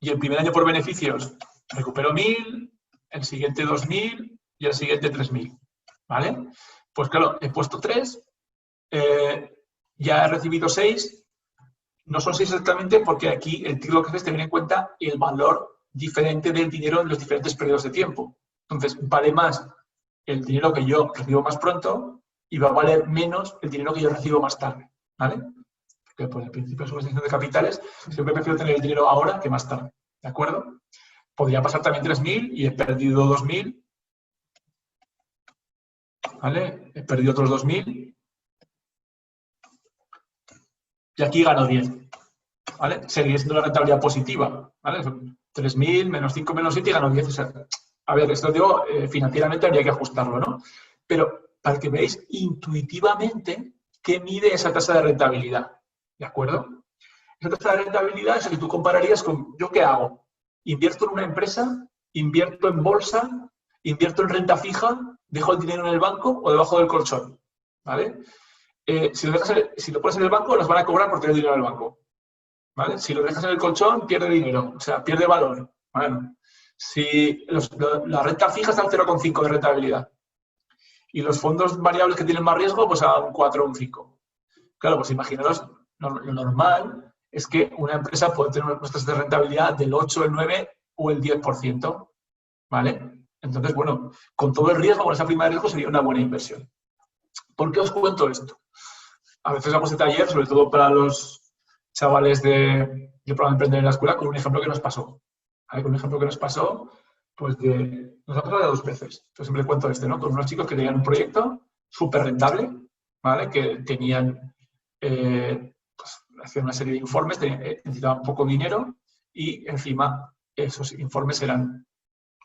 y el primer año por beneficios recupero 1.000, el siguiente 2.000 y el siguiente 3.000, ¿vale? Pues claro, he puesto 3, ya he recibido 6, no son 6 exactamente porque aquí el TIR lo que hace es tener en cuenta el valor diferente del dinero en los diferentes periodos de tiempo. Entonces, vale más el dinero que yo recibo más pronto y va a valer menos el dinero que yo recibo más tarde, ¿vale? que por el principio de subvención de capitales, siempre prefiero tener el dinero ahora que más tarde, ¿de acuerdo? Podría pasar también 3.000 y he perdido 2.000, ¿vale? He perdido otros 2.000 y aquí gano 10, ¿vale? Seguiría siendo una rentabilidad positiva, ¿vale? Son 3.000 menos 5 menos 7 y gano 10. O sea, a ver, esto digo, financieramente habría que ajustarlo, ¿no? Pero para que veáis intuitivamente qué mide esa tasa de rentabilidad, ¿de acuerdo? Esa tasa de rentabilidad es la que tú compararías con, ¿yo qué hago? ¿Invierto en una empresa? ¿Invierto en bolsa? ¿Invierto en renta fija? ¿Dejo el dinero en el banco o debajo del colchón? ¿Vale? Si lo pones en el banco, los van a cobrar por tener dinero en el banco. ¿Vale? Si lo dejas en el colchón, pierde dinero, o sea, pierde valor. Bueno, si la renta fija está al 0,5 de rentabilidad y los fondos variables que tienen más riesgo, pues a un 4 o un 5. Claro, pues imaginaros, lo normal es que una empresa puede tener unas tasas de rentabilidad del 8, el 9 o el 10%. ¿Vale? Entonces, bueno, con todo el riesgo, con esa prima de riesgo, sería una buena inversión. ¿Por qué os cuento esto? A veces hago este taller, sobre todo para los chavales del programa de Emprender en la Escuela, con un ejemplo que nos pasó. ¿Vale? Con un ejemplo que nos pasó, pues nos ha pasado de 2 veces. Yo siempre cuento ¿no? Con unos chicos que tenían un proyecto súper rentable, ¿vale? Que tenían, pues, hacían una serie de informes, necesitaban poco dinero y encima esos informes eran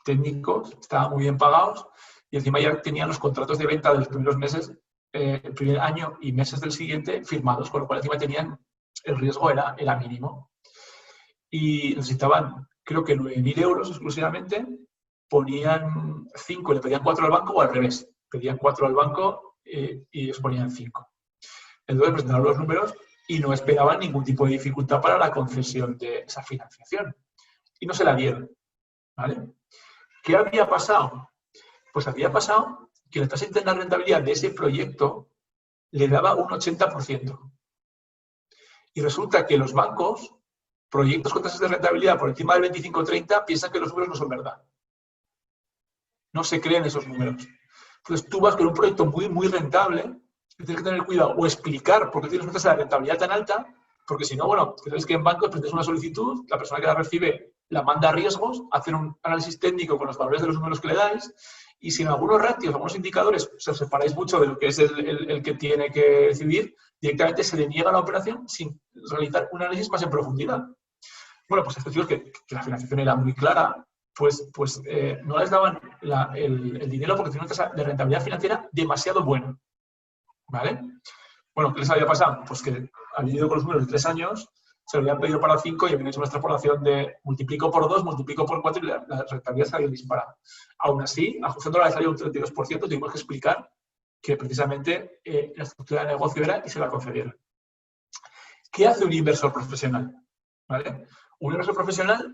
técnicos, estaban muy bien pagados y encima ya tenían los contratos de venta de los primeros meses, el primer año y meses del siguiente firmados, con lo cual encima tenían, el riesgo era mínimo. Y necesitaban, creo que 9.000 euros exclusivamente, ponían 5 y le pedían 4 al banco o al revés, pedían 4 al banco y ellos ponían 5. Entonces presentaron los números y no esperaban ningún tipo de dificultad para la concesión de esa financiación. Y no se la dieron, ¿vale? ¿Qué había pasado? Pues había pasado que la tasa interna de rentabilidad de ese proyecto le daba un 80%. Y resulta que los bancos, proyectos con tasas de rentabilidad por encima del 25-30, piensan que los números no son verdad. No se creen esos números. Entonces tú vas con un proyecto muy, muy rentable y tienes que tener cuidado o explicar por qué tienes una tasa de rentabilidad tan alta, porque si no, bueno, sabes que en bancos presentas una solicitud, la persona que la recibe la manda a riesgos, hacen un análisis técnico con los valores de los números que le dais, y si en algunos ratios, algunos indicadores, os separáis mucho de lo que es el que tiene que decidir, directamente se le niega la operación sin realizar un análisis más en profundidad. Bueno, pues estos chicos que la financiación era muy clara, pues no les daban el dinero porque tenían una tasa de rentabilidad financiera demasiado buena. ¿Vale? Bueno, ¿qué les había pasado? Pues que habían ido con los números de 3 años, se lo habían pedido para 5 y habían hecho una extrapolación de multiplico por 2, multiplico por 4 y la rentabilidad se había disparado. Aún así, ajustándola le salió un 32%, tuvimos que explicar que precisamente la estructura de negocio era y se la concedieron. ¿Qué hace un inversor profesional? ¿Vale? Un inversor profesional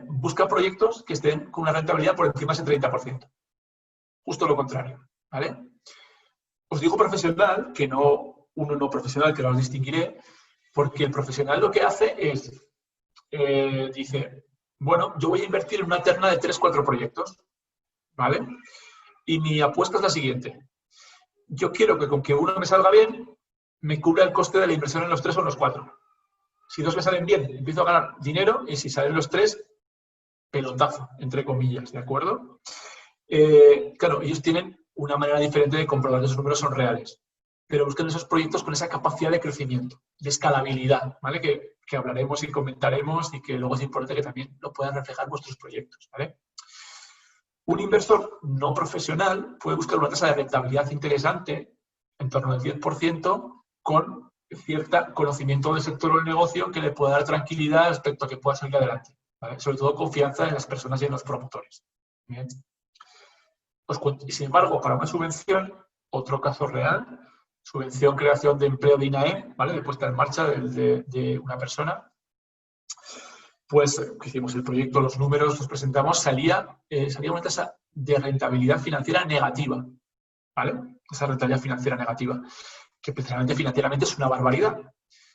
busca proyectos que estén con una rentabilidad por encima de ese 30%. Justo lo contrario. ¿Vale? Os digo profesional, que no uno no profesional, que lo distinguiré, porque el profesional lo que hace es, dice, bueno, yo voy a invertir en una terna de 3-4 proyectos, ¿vale? Y mi apuesta es la siguiente. Yo quiero que con que uno me salga bien, me cubra el coste de la inversión en los 3 o en los 4. Si 2 me salen bien, empiezo a ganar dinero, y si salen los 3, pelotazo, entre comillas, ¿de acuerdo? Claro, ellos tienen una manera diferente de comprobar que esos números son reales, pero buscan esos proyectos con esa capacidad de crecimiento, de escalabilidad, ¿vale? Que hablaremos y comentaremos y que luego es importante que también lo puedan reflejar vuestros proyectos, ¿vale? Un inversor no profesional puede buscar una tasa de rentabilidad interesante, en torno al 10%, con cierto conocimiento del sector o del negocio que le pueda dar tranquilidad respecto a que pueda salir adelante, ¿vale? Sobre todo confianza en las personas y en los promotores. ¿Bien? Y sin embargo, para una subvención, otro caso real, subvención creación de empleo de INAE, ¿vale? De puesta en marcha de una persona, pues hicimos el proyecto, los números, los presentamos, salía una tasa de rentabilidad financiera negativa, ¿vale? Esa rentabilidad financiera negativa, que precisamente financieramente es una barbaridad,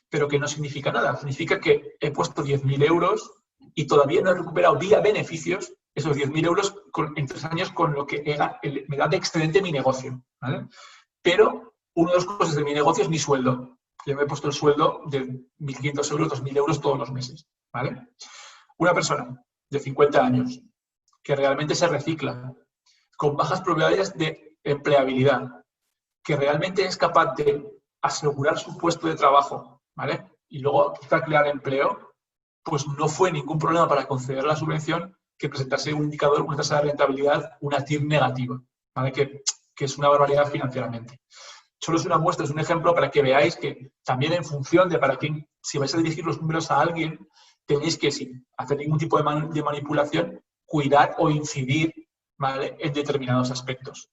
pero que no significa nada. Significa que he puesto 10.000 euros y todavía no he recuperado vía beneficios esos 10.000 euros en 3 años con lo que me da de excedente mi negocio, ¿vale? Pero uno de los costes de mi negocio es mi sueldo, Yo me he puesto el sueldo de 1.500 euros, 2.000 euros todos los meses, ¿vale? Una persona de 50 años que realmente se recicla, con bajas probabilidades de empleabilidad, que realmente es capaz de asegurar su puesto de trabajo, ¿vale? Y luego quizá crear empleo, pues no fue ningún problema para conceder la subvención que presentase un indicador, una tasa de rentabilidad, una TIR negativa, ¿vale? Que es una barbaridad financieramente. Solo es una muestra, es un ejemplo para que veáis que también en función de para quién, si vais a dirigir los números a alguien, tenéis que, sin hacer ningún tipo de manipulación, cuidar o incidir, ¿vale?, en determinados aspectos.